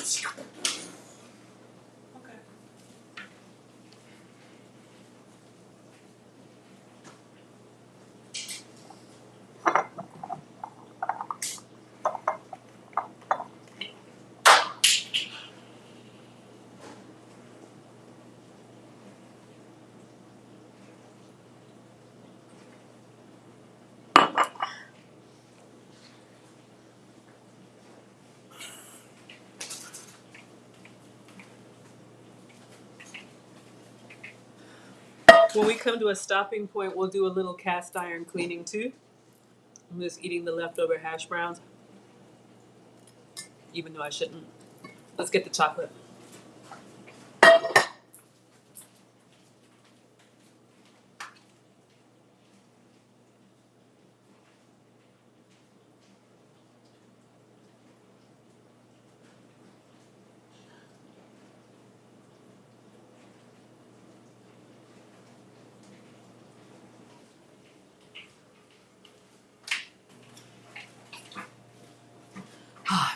[SPEAKER 1] When we come to a stopping point, we'll do a little cast iron cleaning too. I'm just eating the leftover hash browns, even though I shouldn't. Let's get the chocolate.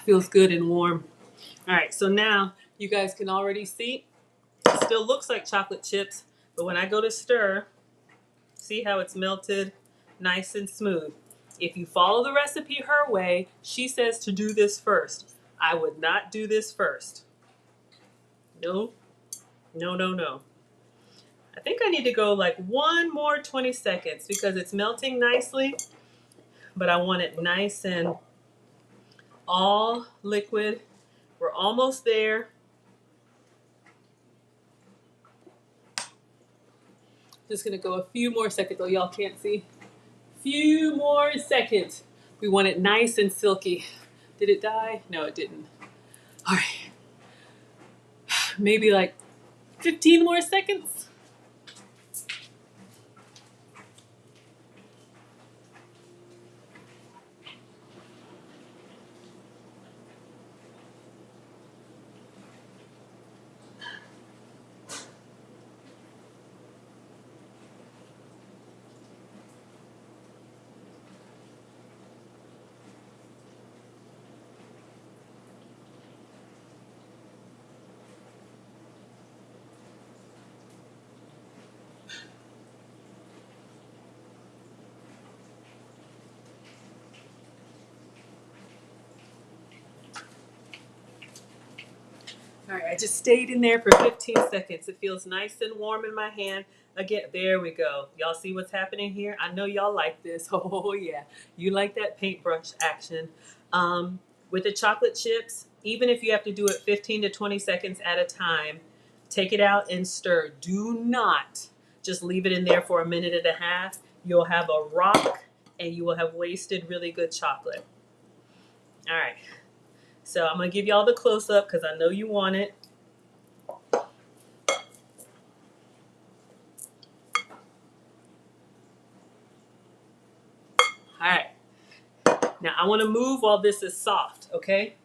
[SPEAKER 1] Feels good and warm. All right, so now you guys can already see it still looks like chocolate chips, but when I go to stir, see how it's melted nice and smooth. If you follow the recipe her way, she says to do this first. I would not do this first. No, no, no, no. I think I need to go like one more 20 seconds because it's melting nicely, but I want it nice and all liquid. We're almost there. Just gonna go a few more seconds, though y'all can't see. Few more seconds. We want it nice and silky. Did it die? No, it didn't. All right. Maybe like 15 more seconds. All right, I just stayed in there for 15 seconds. It feels nice and warm in my hand. Again, there we go. Y'all see what's happening here? I know y'all like this. Oh yeah, you like that paintbrush action. With the chocolate chips, even if you have to do it 15 to 20 seconds at a time, take it out and stir. Do not just leave it in there for a minute and a half. You'll have a rock and you will have wasted really good chocolate. All right. So I'm going to give y'all the close-up because I know you want it. All right. Now I want to move while this is soft, okay?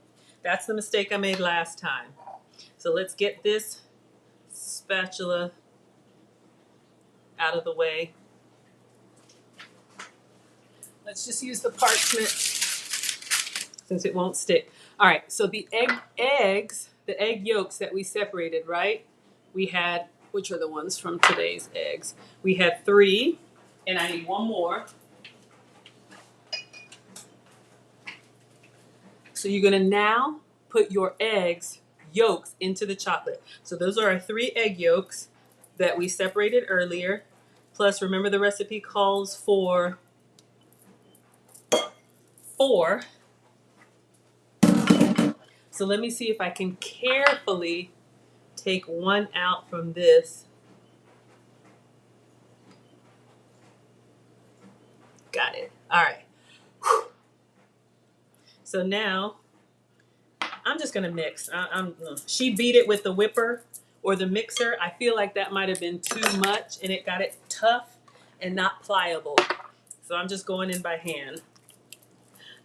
[SPEAKER 1] That's the mistake I made last time. So let's get this spatula out of the way. Let's just use the parchment since it won't stick. All right, so the egg yolks that we separated, right? We had, which are the ones from today's eggs? We had 3, and I need 1 more. So you're gonna now put your eggs yolks into the chocolate. So those are our 3 egg yolks that we separated earlier. Plus, remember the recipe calls for 4. So let me see if I can carefully take 1 out from this. Got it. All right. So now I'm just gonna mix. She beat it with the whipper or the mixer. I feel like that might have been too much and it got it tough and not pliable. So I'm just going in by hand.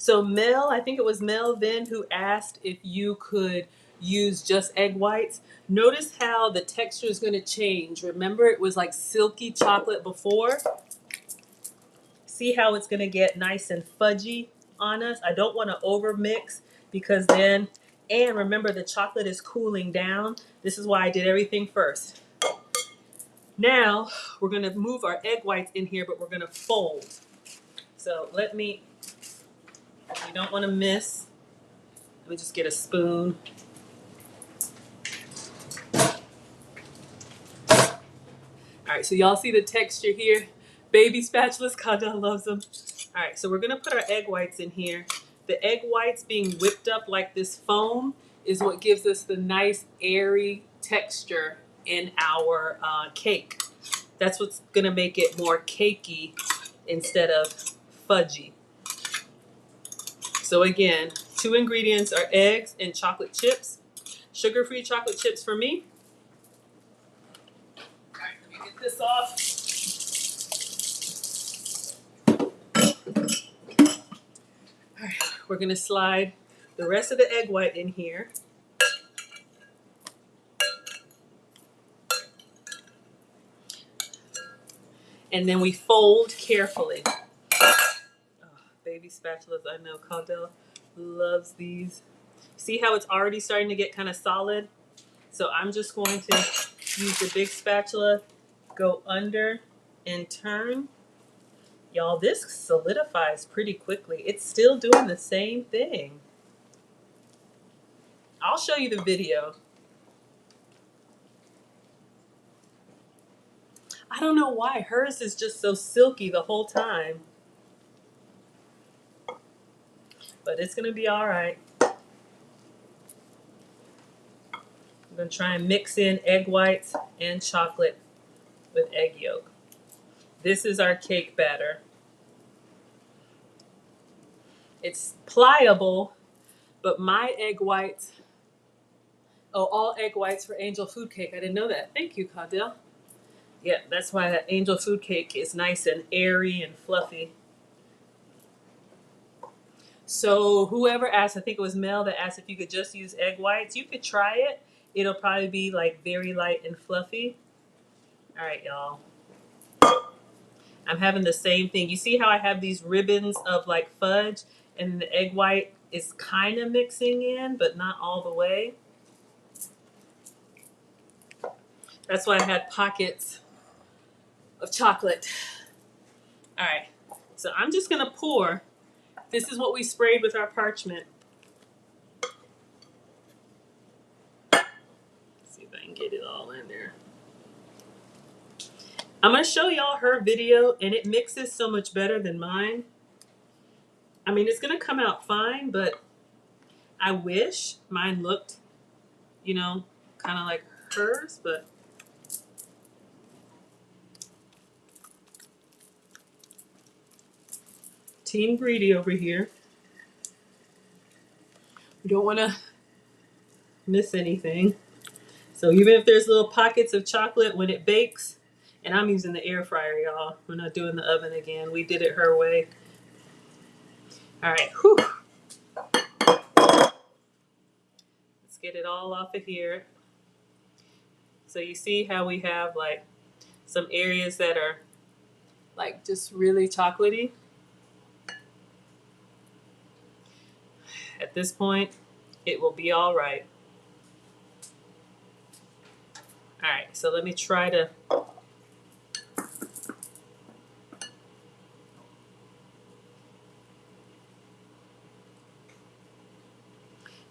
[SPEAKER 1] So Mel, I think it was Mel then who asked if you could use just egg whites. Notice how the texture is going to change. Remember it was like silky chocolate before? See how it's going to get nice and fudgy on us? I don't want to over mix because then, and remember the chocolate is cooling down. This is why I did everything first. Now we're going to move our egg whites in here, but we're going to fold. So you don't want to miss. Let me just get a spoon. All right, so y'all see the texture here? Baby spatulas, Kanda loves them. All right, so we're gonna put our egg whites in here. The egg whites being whipped up like this foam is what gives us the nice airy texture in our cake. That's what's gonna make it more cakey instead of fudgy. So again, 2 ingredients are eggs and chocolate chips. Sugar-free chocolate chips for me. All right, let me get this off. All right, we're gonna slide the rest of the egg white in here. And then we fold carefully. Oh, baby spatulas, I know Caudell loves these. See how it's already starting to get kind of solid? So I'm just going to use the big spatula, go under and turn. Y'all, this solidifies pretty quickly. It's still doing the same thing. I'll show you the video. I don't know why. Hers is just so silky the whole time. But it's going to be all right. I'm going to try and mix in egg whites and chocolate with egg yolk. This is our cake batter. It's pliable, but my egg whites, oh, all egg whites for angel food cake. I didn't know that. Thank you, Caudell. Yeah, that's why that angel food cake is nice and airy and fluffy. So whoever asked, I think it was Mel that asked if you could just use egg whites. You could try it. It'll probably be like very light and fluffy. All right, y'all. I'm having the same thing. You see how I have these ribbons of like fudge and the egg white is kind of mixing in, but not all the way. That's why I had pockets of chocolate. All right, so I'm just gonna pour. This is what we sprayed with our parchment. Let's see if I can get it all in there. I'm gonna show y'all her video, and it mixes so much better than mine. I mean, it's gonna come out fine, but I wish mine looked, you know, kind of like hers, but Team Greedy over here. We don't want to miss anything. So even if there's little pockets of chocolate when it bakes, and I'm using the air fryer, y'all. We're not doing the oven again. We did it her way. All right, whew. Let's get it all off of here. So you see how we have like some areas that are like just really chocolatey. At this point, it will be all right. All right, so let me try to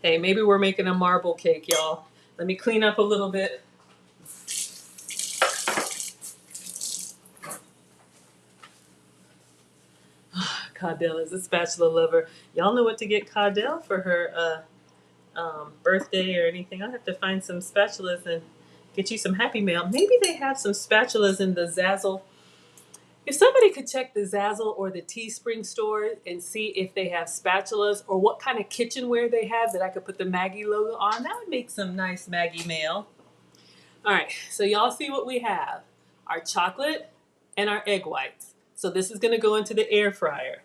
[SPEAKER 1] hey, maybe we're making a marble cake, y'all. Let me clean up a little bit. Caudell is a spatula lover. Y'all know what to get Caudell for her birthday or anything. I'll have to find some spatulas and get you some Happy Mail. Maybe they have some spatulas in the Zazzle. If somebody could check the Zazzle or the Teespring store and see if they have spatulas or what kind of kitchenware they have that I could put the Maggie logo on, that would make some nice Maggie Mail. All right, so y'all see what we have. Our chocolate and our egg whites. So this is gonna go into the air fryer.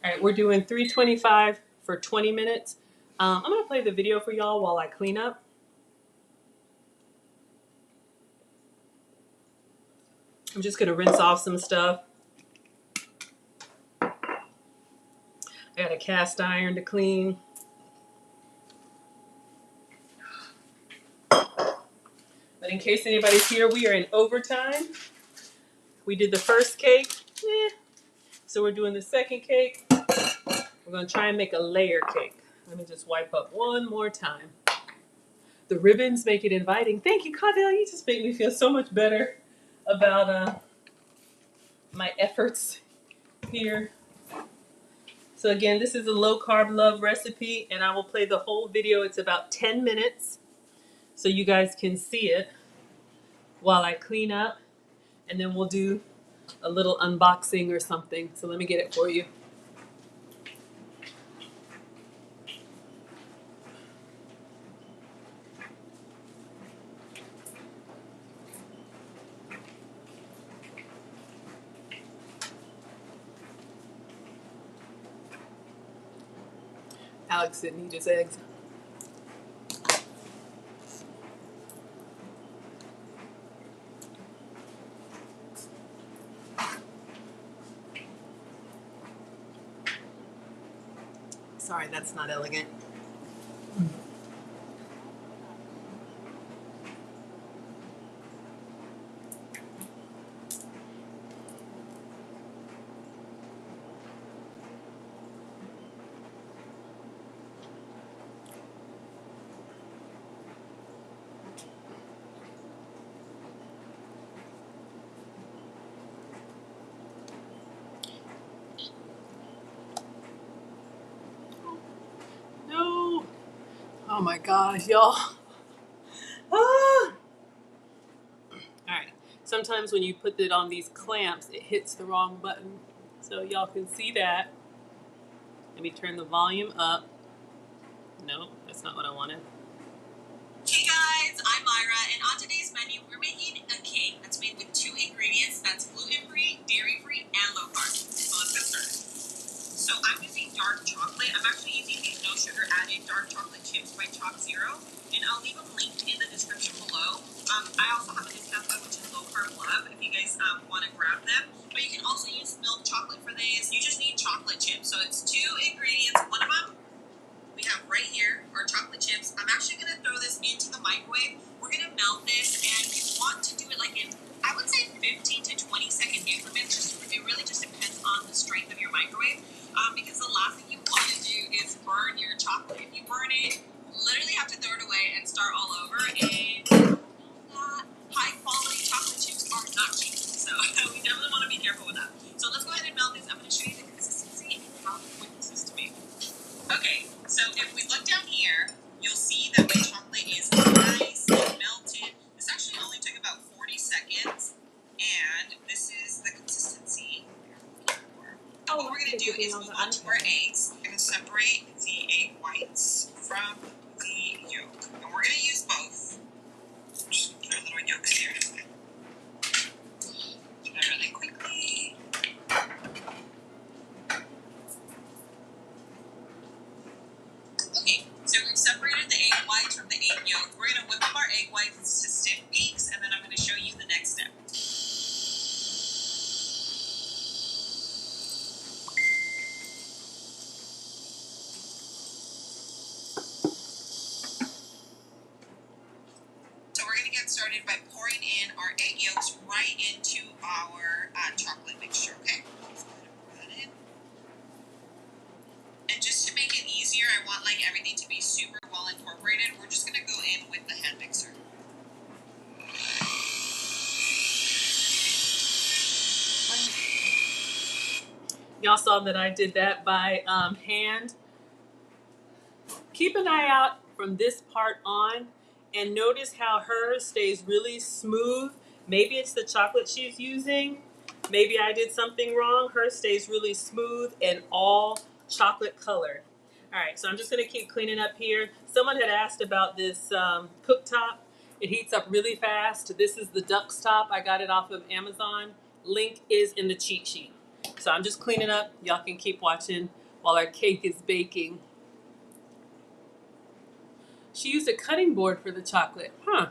[SPEAKER 1] All right, we're doing 325 for 20 minutes. I'm gonna play the video for y'all while I clean up. I'm just gonna rinse off some stuff. I got a cast iron to clean. But in case anybody's here, we are in overtime. We did the first cake, so we're doing the second cake. We're gonna try and make a layer cake. Let me just wipe up one more time. The ribbons make it inviting. Thank you, Cadell. You just make me feel so much better about my efforts here. So again, this is a low carb love recipe, and I will play the whole video. It's about 10 minutes, so you guys can see it while I clean up, and then we'll do a little unboxing or something. So let me get it for you. Alex didn't eat his eggs. Sorry, that's not elegant. No. Oh my gosh, y'all. Ah. Alright. Sometimes when you put it on these clamps, it hits the wrong button. So y'all can see that. Let me turn the volume up. No, that's not what I wanted.
[SPEAKER 2] Hey guys, I'm Myra, and on today's menu, we're making a cake that's made with 2 ingredients that's gluten-free, dairy-free, and low carb. So let's get started. So I'm using dark chocolate. I'm actually using these no sugar added dark chocolate chips by Chalk Zero, and I'll leave them linked in the description below. I also have a discount code which is low carb love if you guys want to grab them. But you can also use milk chocolate for these. You just need chocolate chips. So it's 2 ingredients. One of them we have right here are chocolate chips. I'm actually going to throw this into the microwave. We're going to melt this, and you want to do it like in, I would say 15 to 20 second increments. It really just depends on the strength of your microwave, because the last thing you want to do is burn your chocolate. If you burn it, literally have to throw it away and start all over. And high quality chocolate chips are not cheap, so we definitely want to be careful with that. So let's go ahead and melt this. I'm going to show you the consistency and how quick this is to make. Okay, so if we look down here, you'll see that my chocolate is nice and melted. This actually only took about 40 seconds, and this is the consistency. And what we're going to do is move on to our eggs. We're going to separate the egg whites from the yolk, and we're going to use both. Just put our little yolks here. Do that really quickly. Okay, so we've separated the egg whites from the egg yolk. We're going to whip up our egg whites to stiff peaks, and then I'm going to show you the next step. So we're going to get started by pouring in our egg yolks right into our chocolate mixture, okay? Just go ahead and pour that in. And just to make it easier, I want like everything to be super well incorporated. We're just going to go in with the hand mixer.
[SPEAKER 1] Y'all saw that I did that by hand. Keep an eye out from this part on, and notice how hers stays really smooth. Maybe it's the chocolate she's using. Maybe I did something wrong. Hers stays really smooth and all chocolate colored. All right, so I'm just going to keep cleaning up here. Someone had asked about this cooktop. It heats up really fast. This is the Duck's Top. I got it off of Amazon. Link is in the cheat sheet. So I'm just cleaning up. Y'all can keep watching while our cake is baking. She used a cutting board for the chocolate. Huh.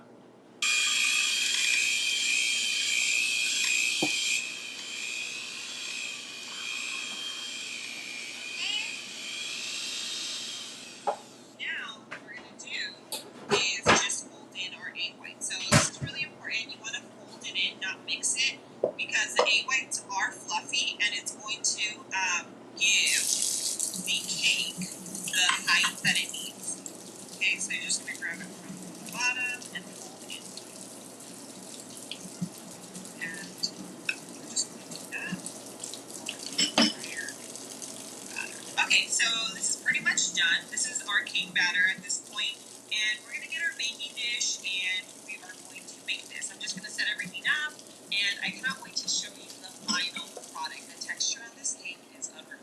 [SPEAKER 2] Now, what we're going to do is just fold in our egg whites. So this is really important. You want to fold it in, not mix it, because the egg whites are fluffy, and it's going to give so this is pretty much done. This is our cake batter at this point, and we're gonna get our baking dish, and we are going to make this. I'm just gonna set everything up, and I cannot wait to show you the final product. The texture on this cake is unreal.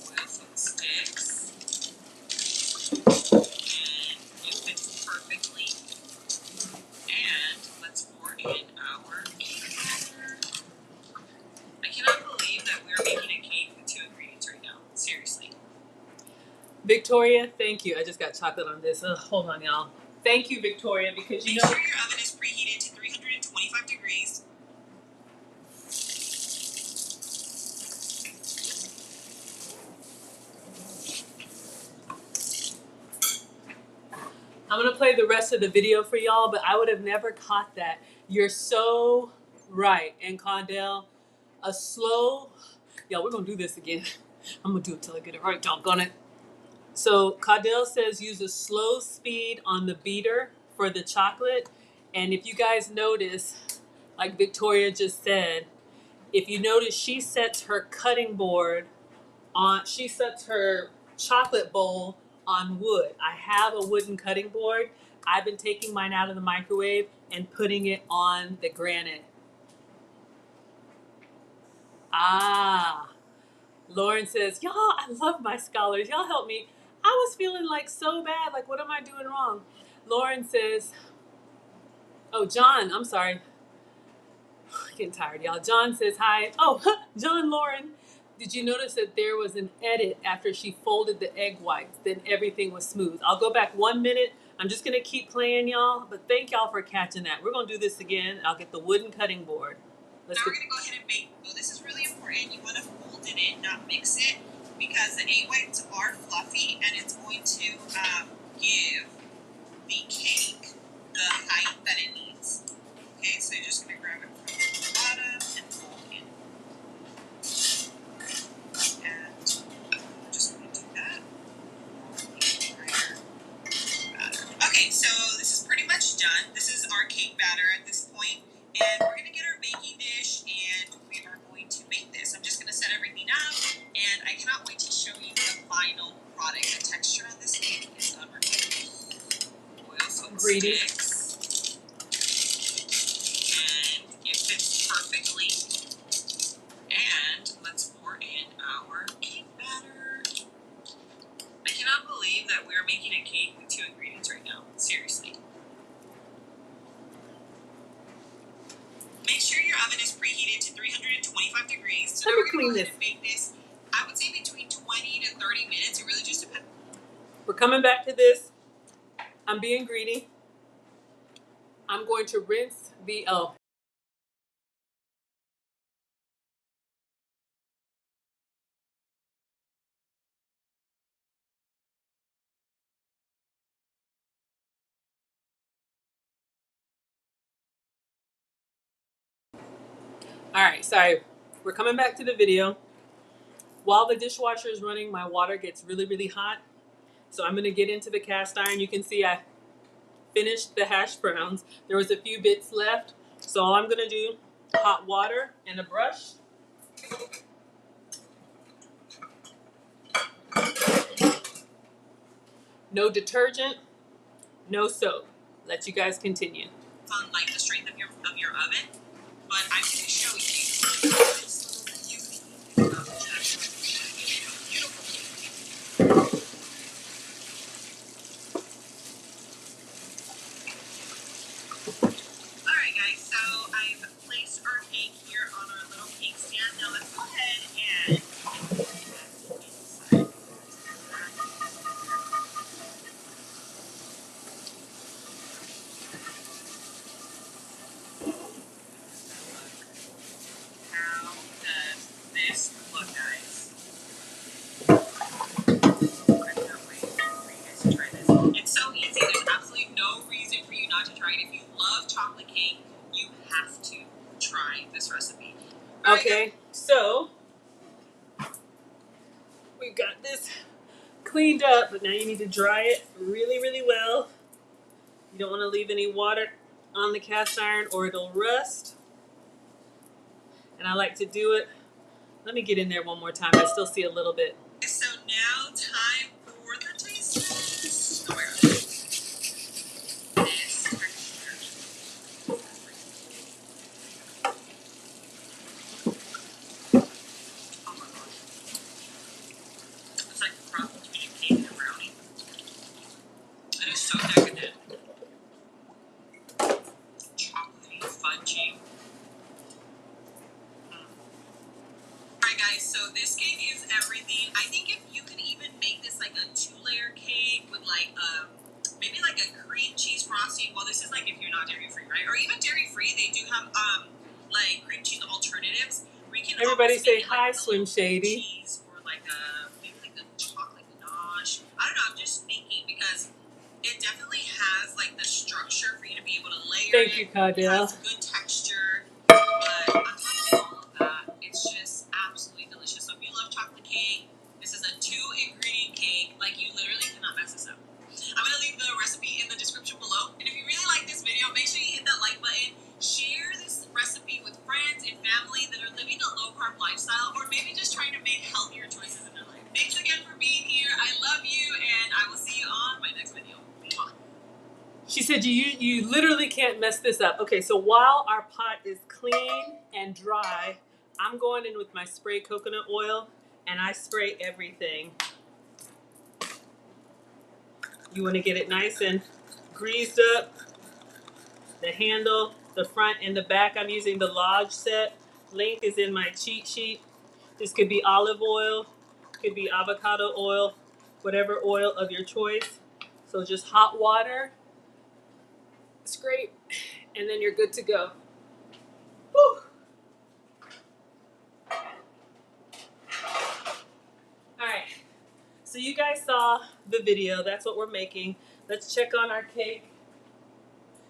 [SPEAKER 2] Oil foam sticks, and it fits perfectly. And let's pour in our cake batter. I cannot believe that we're making a cake with 2 ingredients right now. Seriously.
[SPEAKER 1] Victoria, thank you. I just got chocolate on this. Hold on, y'all. Thank you, Victoria, because you
[SPEAKER 2] Make
[SPEAKER 1] know.
[SPEAKER 2] sure your oven is preheated to 325 degrees.
[SPEAKER 1] I'm going to play the rest of the video for y'all, but I would have never caught that. You're so right. And Condell, a slow, yeah, we're going to do this again. I'm going to do it till I get it right, doggone it. So Caudell says use a slow speed on the beater for the chocolate. And if you guys notice, like Victoria just said, if you notice, she sets her cutting board on, she sets her chocolate bowl on wood. I have a wooden cutting board. I've been taking mine out of the microwave and putting it on the granite. Ah, Lauren says, y'all, I love my scholars. Y'all help me. I was feeling like so bad. Like, what am I doing wrong? Lauren says, oh, John, I'm sorry. Getting tired, y'all. John says, hi. Oh, John, Lauren. Did you notice that there was an edit after she folded the egg whites? Then everything was smooth. I'll go back 1 minute. I'm just going to keep playing, y'all. But thank y'all for catching that. We're going to do this again. I'll get the wooden cutting board.
[SPEAKER 2] Now we're going to go ahead and bake. So this is really important. You want to fold it in, not mix it, because the egg whites are fluffy, and it's going to give the cake the height that it needs. Okay, so you're just going to grab it from the bottom and fold in. And we're just going to do that. Okay, so this is pretty much done. This is our cake batter at this point, and we're going to get our baking dish, and we are going to make this. I'm just going to set everything up, and I cannot wait to show you the final product. The texture on this cake is unreal. Oil foam sticks, and it fits perfectly. And let's pour in our cake batter. I cannot believe that we're making a cake with 2 ingredients right now. Seriously. Make sure your oven is preheated to 325 degrees. So now we're going to go ahead and bake this. I would say between 20 to 30 minutes. It really just depends.
[SPEAKER 1] We're coming back to this. I'm being greedy. I'm going to rinse the, oh. All right, sorry. We're coming back to the video. While the dishwasher is running, my water gets really, really hot. So I'm gonna get into the cast iron. You can see I finished the hash browns. There was a few bits left. So all I'm gonna do, hot water and a brush. No detergent, no soap. Let you guys continue.
[SPEAKER 2] On like the strength of your oven, but I'm going to show you this little beauty of beautiful cake. Alright guys, so I've placed our cake here on our little cake stand. Now let's go ahead and how does this look, guys? I can't wait for you guys to try this. It's so easy. There's absolutely no reason for you not to try it. If you love chocolate cake, you have to try this recipe.
[SPEAKER 1] Okay, so we've got this cleaned up, but now you need to dry it really, really well. You don't want to leave any water on the cast iron or it'll rust. And I like to do it. Let me get in there one more time. I still see a little bit.
[SPEAKER 2] So now time for the taste test. Oh my god. This texture. Oh my gosh. It's like the cross between a cake and a brownie. It is so decadent. Chocolatey, fudgy. Alright guys, so this cake is everything. I think if you could even make this like a 2-layer cake with like maybe like a cream cheese frosting. Well, this is like if you're not dairy free, right? Or even dairy free, they do have like cream cheese alternatives. Where you can
[SPEAKER 1] Everybody say
[SPEAKER 2] make,
[SPEAKER 1] hi,
[SPEAKER 2] like,
[SPEAKER 1] Slim Shady.
[SPEAKER 2] cheese or like a maybe like a chocolate ganache. I don't know. I'm just thinking because it definitely has like the structure for you to be able to layer.
[SPEAKER 1] Thank you,
[SPEAKER 2] It
[SPEAKER 1] Cardell.
[SPEAKER 2] has good texture, but on top of all of that, it's just absolutely delicious. So if you love chocolate cake, this is a 2-ingredient cake. Like you literally cannot mess this up. I'm gonna leave the recipe in the description below. And if you really like this video, make sure you hit that like button. Share this recipe with friends and family that are living a low-carb lifestyle, or maybe just trying to make healthier choices in their life. Thanks again for being here. I love you, and I will see you on my next video. Mwah.
[SPEAKER 1] She said you literally can't mess this up. Okay, so while our pot is clean and dry, I'm going in with my spray coconut oil, and I spray everything. You want to get it nice and greased up. The handle, the front and the back. I'm using the Lodge set. Link is in my cheat sheet. This could be olive oil, could be avocado oil, whatever oil of your choice. So just hot water, scrape, and then you're good to go. Whew. All right, so you guys saw the video. That's what we're making. Let's check on our cake.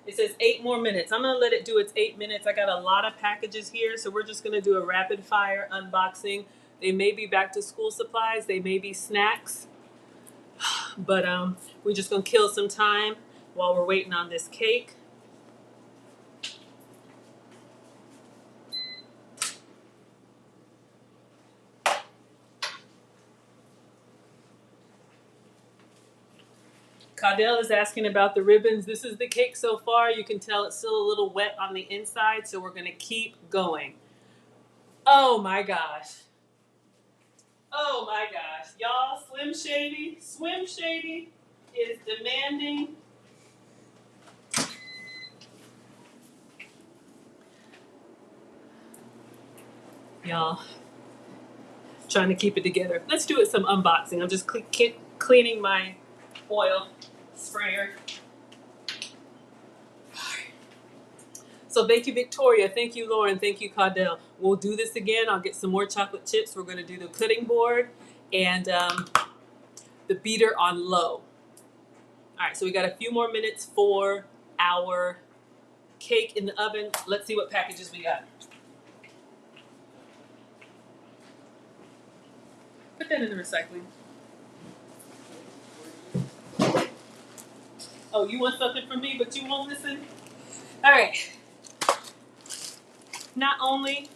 [SPEAKER 1] It says 8 more minutes. I'm gonna let it do its 8 minutes. I got a lot of packages here, so we're just gonna do a rapid fire unboxing. They may be back to school supplies, they may be snacks, but we're just gonna kill some time while we're waiting on this cake. Caudell is asking about the ribbons. This is the cake so far. You can tell it's still a little wet on the inside, so we're gonna keep going. Oh my gosh. Oh my gosh. Y'all, Swim Shady is demanding. Y'all, trying to keep it together. Let's do it some unboxing. I'm just cleaning my oil sprayer. So thank you, Victoria. Thank you, Lauren. Thank you, Caudell. We'll do this again. I'll get some more chocolate chips. We're going to do the cutting board and the beater on low. All right, so we got a few more minutes for our cake in the oven. Let's see what packages we got. Put that in the recycling. Oh, you want something from me, but you won't listen? All right. Not only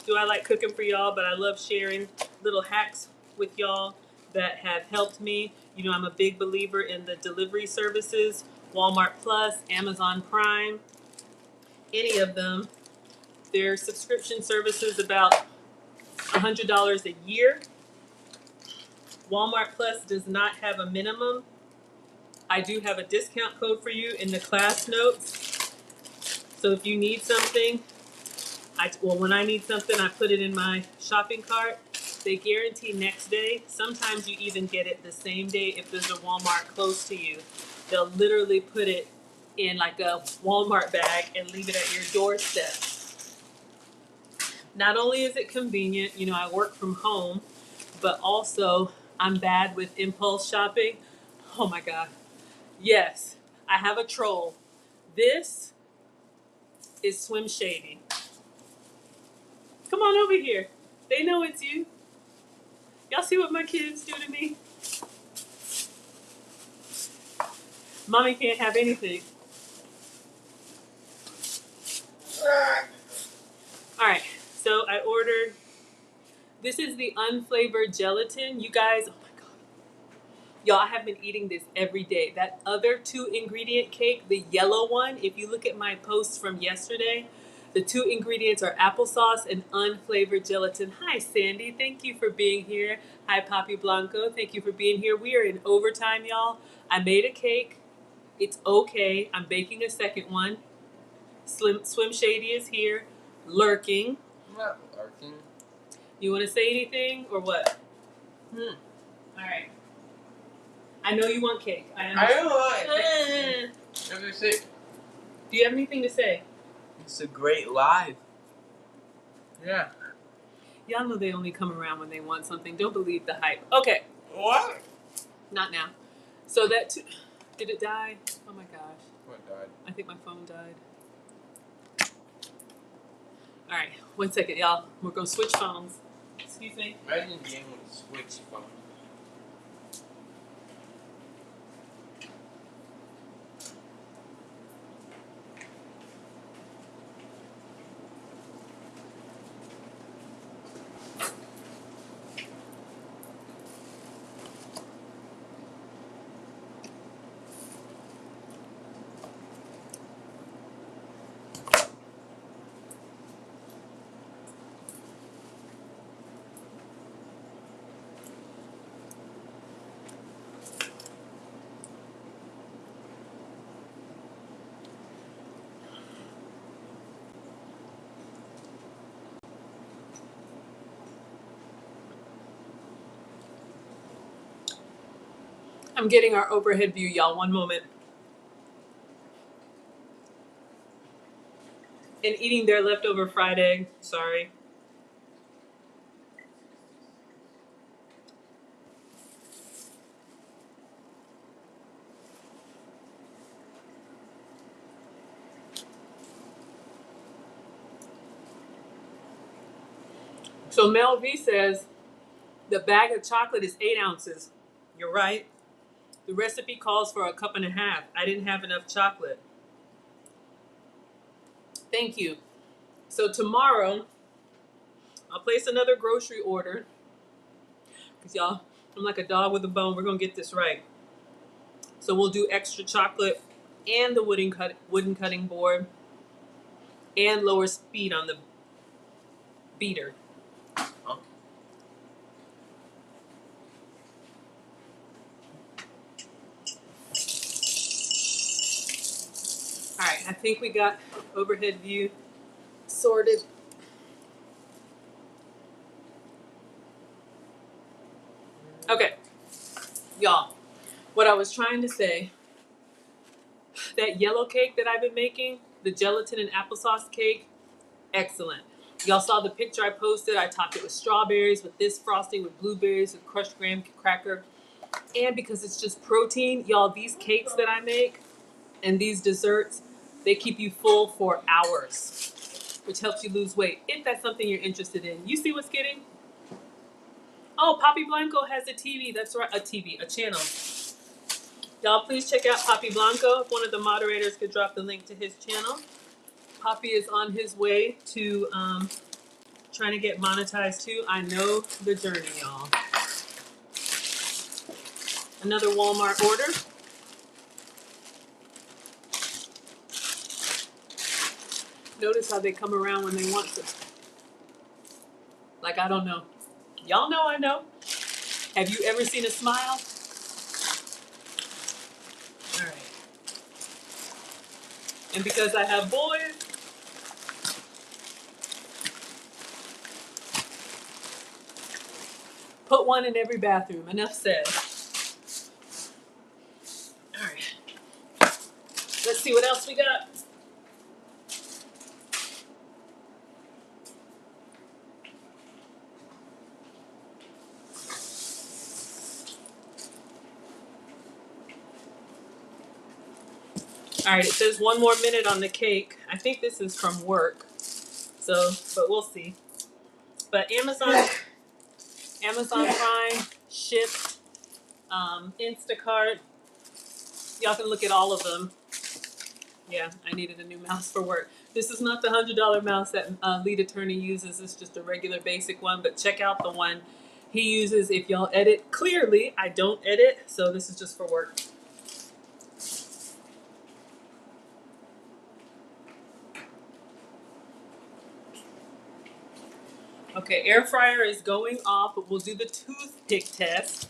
[SPEAKER 1] do I like cooking for y'all, but I love sharing little hacks with y'all that have helped me. You know, I'm a big believer in the delivery services, Walmart Plus, Amazon Prime, any of them. Their subscription service is about $100 a year. Walmart Plus does not have a minimum. I do have a discount code for you in the class notes. So if you need something, when I need something, I put it in my shopping cart. They guarantee next day. Sometimes you even get it the same day if there's a Walmart close to you. They'll literally put it in like a Walmart bag and leave it at your doorstep. Not only is it convenient, you know, I work from home, but also I'm bad with impulse shopping. Oh my God. Yes, I have a troll. This is Swim Shady. Come on over here. They know it's you. Y'all see what my kids do to me? Mommy can't have anything. All right, so I ordered This is the unflavored gelatin. You guys, oh my God. Y'all, I have been eating this every day. That other 2-ingredient cake, the yellow one, if you look at my post from yesterday, the 2 ingredients are applesauce and unflavored gelatin. Hi, Sandy. Thank you for being here. Hi, Papi Blanco. Thank you for being here. We are in overtime, y'all. I made a cake. It's okay. I'm baking a second one. Swim Shady is here, lurking.
[SPEAKER 3] I'm not lurking.
[SPEAKER 1] You want to say anything or what? All right. I know you want cake.
[SPEAKER 3] I don't want it. What is it?
[SPEAKER 1] Do you have anything to say?
[SPEAKER 3] It's a great live. Yeah.
[SPEAKER 1] Y'all know they only come around when they want something. Don't believe the hype. Okay.
[SPEAKER 3] What?
[SPEAKER 1] Not now. So that did it die? Oh my gosh.
[SPEAKER 3] What died?
[SPEAKER 1] I think my phone died. All right. 1 second, y'all. We're going to switch phones. Excuse me.
[SPEAKER 3] Imagine game with a switch phone.
[SPEAKER 1] I'm getting our overhead view, y'all. 1 moment. And eating their leftover fried egg. Sorry. So Mel V says the bag of chocolate is 8 ounces. You're right. The recipe calls for 1.5 cups. I didn't have enough chocolate. Thank you. So tomorrow, I'll place another grocery order. Because y'all, I'm like a dog with a bone. We're going to get this right. So we'll do extra chocolate and the wooden cutting board and lower speed on the beater.
[SPEAKER 3] Oh.
[SPEAKER 1] All right, I think we got overhead view sorted. Okay, y'all, what I was trying to say, that yellow cake that I've been making, the gelatin and applesauce cake, excellent. Y'all saw the picture I posted. I topped it with strawberries, with this frosting, with blueberries, with crushed graham cracker. And because it's just protein, y'all, these cakes that I make and these desserts, they keep you full for hours, which helps you lose weight, if that's something you're interested in. You see what's getting? Oh, Papi Blanco has a TV. That's right, a channel. Y'all, please check out Papi Blanco. If one of the moderators could drop the link to his channel. Papi is on his way to trying to get monetized too. I know the journey, y'all. Another Walmart order. Notice how they come around when they want to. Like, I don't know. Y'all know I know. Have you ever seen a smile? All right. And because I have boys, put one in every bathroom. Enough said. All right. Let's see what else we got. All right, it says 1 more minute on the cake. I think this is from work. So, but we'll see. But Amazon Prime, Shipt, Instacart. Y'all can look at all of them. Yeah, I needed a new mouse for work. This is not the $100 mouse that lead attorney uses. It's just a regular basic one, but check out the one he uses if y'all edit. Clearly, I don't edit, so this is just for work. Okay, air fryer is going off, but we'll do the toothpick test.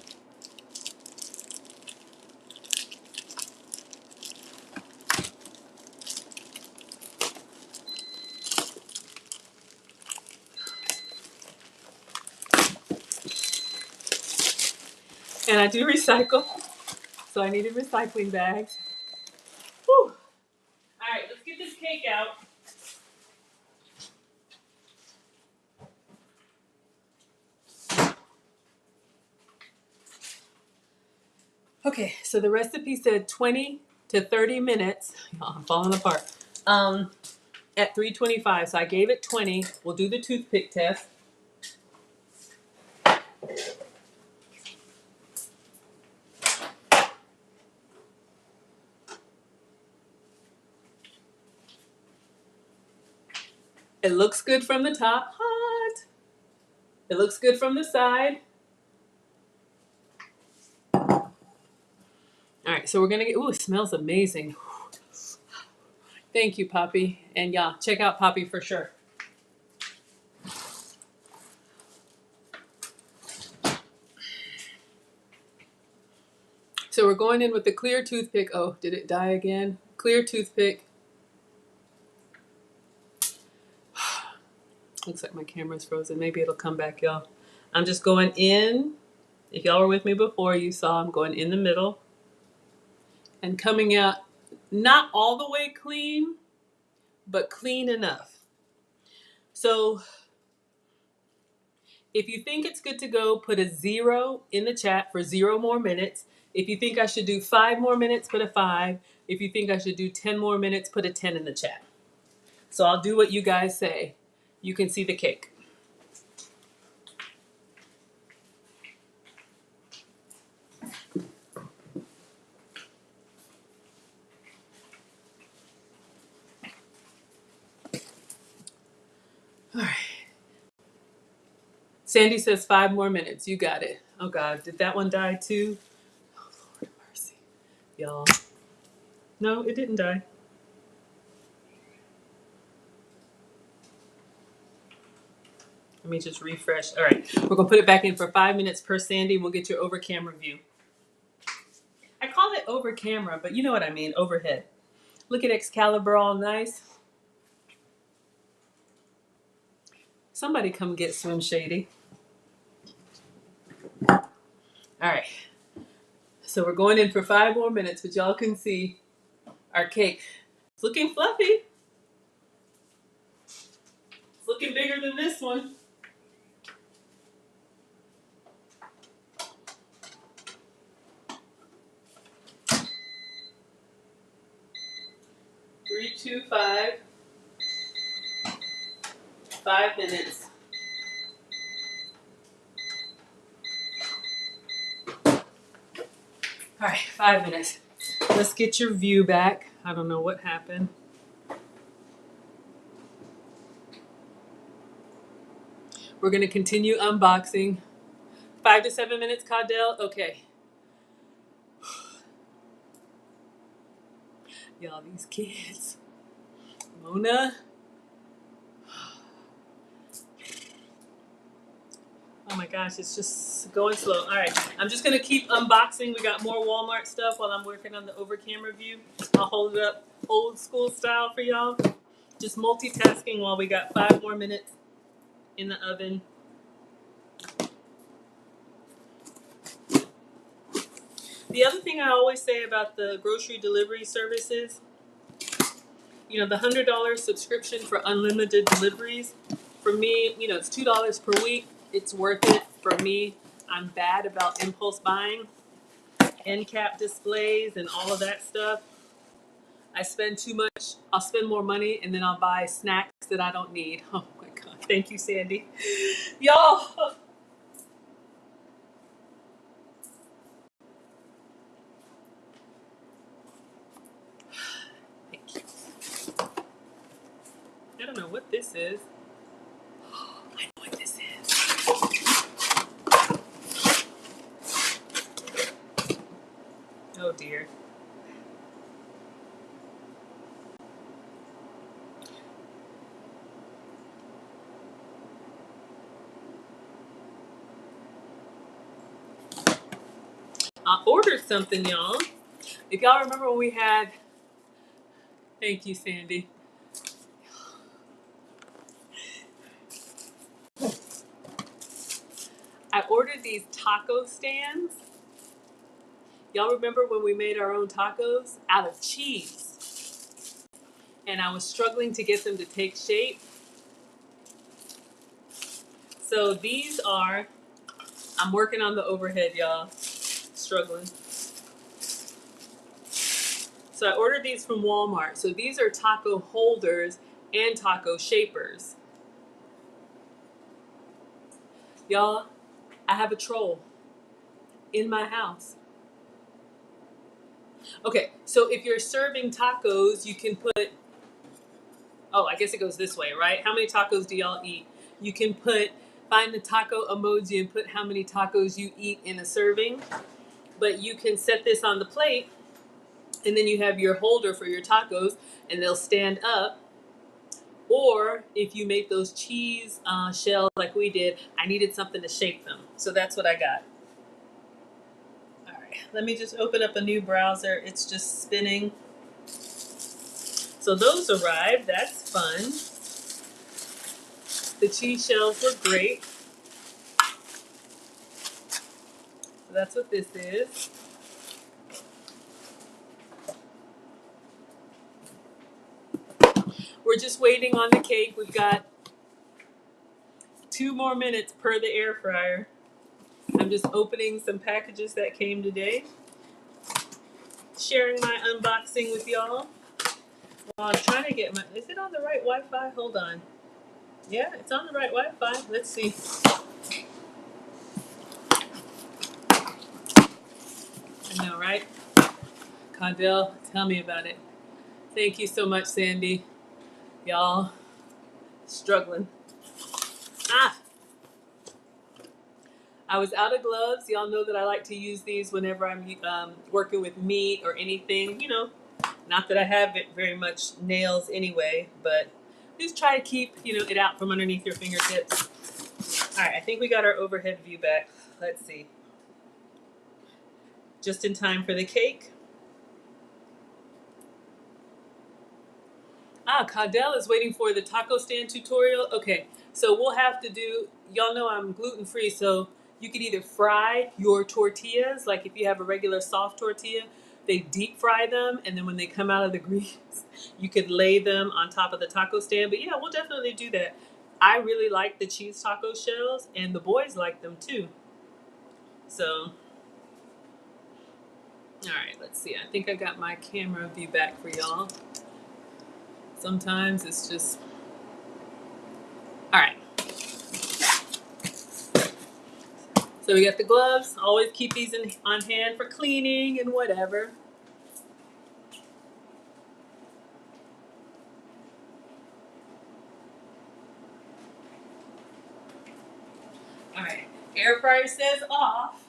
[SPEAKER 1] And I do recycle, so I needed recycling bags. Whew. All right, let's get this cake out. Okay, so the recipe said 20 to 30 minutes. Oh, I'm falling apart. At 325, so I gave it 20. We'll do the toothpick test. It looks good from the top. Hot. It looks good from the side. All right, so we're gonna get, ooh, it smells amazing. Thank you, Poppy. And yeah, check out Poppy for sure. So we're going in with the clear toothpick. Oh, did it die again? Clear toothpick. Looks like my camera's frozen. Maybe it'll come back, y'all. I'm just going in. If y'all were with me before, you saw I'm going in the middle and coming out not all the way clean, but clean enough. So if you think it's good to go, put a 0 in the chat for 0 more minutes. If you think I should do 5 more minutes, put a 5. If you think I should do 10 more minutes, put a 10 in the chat. So I'll do what you guys say. You can see the cake. All right. Sandy says 5 more minutes. You got it. Oh God, did that one die too? Oh Lord have mercy, y'all. No, it didn't die. Let me just refresh. All right, we're gonna put it back in for 5 minutes per Sandy. We'll get your over camera view. I call it over camera, but you know what I mean, overhead. Look at Excalibur all nice. Somebody come get Swim Shady. All right, so we're going in for 5 more minutes, but y'all can see our cake. It's looking fluffy. It's looking bigger than this one. Three, 2, 5. 5 minutes. All right, 5 minutes. Let's get your view back. I don't know what happened. We're gonna continue unboxing. 5 to 7 minutes, Caudell? Okay. Y'all, these kids. Mona. Oh my gosh, it's just going slow. All right, I'm just gonna keep unboxing. We got more Walmart stuff while I'm working on the over camera view. I'll hold it up old school style for y'all. Just multitasking while we got 5 more minutes in the oven. The other thing I always say about the grocery delivery services, you know, the $100 subscription for unlimited deliveries, for me, you know, it's $2 per week. It's worth it for me. I'm bad about impulse buying, end cap displays and all of that stuff. I spend too much. I'll spend more money and then I'll buy snacks that I don't need. Oh my God. Thank you, Sandy. Y'all. Thank you. this is. I know what this is. Oh dear. I ordered something, y'all. If y'all remember when we had, thank you, Sandy. I ordered these taco stands. Y'all remember when we made our own tacos out of cheese? And I was struggling to get them to take shape. So these are, I'm working on the overhead, y'all. Struggling. So I ordered these from Walmart. So these are taco holders and taco shapers. Y'all, I have a troll in my house. Okay, so if you're serving tacos, you can put, oh, I guess it goes this way, right? How many tacos do y'all eat? You can find the taco emoji and put how many tacos you eat in a serving. But you can set this on the plate, and then you have your holder for your tacos, and they'll stand up. Or if you make those cheese shells like we did, I needed something to shape them. So that's what I got. All right, let me just open up a new browser. It's just spinning. So those arrived. That's fun. The cheese shells were great. So that's what this is. We're just waiting on the cake. We've got 2 more minutes per the air fryer. I'm just opening some packages that came today. Sharing my unboxing with y'all. Well, I'm trying to get my, is it on the right Wi-Fi? Hold on. Yeah, it's on the right Wi-Fi. Let's see. I know, right? Condell, tell me about it. Thank you so much, Sandy. Y'all, struggling. Ah! I was out of gloves. Y'all know that I like to use these whenever I'm working with meat or anything. You know, not that I have it very much nails anyway, but just try to keep, it out from underneath your fingertips. All right, I think we got our overhead view back. Let's see. Just in time for the cake. Ah, Caudell is waiting for the taco stand tutorial. Okay, so we'll have to do, y'all know I'm gluten free, so you could either fry your tortillas, like if you have a regular soft tortilla, they deep fry them, and then when they come out of the grease, you could lay them on top of the taco stand. But yeah, we'll definitely do that. I really like the cheese taco shells, and the boys like them too. So, all right, let's see. I think I got my camera view back for y'all. Sometimes it's just, all right. So we got the gloves. Always keep these on hand for cleaning and whatever. All right, air fryer says off.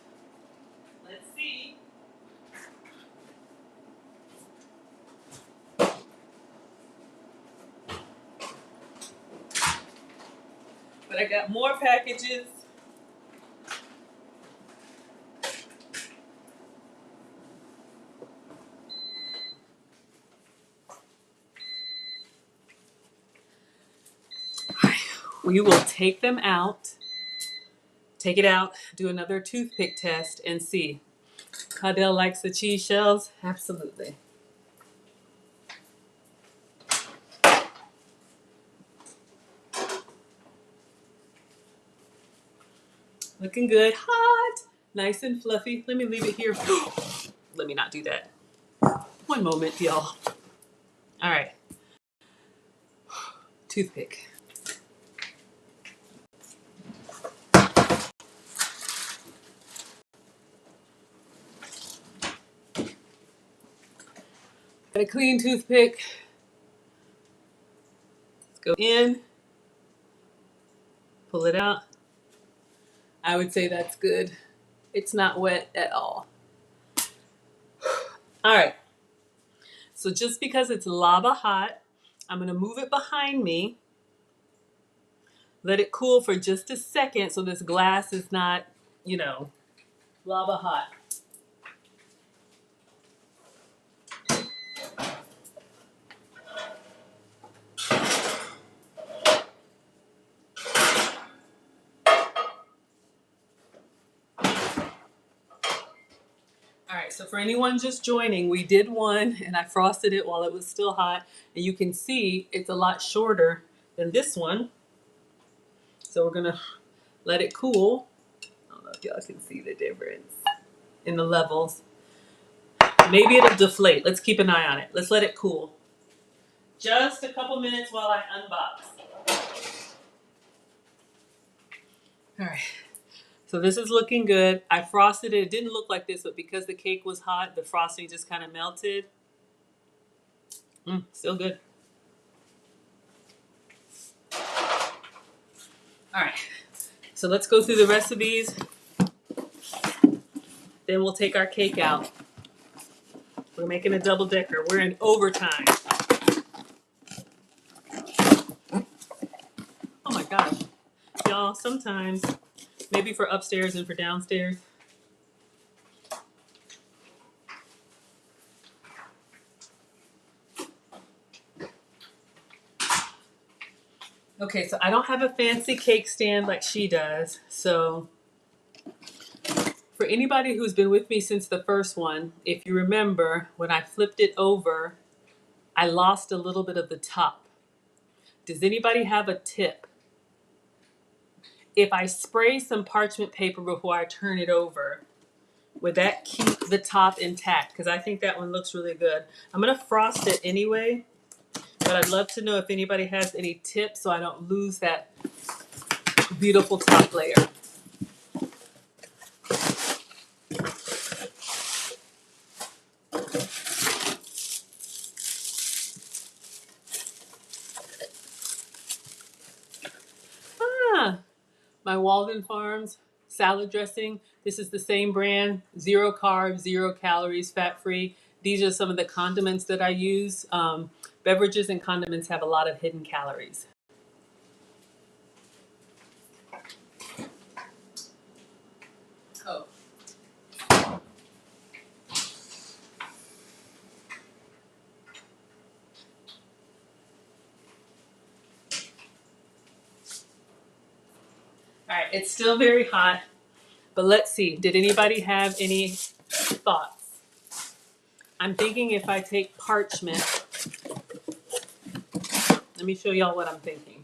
[SPEAKER 1] Let's see. But I got more packages. We will take them out. Take it out, do another toothpick test, and see. Caudell likes the cheese shells? Absolutely. Looking good. Hot. Nice and fluffy. Let me leave it here. Let me not do that. One moment, y'all. All right. Toothpick. Got a clean toothpick. Let's go in. pull it out. I would say that's good. It's not wet at all. All right. So just because it's lava hot, I'm going to move it behind me. Let it cool for just a second so this glass is not, lava hot. All right, so for anyone just joining, we did one and I frosted it while it was still hot. And you can see it's a lot shorter than this one. So we're gonna let it cool. I don't know if y'all can see the difference in the levels. Maybe it'll deflate. Let's keep an eye on it. Let's let it cool. Just a couple minutes while I unbox. All right. So this is looking good. I frosted it. It didn't look like this, but because the cake was hot, the frosting just kind of melted. Still good. All right. So let's go through the rest of these. Then we'll take our cake out. We're making a double decker. We're in overtime. Oh my gosh. Y'all, sometimes, maybe for upstairs and for downstairs, okay, so I don't have a fancy cake stand like she does. So for anybody who's been with me since the first one, if you remember, when I flipped it over, I lost a little bit of the top. Does anybody have a tip? If I spray some parchment paper before I turn it over, would that keep the top intact? Because I think that one looks really good. I'm going to frost it anyway, but I'd love to know if anybody has any tips so I don't lose that beautiful top layer. My Walden Farms salad dressing. This is the same brand, 0 carbs, 0 calories, fat-free. These are some of the condiments that I use. Beverages and condiments have a lot of hidden calories. Oh. All right, it's still very hot, but let's see. Did anybody have any thoughts? I'm thinking if I take parchment, let me show y'all what I'm thinking.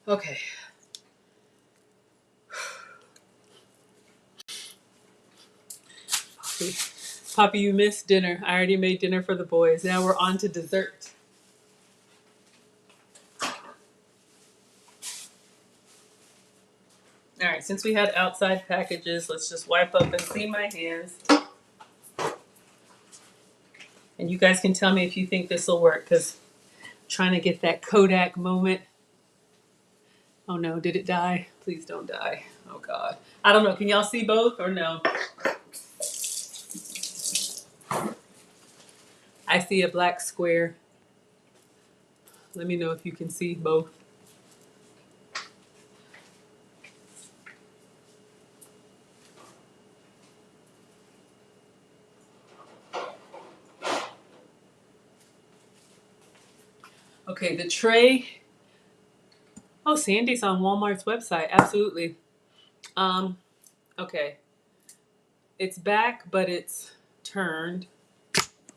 [SPEAKER 1] Okay. Poppy, you missed dinner. I already made dinner for the boys. Now we're on to dessert. All right, since we had outside packages, let's just wipe up and clean my hands. And you guys can tell me if you think this will work, because I'm trying to get that Kodak moment. Oh no, did it die? Please don't die. Oh God. I don't know, can y'all see both or no? I see a black square. Let me know if you can see both. Okay, the tray. Oh, Sandy's on Walmart's website. Absolutely. Okay. It's back, but it's turned.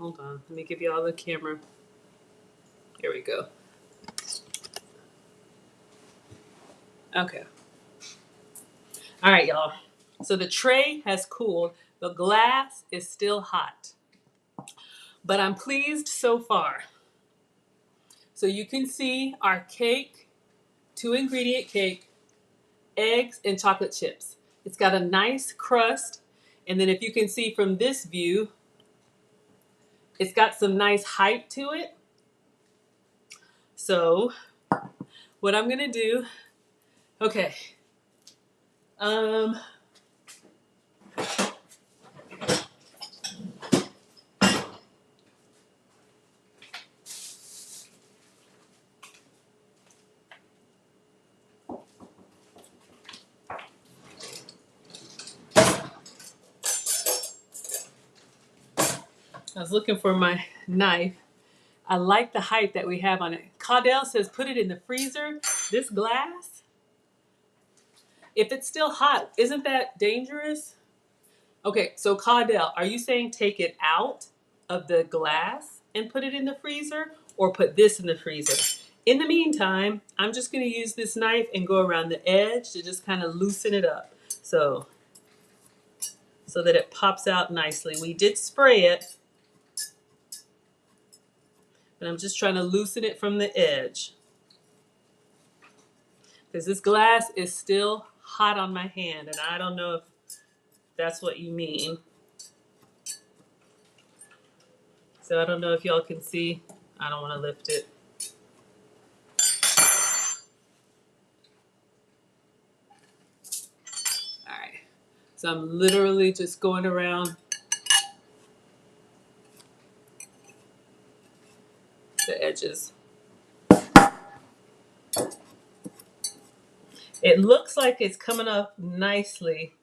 [SPEAKER 1] Hold on. Let me give you all the camera. Here we go. Okay. All right, y'all. So the tray has cooled. The glass is still hot. But I'm pleased so far. So you can see our cake, 2-ingredient cake, eggs, and chocolate chips. It's got a nice crust. And then if you can see from this view, it's got some nice height to it. So what I'm gonna do, okay. I was looking for my knife. I like the height that we have on it. Caudell says put it in the freezer. This glass, if it's still hot, isn't that dangerous? Okay, so Caudell, are you saying take it out of the glass and put it in the freezer, or put this in the freezer? In the meantime, I'm just gonna use this knife and go around the edge to just kind of loosen it up. So that it pops out nicely. We did spray it, but I'm just trying to loosen it from the edge. Because this glass is still hot on my hand, and I don't know if that's what you mean. So I don't know if y'all can see. I don't want to lift it. All right. So I'm literally just going around the edges. It looks like it's coming up nicely.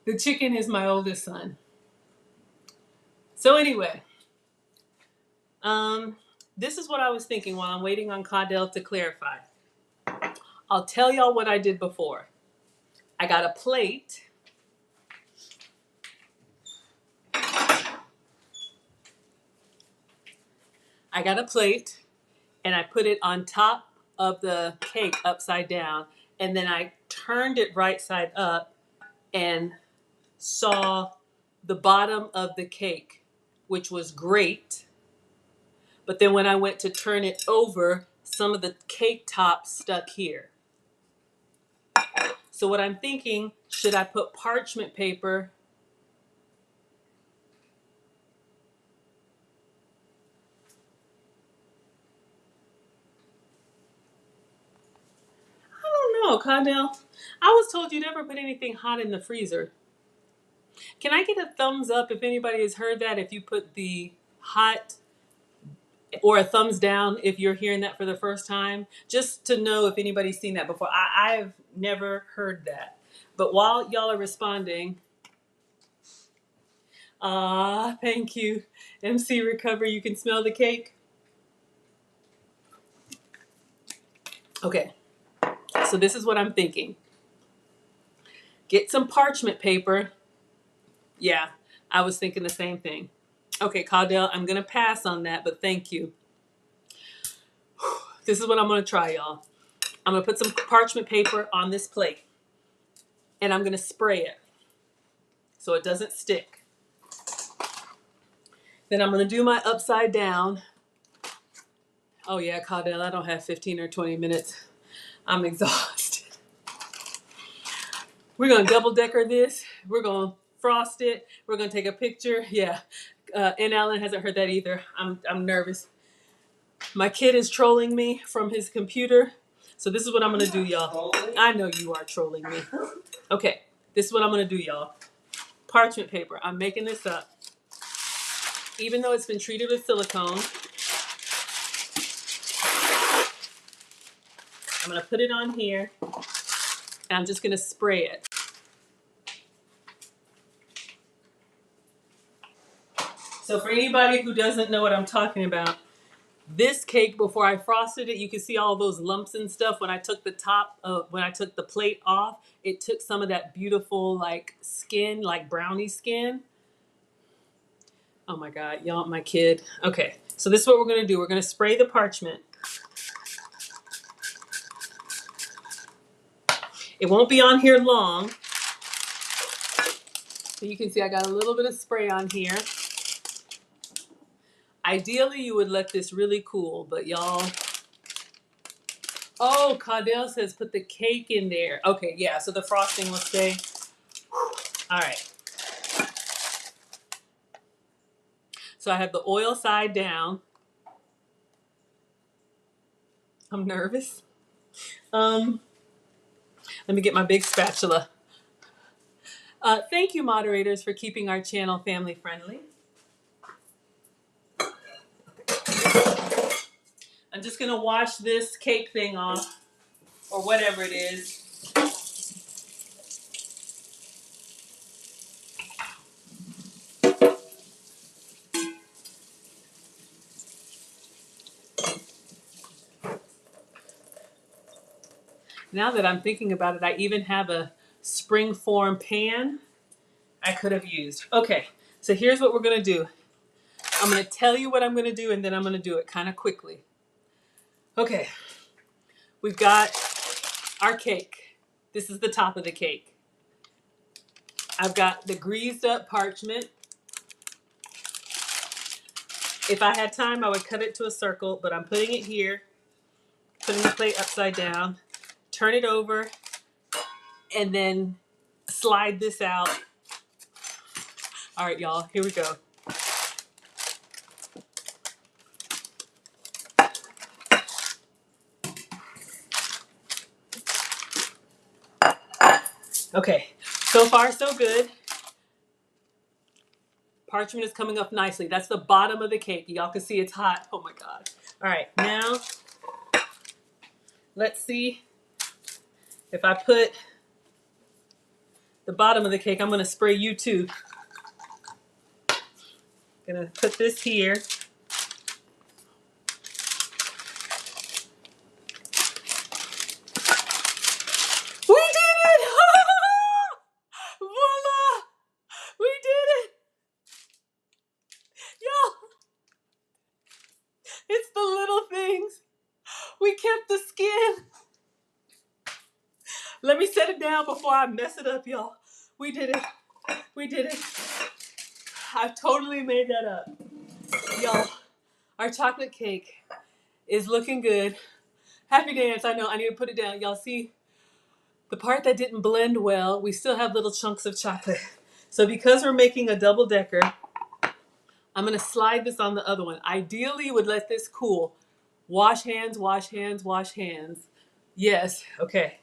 [SPEAKER 1] The chicken is my oldest son. So anyway, this is what I was thinking while I'm waiting on Caudell to clarify. I'll tell y'all what I did before. I got a plate. And I put it on top of the cake upside down, and then I turned it right side up and saw the bottom of the cake, which was great. But then when I went to turn it over, some of the cake top stuck here. So what I'm thinking, should I put parchment paper? I don't know, Caudell. I was told you never put anything hot in the freezer. Can I get a thumbs up if anybody has heard that, if you put the hot, or a thumbs down if you're hearing that for the first time, just to know if anybody's seen that before. I've never heard that. But while y'all are responding, thank you. MC Recover, you can smell the cake? Okay, so this is what I'm thinking. Get some parchment paper. Yeah, I was thinking the same thing. Okay, Caudell, I'm gonna pass on that, but thank you. This is what I'm gonna try, y'all. I'm gonna put some parchment paper on this plate, and I'm gonna spray it so it doesn't stick. Then I'm gonna do my upside down. Oh yeah, Caudell, I don't have 15 or 20 minutes. I'm exhausted. We're gonna double decker this. We're gonna frost it. We're gonna take a picture. Yeah, and Alan hasn't heard that either. I'm nervous. My kid is trolling me from his computer. So this is what I'm gonna do, y'all. I know you are trolling me. Okay, this is what I'm gonna do, y'all. Parchment paper. I'm making this up. Even though it's been treated with silicone, I'm gonna put it on here, and I'm just gonna spray it. So for anybody who doesn't know what I'm talking about, this cake, before I frosted it, you can see all those lumps and stuff. When I took the plate off, it took some of that beautiful like skin, like brownie skin. Oh my God, y'all, my kid. Okay, so this is what we're gonna do. We're gonna spray the parchment. It won't be on here long. So you can see I got a little bit of spray on here. Ideally, you would let this really cool, but y'all. Oh, Caudell says put the cake in there. Okay, yeah, so the frosting will stay. All right. So I have the oil side down. I'm nervous. Let me get my big spatula. Thank you, moderators, for keeping our channel family friendly. I'm just gonna wash this cake thing off, or whatever it is. Now that I'm thinking about it, I even have a spring form pan I could have used. Okay, so here's what we're gonna do. I'm gonna tell you what I'm gonna do, and then I'm gonna do it kind of quickly. Okay, we've got our cake. This is the top of the cake. I've got the greased up parchment. If I had time, I would cut it to a circle, but I'm putting it here, putting the plate upside down, turn it over, and then slide this out. All right, y'all, here we go. Okay, so far so good. Parchment is coming up nicely. That's the bottom of the cake. Y'all can see it's hot. Oh my God. All right, now let's see if I put the bottom of the cake. I'm gonna spray you too. Gonna put this here. We did it! Voila! We did it! Y'all, it's the little things. We kept the skin. Let me set it down before I mess it up, y'all. We did it. We did it. I totally made that up. Y'all, our chocolate cake is looking good. Happy dance. I know. I need to put it down. Y'all see the part that didn't blend well, we still have little chunks of chocolate. So because we're making a double decker, I'm going to slide this on the other one. Ideally, you would let this cool. Wash hands, wash hands, wash hands. Yes. Okay.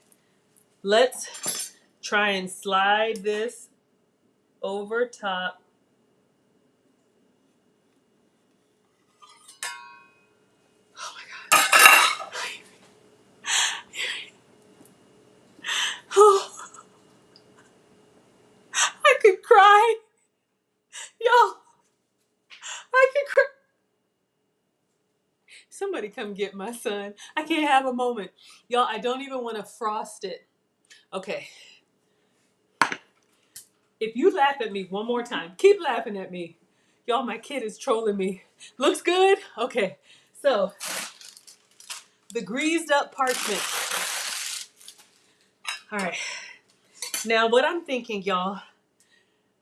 [SPEAKER 1] Let's try and slide this over top. Oh my God. Oh, I could cry. Y'all, I could cry. Somebody come get my son. I can't have a moment. Y'all, I don't even want to frost it. Okay. If you laugh at me one more time, keep laughing at me. Y'all, my kid is trolling me. Looks good? Okay. So, the greased up parchment. All right. Now, what I'm thinking, y'all.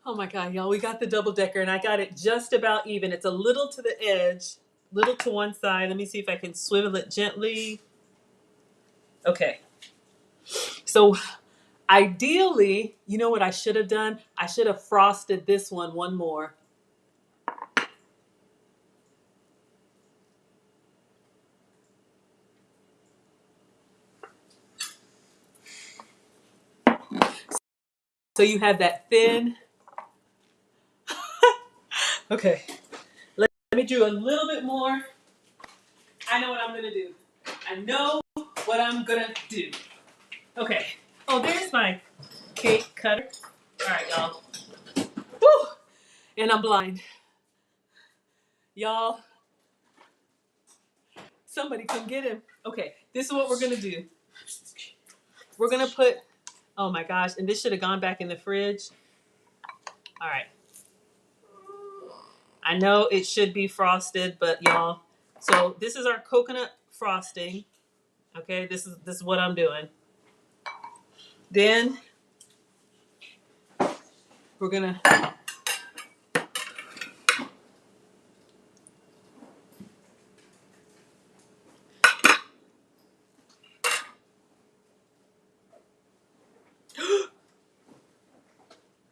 [SPEAKER 1] Oh my God, y'all, we got the double decker and I got it just about even. It's a little to the edge, little to one side. Let me see if I can swivel it gently. Okay. So, ideally, you know what I should have done? I should have frosted this one more. So you have that thin. Okay. Let me do a little bit more. I know what I'm going to do. I know what I'm going to do. Okay. Oh, there's my cake cutter. All right, y'all. Woo! And I'm blind. Y'all, somebody come get him. Okay, this is what we're going to do. We're going to put, oh my gosh, and this should have gone back in the fridge. All right. I know it should be frosted, but y'all, so this is our coconut frosting. Okay, this is what I'm doing. Then we're gonna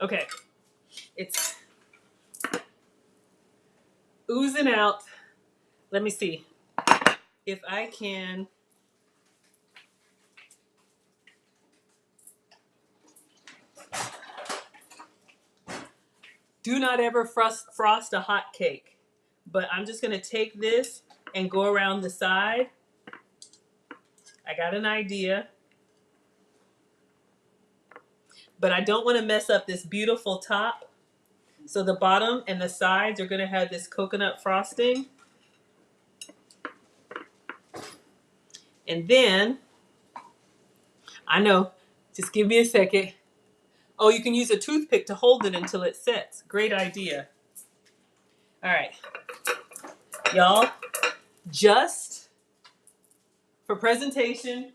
[SPEAKER 1] Okay, it's oozing out. Let me see if I can. Do not ever frost a hot cake. But I'm just going to take this and go around the side. I got an idea. But I don't want to mess up this beautiful top. So the bottom and the sides are going to have this coconut frosting. And then, I know, just give me a second. Oh, you can use a toothpick to hold it until it sets. Great idea. All right. Y'all, just for presentation,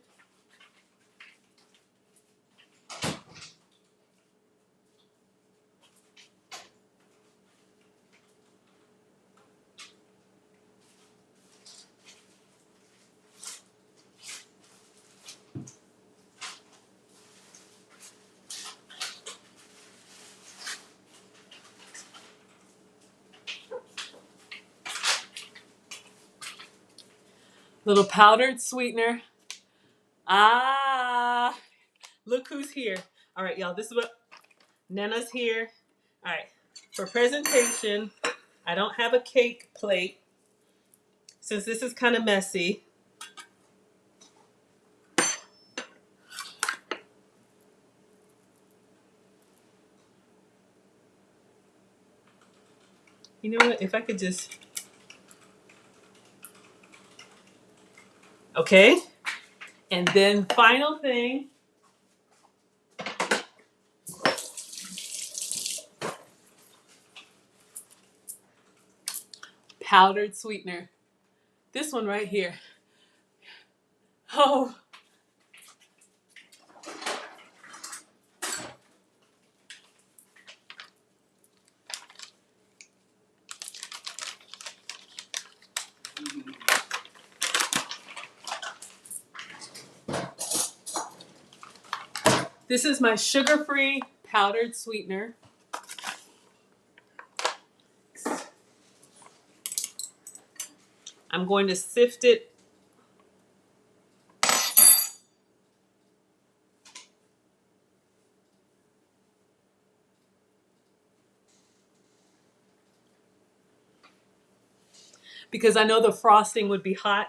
[SPEAKER 1] little powdered sweetener. Ah, look who's here. All right, y'all, this is what Nana's here. All right, for presentation, I don't have a cake plate since this is kind of messy. You know what? If I could just. Okay. And then final thing. Powdered sweetener. This one right here. Oh. This is my sugar-free powdered sweetener. I'm going to sift it. Because I know the frosting would be hot.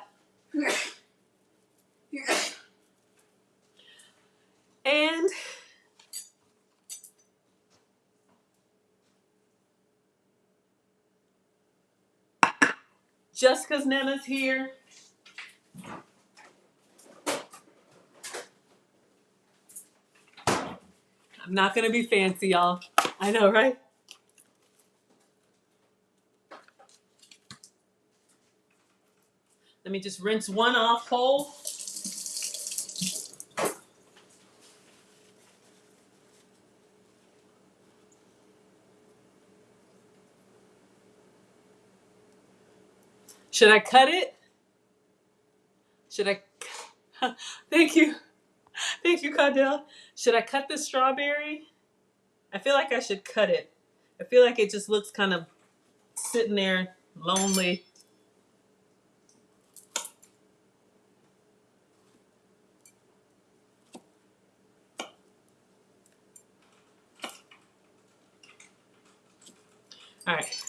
[SPEAKER 1] And just because Nana's here, I'm not going to be fancy, y'all. I know, right? Let me just rinse one off whole. Should I cut it? Should I? Thank you. Thank you, Cardell. Should I cut the strawberry? I feel like I should cut it. I feel like it just looks kind of sitting there lonely. All right,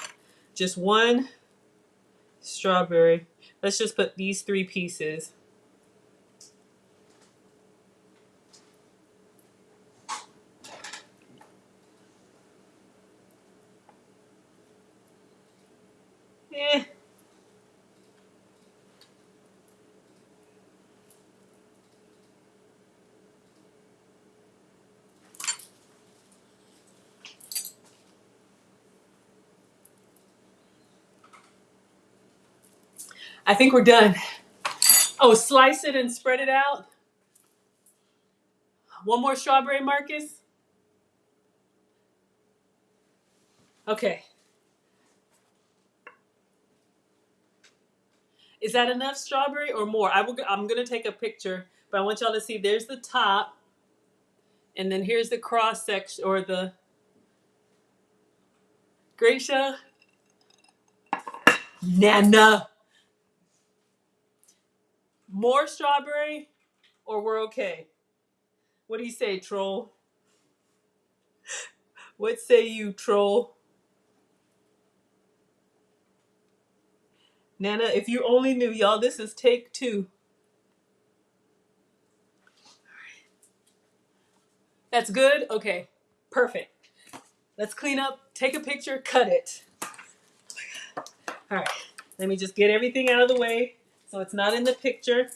[SPEAKER 1] just one strawberry. Let's just put these 3 pieces. Eh. I think we're done. Oh, slice it and spread it out. One more strawberry, Marcus. Okay. Is that enough strawberry or more? I'm going to take a picture, but I want y'all to see there's the top. And then here's the cross section or the Gracia. Nana. More strawberry or we're okay? What do you say, troll? What say you, troll? Nana, if you only knew, y'all, this is take 2. That's good? Okay. Perfect. Let's clean up, take a picture, cut it. All right. Let me just get everything out of the way so it's not in the picture.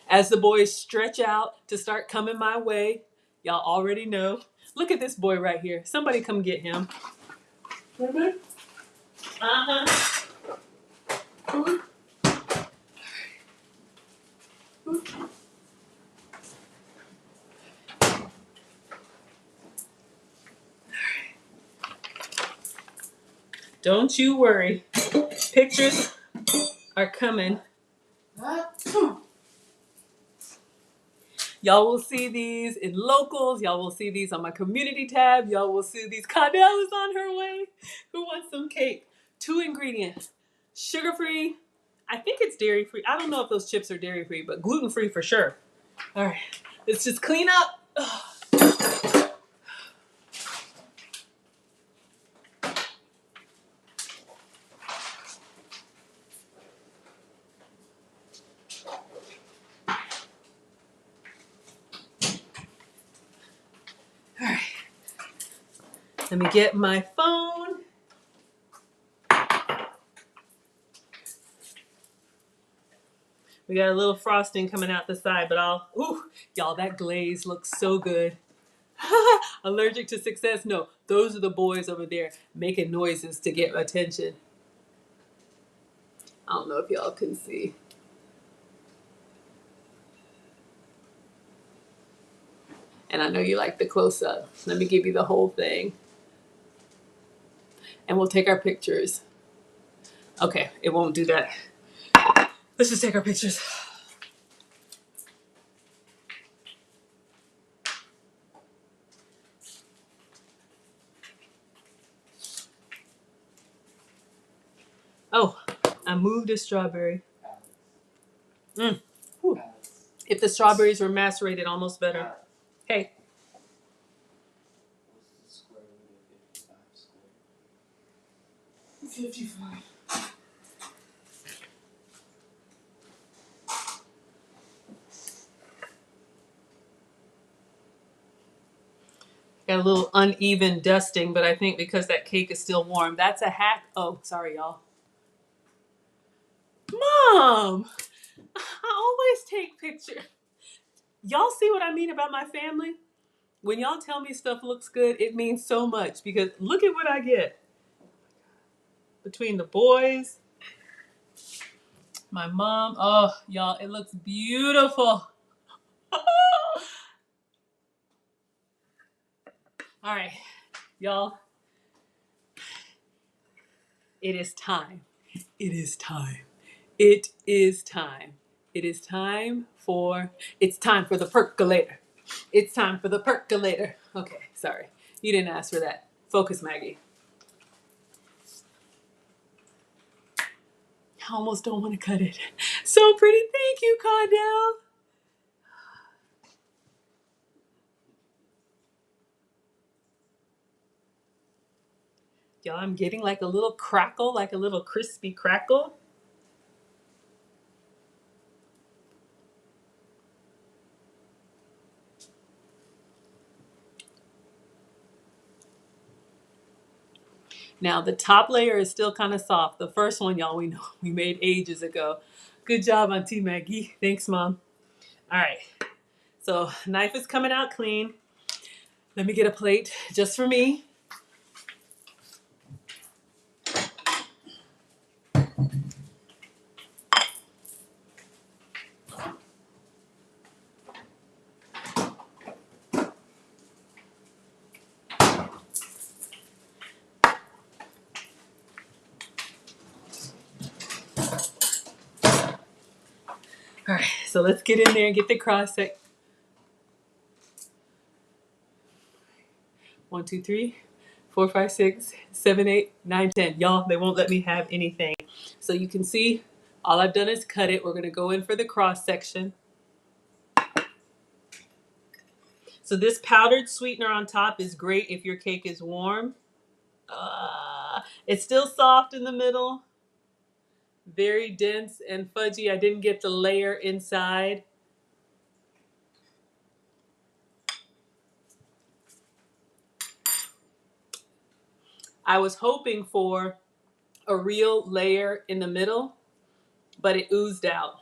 [SPEAKER 1] As the boys stretch out to start coming my way, y'all already know. Look at this boy right here. Somebody come get him. Uh-huh. Don't you worry. Pictures are coming. Y'all will see these in locals. Y'all will see these on my community tab. Y'all will see these. Cadell is on her way. Who wants some cake? 2 ingredients. Sugar-free. I think it's dairy-free. I don't know if those chips are dairy-free, but gluten-free for sure. All right. Let's just clean up. All right. Let me get my phone. We got a little frosting coming out the side, but y'all, that glaze looks so good. Allergic to success? No, those are the boys over there making noises to get attention. I don't know if y'all can see. And I know you like the close-up. Let me give you the whole thing. And we'll take our pictures. Okay, it won't do that. Let's just take our pictures. Oh, I moved a strawberry. If the strawberries were macerated, almost better. Hey.
[SPEAKER 3] What's the square root of 55 squared?
[SPEAKER 1] 55. Got a little uneven dusting, but I think because that cake is still warm. That's a hack. Oh, sorry, y'all. Mom! I always take pictures. Y'all see what I mean about my family? When y'all tell me stuff looks good, it means so much because look at what I get. Between the boys, my mom, oh, y'all, it looks beautiful. All right, y'all, it is time. It is time. It is time. It is time for, it's time for the percolator. It's time for the percolator. Okay, sorry. You didn't ask for that. Focus, Maggie. I almost don't want to cut it. So pretty. Thank you, Cardell. Y'all, I'm getting like a little crackle, like a little crispy crackle. Now the top layer is still kind of soft. The first one, y'all, we know we made ages ago. Good job, Auntie Maggie. Thanks, Mom. All right. So knife is coming out clean. Let me get a plate just for me. All right, so let's get in there and get the cross section. 1, 2, 3, 4, 5, 6, 7, 8, 9, 10. Y'all, they won't let me have anything. So you can see all I've done is cut it. We're going to go in for the cross section. So this powdered sweetener on top is great if your cake is warm. It's still soft in the middle. Very dense and fudgy. I didn't get the layer inside. I was hoping for a real layer in the middle, but it oozed out.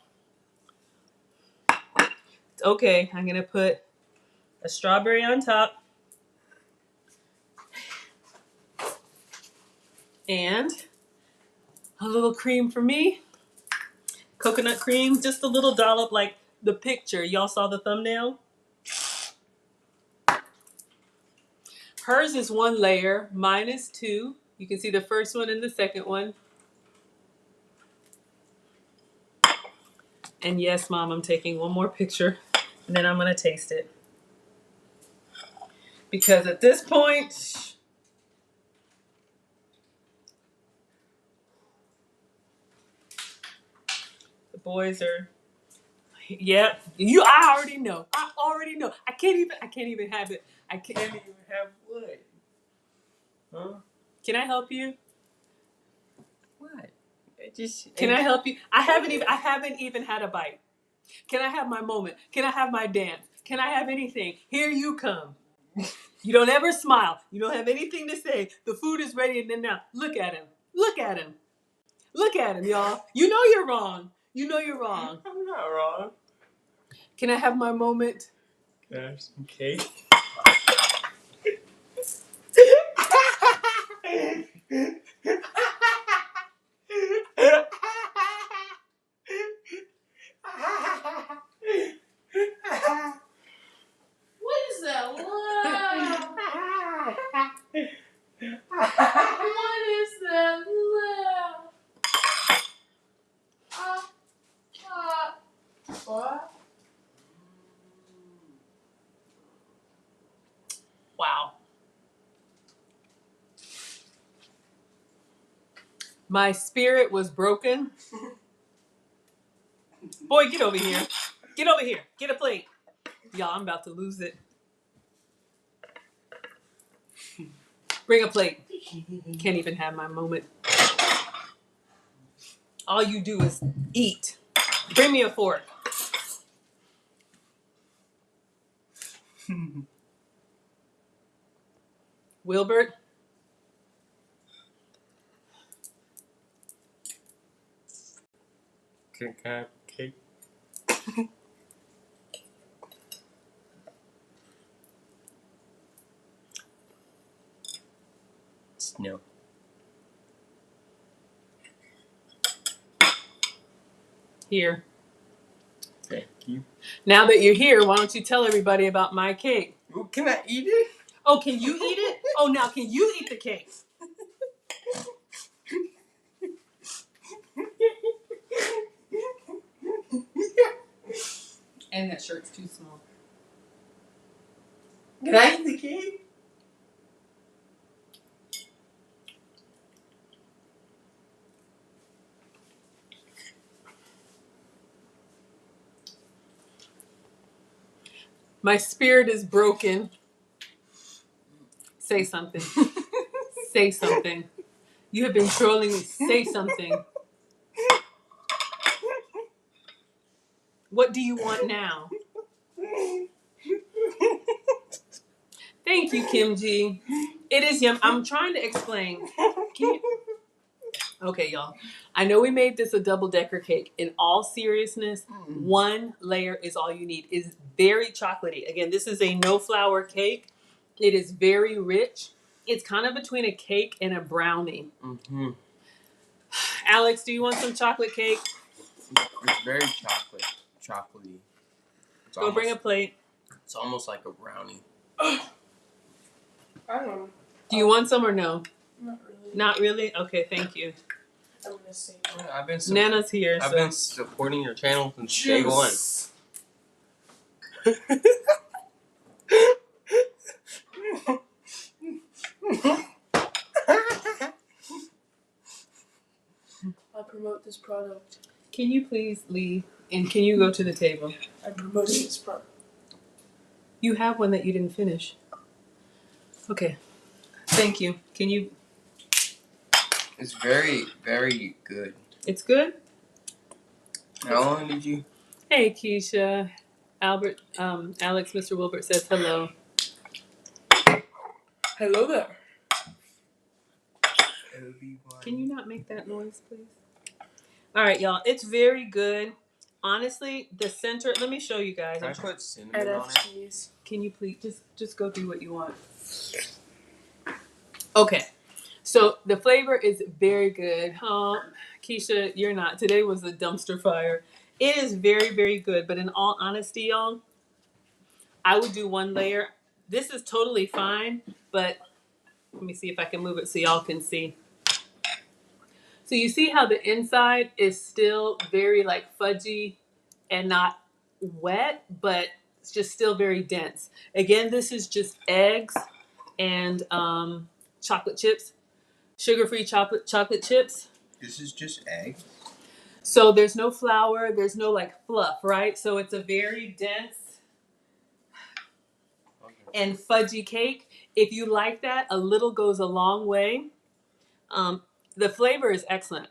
[SPEAKER 1] Okay, I'm gonna put a strawberry on top and a little cream for me. Coconut cream, just a little dollop like the picture. Y'all saw the thumbnail? Hers is 1 layer, mine is 2. You can see the first one and the second one. And yes, Mom, I'm taking one more picture and then I'm gonna taste it. Because at this point, the boys are, yep. I already know. I can't even have it. I can't even have what? Huh? Can I help you? What? Can I help you? I haven't even had a bite. Can I have my moment? Can I have my dance? Can I have anything? Here you come. You don't ever smile. You don't have anything to say. The food is ready and then now look at him. Look at him. Look at him, y'all. You know you're wrong. You know you're wrong.
[SPEAKER 3] I'm not wrong.
[SPEAKER 1] Can I have my moment?
[SPEAKER 3] Can I have some cake?
[SPEAKER 2] What is that? Wow. What is that? What?
[SPEAKER 1] Wow. My spirit was broken. Boy, get over here. Get over here. Get a plate. Y'all, I'm about to lose it. Bring a plate. Can't even have my moment. All you do is eat. Bring me a fork. Wilbert?
[SPEAKER 3] Can I have cake? No.
[SPEAKER 1] Here.
[SPEAKER 3] Thank you.
[SPEAKER 1] Now that you're here, why don't you tell everybody about my cake?
[SPEAKER 3] Ooh, can I eat it?
[SPEAKER 1] Oh, can you eat it? Oh, now can you eat the cake? And that shirt's too small.
[SPEAKER 3] Can I eat the cake?
[SPEAKER 1] My spirit is broken. Say something. Say something. You have been trolling me. Say something. What do you want now? Thank you, Kim G. It is yum. I'm trying to explain. Okay, y'all. I know we made this a double-decker cake. In all seriousness, 1 layer is all you need. It's very chocolatey. Again, this is a no-flour cake. It is very rich. It's kind of between a cake and a brownie.
[SPEAKER 3] Mm-hmm.
[SPEAKER 1] Alex, do you want some chocolate cake?
[SPEAKER 3] It's very chocolatey.
[SPEAKER 1] Go bring a plate.
[SPEAKER 3] It's almost like a brownie.
[SPEAKER 2] I don't know.
[SPEAKER 1] Do you want some or no?
[SPEAKER 2] Not really.
[SPEAKER 1] Not really? Okay, thank you.
[SPEAKER 2] I'm gonna say.
[SPEAKER 1] Nana's here.
[SPEAKER 3] I've
[SPEAKER 1] So.
[SPEAKER 3] been supporting your channel since day one.
[SPEAKER 2] I promote this product.
[SPEAKER 1] Can you please leave? And can you go to the table?
[SPEAKER 2] I'm promoting this product.
[SPEAKER 1] You have one that you didn't finish. Okay. Thank you. Can you?
[SPEAKER 3] It's very, very good.
[SPEAKER 1] It's good?
[SPEAKER 3] How long did you?
[SPEAKER 1] Hey, Keisha. Alex, Mr. Wilbert says hello.
[SPEAKER 2] Hello there.
[SPEAKER 1] Can you not make that noise, please? All right, y'all. It's very good. Honestly, the center. Let me show you guys.
[SPEAKER 3] Can I put cinnamon on it?
[SPEAKER 2] NFTs.
[SPEAKER 1] Can you please just go do what you want? Okay. So the flavor is very good. Keisha, you're not. Today was a dumpster fire. It is very, very good. But in all honesty, y'all, I would do one layer. This is totally fine, but let me see if I can move it so y'all can see. So you see how the inside is still very like fudgy and not wet, but it's just still very dense. Again, this is just eggs and chocolate chips, sugar-free chocolate chips.
[SPEAKER 3] This is just egg.
[SPEAKER 1] So there's no flour, there's no like fluff, right? So it's a very dense and fudgy cake. If you like that, a little goes a long way. The flavor is excellent.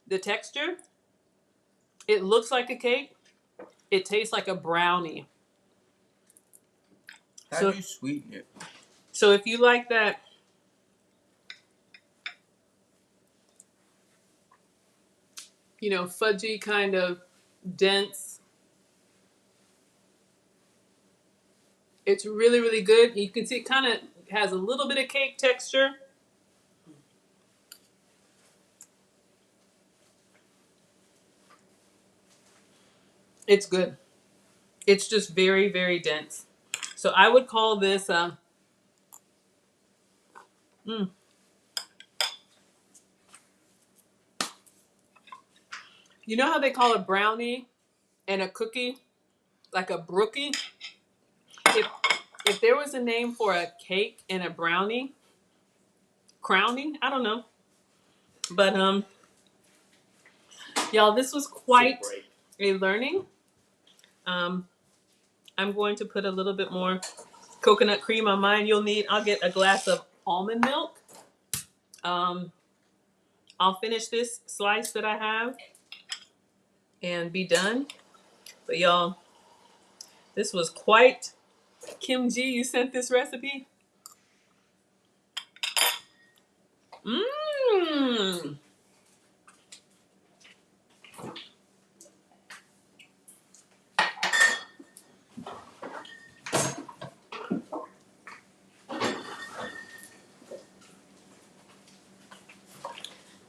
[SPEAKER 1] The texture, it looks like a cake. It tastes like a brownie.
[SPEAKER 3] How do you sweeten it?
[SPEAKER 1] So if you like that, fudgy kind of dense, it's really, really good. You can see it kind of has a little bit of cake texture. It's good. It's just very, very dense. So I would call this you know how they call a brownie and a cookie like a brookie? If there was a name for a cake and a brownie, crownie, I don't know. But y'all, this was quite a learning. I'm going to put a little bit more coconut cream on mine. I'll get a glass of almond milk. I'll finish this slice that I have and be done. But y'all, this was quite. Kim G, you sent this recipe? Mmm.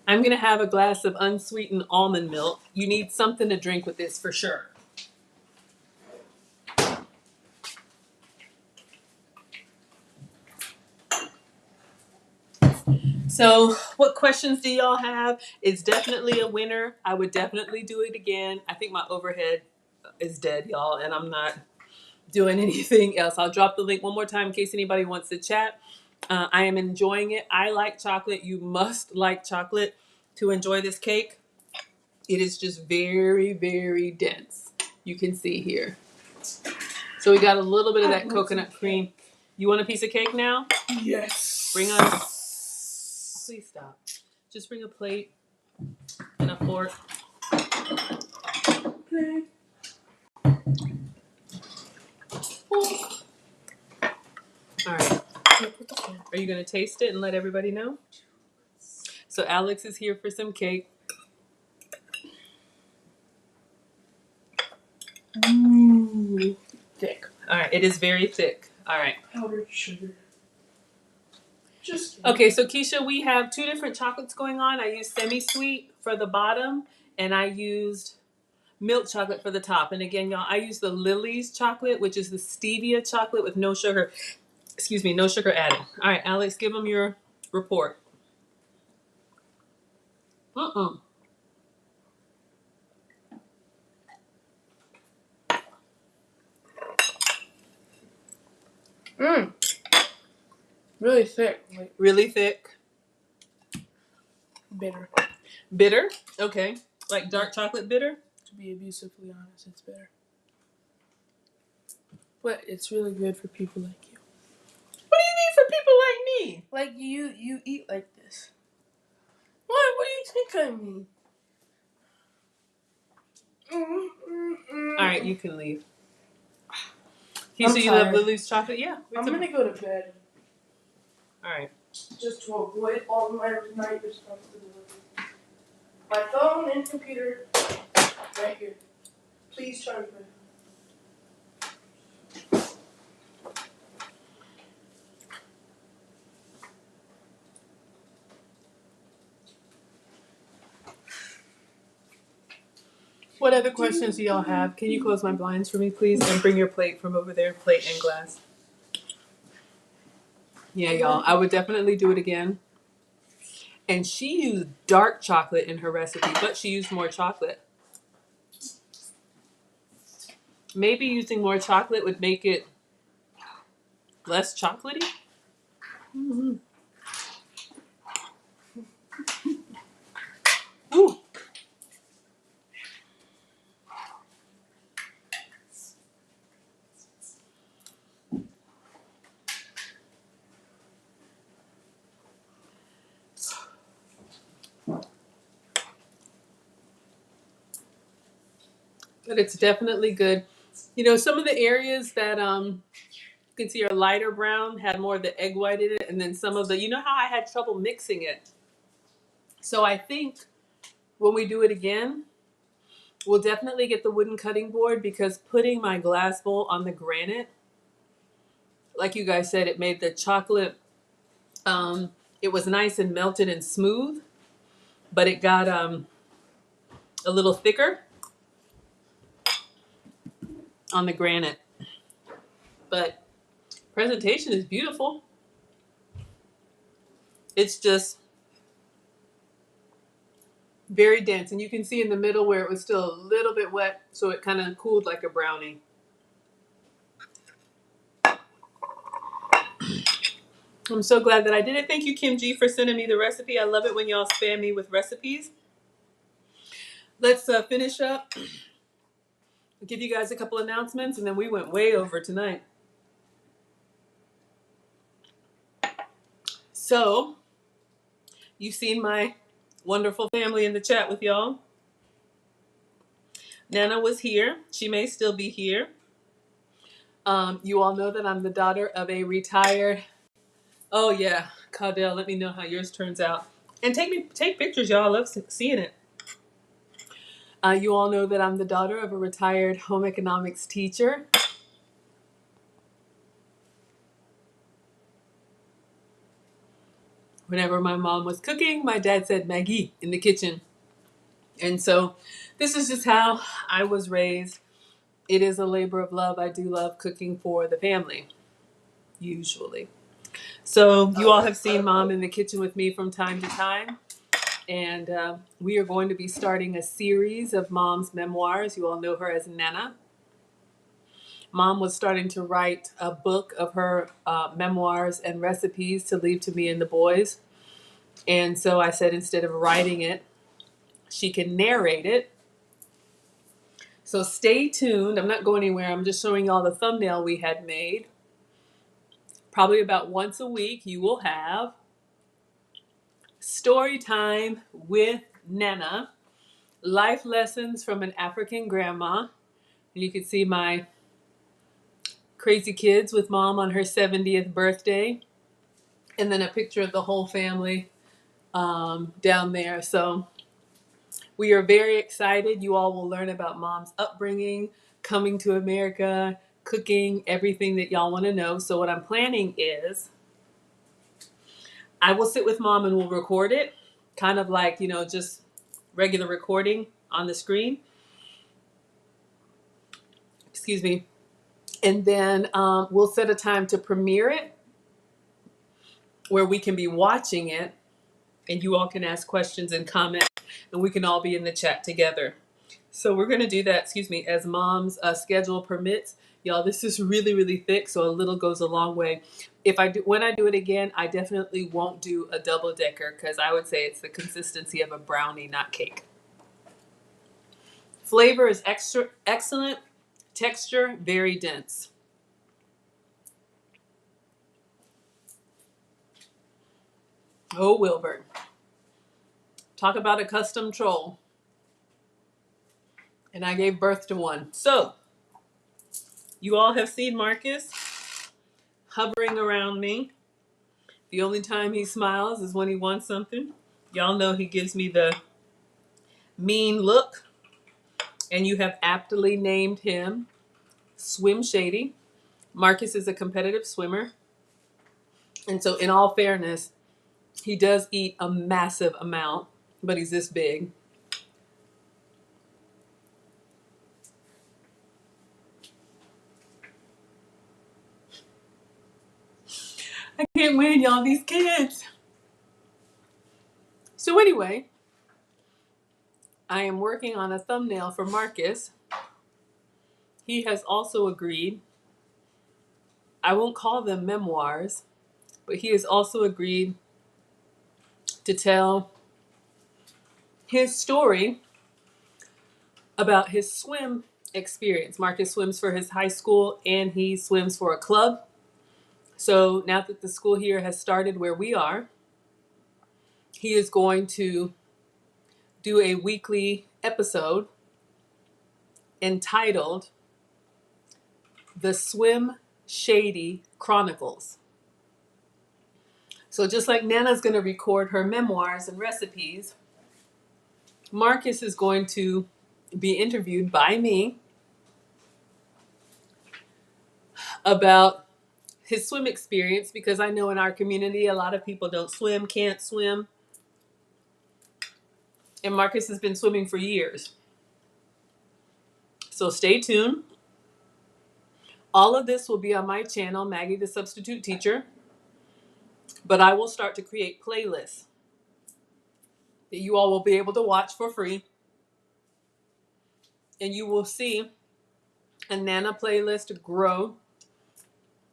[SPEAKER 1] I'm going to have a glass of unsweetened almond milk. You need something to drink with this for sure. So, what questions do y'all have? It's definitely a winner. I would definitely do it again. I think my overhead is dead, y'all, and I'm not doing anything else. I'll drop the link one more time in case anybody wants to chat. I am enjoying it. I like chocolate. You must like chocolate to enjoy this cake. It is just very, very dense. You can see here. So we got a little bit of that coconut cream. You want a piece of cake now?
[SPEAKER 2] Yes.
[SPEAKER 1] Bring on. Please stop. Just bring a plate and a fork.
[SPEAKER 2] Plate.
[SPEAKER 1] All right. Are you going to taste it and let everybody know? So Alex is here for some cake.
[SPEAKER 2] Ooh, thick.
[SPEAKER 1] All right. It is very thick. All right.
[SPEAKER 2] Powdered sugar. Just
[SPEAKER 1] Okay, so Keisha, we have two different chocolates going on. I used semi-sweet for the bottom, and I used milk chocolate for the top. And again, y'all, I use the Lily's chocolate, which is the stevia chocolate with no sugar. Excuse me, no sugar added. All right, Alex, give them your report.
[SPEAKER 2] Mmm. Really thick. Like
[SPEAKER 1] Really thick.
[SPEAKER 2] bitter.
[SPEAKER 1] Bitter? Okay. Like dark chocolate bitter?
[SPEAKER 2] To be abusively honest, it's bitter. But it's really good for people like you.
[SPEAKER 1] What do you mean for people like me?
[SPEAKER 2] Like you eat like this. What? What do you think I mean?
[SPEAKER 1] All right, you can leave.
[SPEAKER 2] I'm
[SPEAKER 1] So you love
[SPEAKER 2] tired.
[SPEAKER 1] Lily's chocolate? Yeah.
[SPEAKER 2] I'm gonna go to bed.
[SPEAKER 1] All right.
[SPEAKER 2] Just to avoid all my night responsibilities. My phone and computer right here. Please charge me.
[SPEAKER 1] What other questions do y'all have? Can you close my blinds for me, please? And bring your plate from over there, plate and glass. Yeah, y'all. I would definitely do it again. And she used dark chocolate in her recipe, but she used more chocolate. Maybe using more chocolate would make it less chocolatey. Mm-hmm. Ooh. But it's definitely good. You know, some of the areas that you can see are lighter brown had more of the egg white in it, and then some of the, you know how I had trouble mixing it. So I think when we do it again, we'll definitely get the wooden cutting board, because putting my glass bowl on the granite, like you guys said, it made the chocolate, it was nice and melted and smooth, but it got a little thicker on the granite. But presentation is beautiful. It's just very dense, and you can see in the middle where it was still a little bit wet, so it kind of cooled like a brownie. I'm so glad that I did it. Thank you, Kim G, for sending me the recipe. I love it when y'all spam me with recipes. Let's finish up. I'll give you guys a couple announcements, and then we went way over tonight. So, you've seen my wonderful family in the chat with y'all. Nana was here. She may still be here. You all know that I'm the daughter of a retired. Oh yeah, Caudell, let me know how yours turns out, and take pictures, y'all. I love seeing it. You all know that I'm the daughter of a retired home economics teacher. Whenever my mom was cooking, my dad said Maggie in the kitchen, and so this is just how I was raised. It is a labor of love. I do love cooking for the family, usually. So you all have seen Mom in the kitchen with me from time to time. And we are going to be starting a series of Mom's memoirs. You all know her as Nana. Mom was starting to write a book of her memoirs and recipes to leave to me and the boys. And so I said, instead of writing it, she can narrate it. So stay tuned. I'm not going anywhere. I'm just showing y'all the thumbnail we had made. Probably about once a week, you will have story time with Nana, life lessons from an African grandma. And you can see my crazy kids with Mom on her 70th birthday, and then a picture of the whole family down there. So we are very excited. You all will learn about Mom's upbringing, coming to America, cooking, everything that y'all want to know. So what I'm planning is I will sit with Mom and we'll record it, kind of like, you know, just regular recording on the screen. Excuse me. And then we'll set a time to premiere it where we can be watching it and you all can ask questions and comment and we can all be in the chat together. So we're going to do that, as Mom's schedule permits. Y'all, this is really, really thick, so a little goes a long way. When I do it again, I definitely won't do a double decker because I would say it's the consistency of a brownie, not cake. Flavor is excellent. Texture, very dense. Oh, Wilbur. Talk about a custom troll. And I gave birth to one. So, you all have seen Marcus hovering around me. The only time he smiles is when he wants something. Y'all know he gives me the mean look. And you have aptly named him Swim Shady. Marcus is a competitive swimmer. And so, in all fairness, he does eat a massive amount, but he's this big. I can't win, y'all, these kids. So anyway, I am working on a thumbnail for Marcus. He has also agreed, I won't call them memoirs, but he has also agreed to tell his story about his swim experience. Marcus swims for his high school and he swims for a club. So now that the school here has started where we are, he is going to do a weekly episode entitled The Swim Shady Chronicles. So just like Nana's going to record her memoirs and recipes, Marcus is going to be interviewed by me about his swim experience, because I know in our community a lot of people don't swim, can't swim. And Marcus has been swimming for years. So stay tuned. All of this will be on my channel, Maggie the Substitute Teacher. But I will start to create playlists that you all will be able to watch for free. And you will see a Nana playlist grow,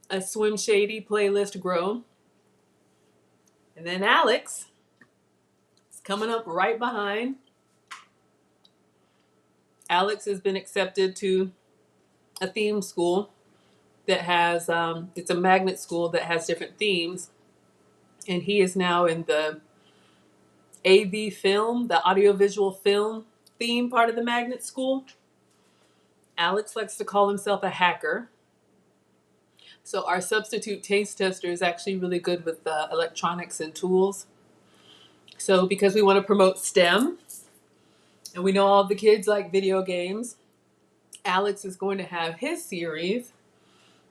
[SPEAKER 1] a Swim Shady playlist grow. And then Alex is coming up right behind. Alex has been accepted to a theme school that has, it's a magnet school that has different themes. And he is now in the AV film, the audiovisual film theme part of the magnet school. Alex likes to call himself a hacker. So our substitute taste tester is actually really good with electronics and tools. So because we want to promote STEM, and we know all the kids like video games, Alex is going to have his series.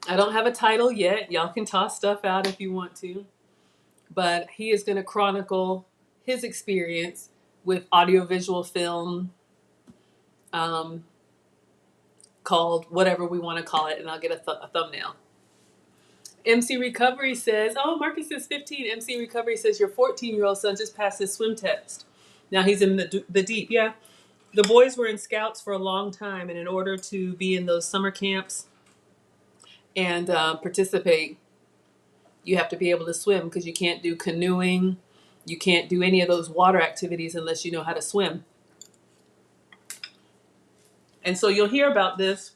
[SPEAKER 1] I don't have a title yet. Y'all can toss stuff out if you want to. But he is going to chronicle his experience with audiovisual film, called whatever we want to call it, and I'll get a thumbnail. MC Recovery says, oh, Marcus is 15. MC Recovery says your 14-year-old son just passed his swim test. Now he's in the deep. Yeah, the boys were in scouts for a long time, and in order to be in those summer camps and participate, you have to be able to swim, because you can't do canoeing. You can't do any of those water activities unless you know how to swim. And so you'll hear about this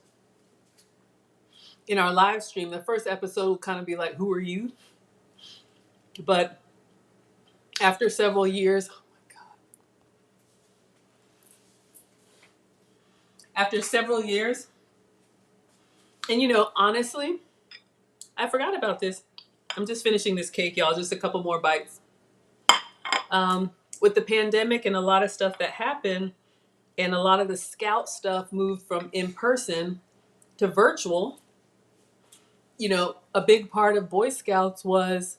[SPEAKER 1] in our live stream. The first episode will kind of be like, who are you? But after several years, oh my God. After several years, and you know, honestly, I forgot about this. I'm just finishing this cake, y'all, just a couple more bites. With the pandemic and a lot of stuff that happened, and a lot of the scout stuff moved from in person to virtual, you know, a big part of Boy Scouts was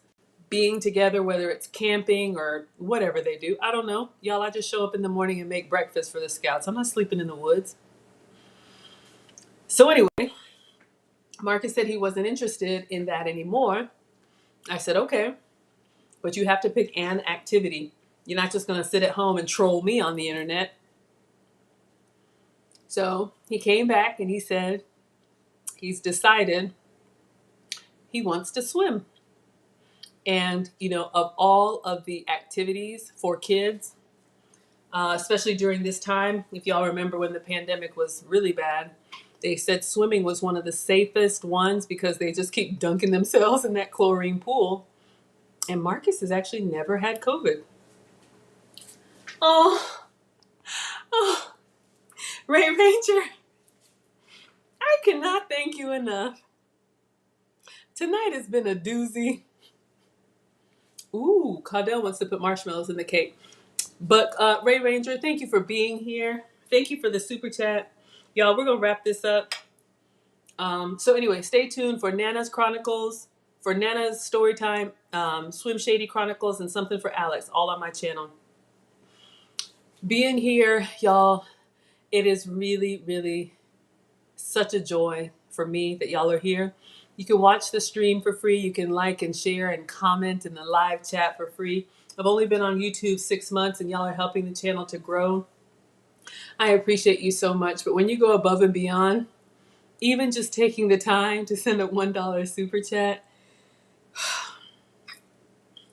[SPEAKER 1] being together, whether it's camping or whatever they do. I don't know. Y'all, I just show up in the morning and make breakfast for the scouts. I'm not sleeping in the woods. So anyway, Marcus said he wasn't interested in that anymore. I said, okay, but you have to pick an activity. You're not just going to sit at home and troll me on the internet. So he came back and he said he's decided he wants to swim. And, you know, of all of the activities for kids, especially during this time, if y'all remember when the pandemic was really bad, they said swimming was one of the safest ones because they just keep dunking themselves in that chlorine pool. And Marcus has actually never had COVID. Oh, oh, Ray Ranger, I cannot thank you enough. Tonight has been a doozy. Ooh, Caudell wants to put marshmallows in the cake. But Ray Ranger, thank you for being here. Thank you for the super chat. Y'all, we're going to wrap this up. So anyway, stay tuned for Nana's Chronicles, for Nana's Storytime, Swim Shady Chronicles, and something for Alex, all on my channel. Being here, y'all, it is really, really such a joy for me that y'all are here. You can watch the stream for free. You can like and share and comment in the live chat for free. I've only been on YouTube 6 months and y'all are helping the channel to grow. I appreciate you so much. But when you go above and beyond, even just taking the time to send a $1 super chat,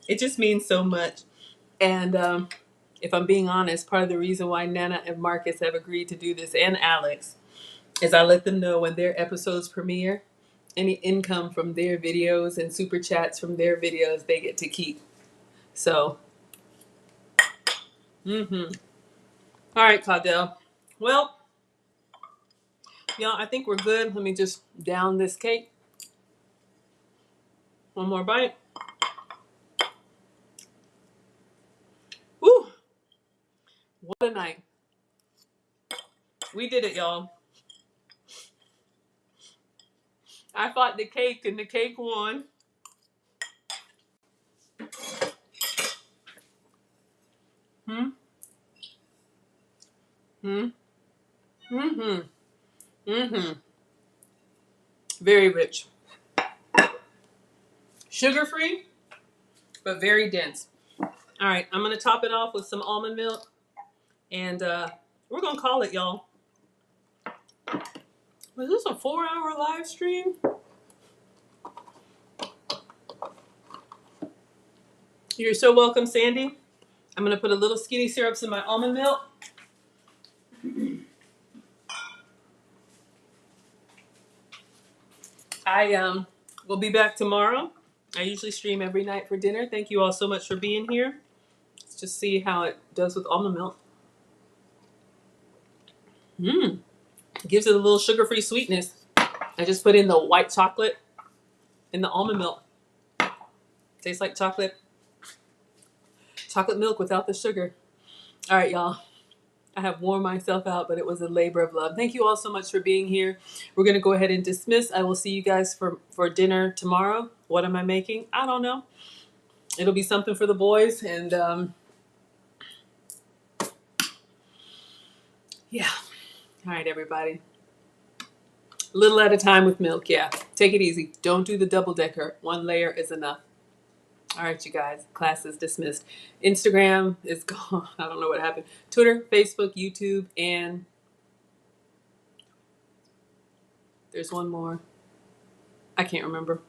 [SPEAKER 1] it just means so much. And if I'm being honest, part of the reason why Nana and Marcus have agreed to do this, and Alex, is I let them know when their episodes premiere, any income from their videos and super chats from their videos, they get to keep. So, all right, Caudell. Well, y'all, I think we're good. Let me just down this cake. One more bite. Woo! What a night. We did it, y'all. I fought the cake and the cake won. Hmm? Hmm? Mm-hmm. Mm-hmm. Very rich. Sugar-free, but very dense. All right, I'm going to top it off with some almond milk. And we're going to call it, y'all. Was this a 4-hour live stream? You're so welcome, Sandy. I'm going to put a little skinny syrups in my almond milk. I will be back tomorrow. I usually stream every night for dinner. Thank you all so much for being here. Let's just see how it does with almond milk. Gives it a little sugar-free sweetness. I just put in the white chocolate in the almond milk. Tastes like chocolate milk without the sugar. All right, y'all. I have worn myself out, but it was a labor of love. Thank you all so much for being here. We're going to go ahead and dismiss. I will see you guys for dinner tomorrow. What am I making? I don't know. It'll be something for the boys. And yeah. All right, everybody. A little at a time with milk. Yeah. Take it easy. Don't do the double decker. One layer is enough. All right, you guys. Class is dismissed. Instagram is gone. I don't know what happened. Twitter, Facebook, YouTube, and there's one more. I can't remember.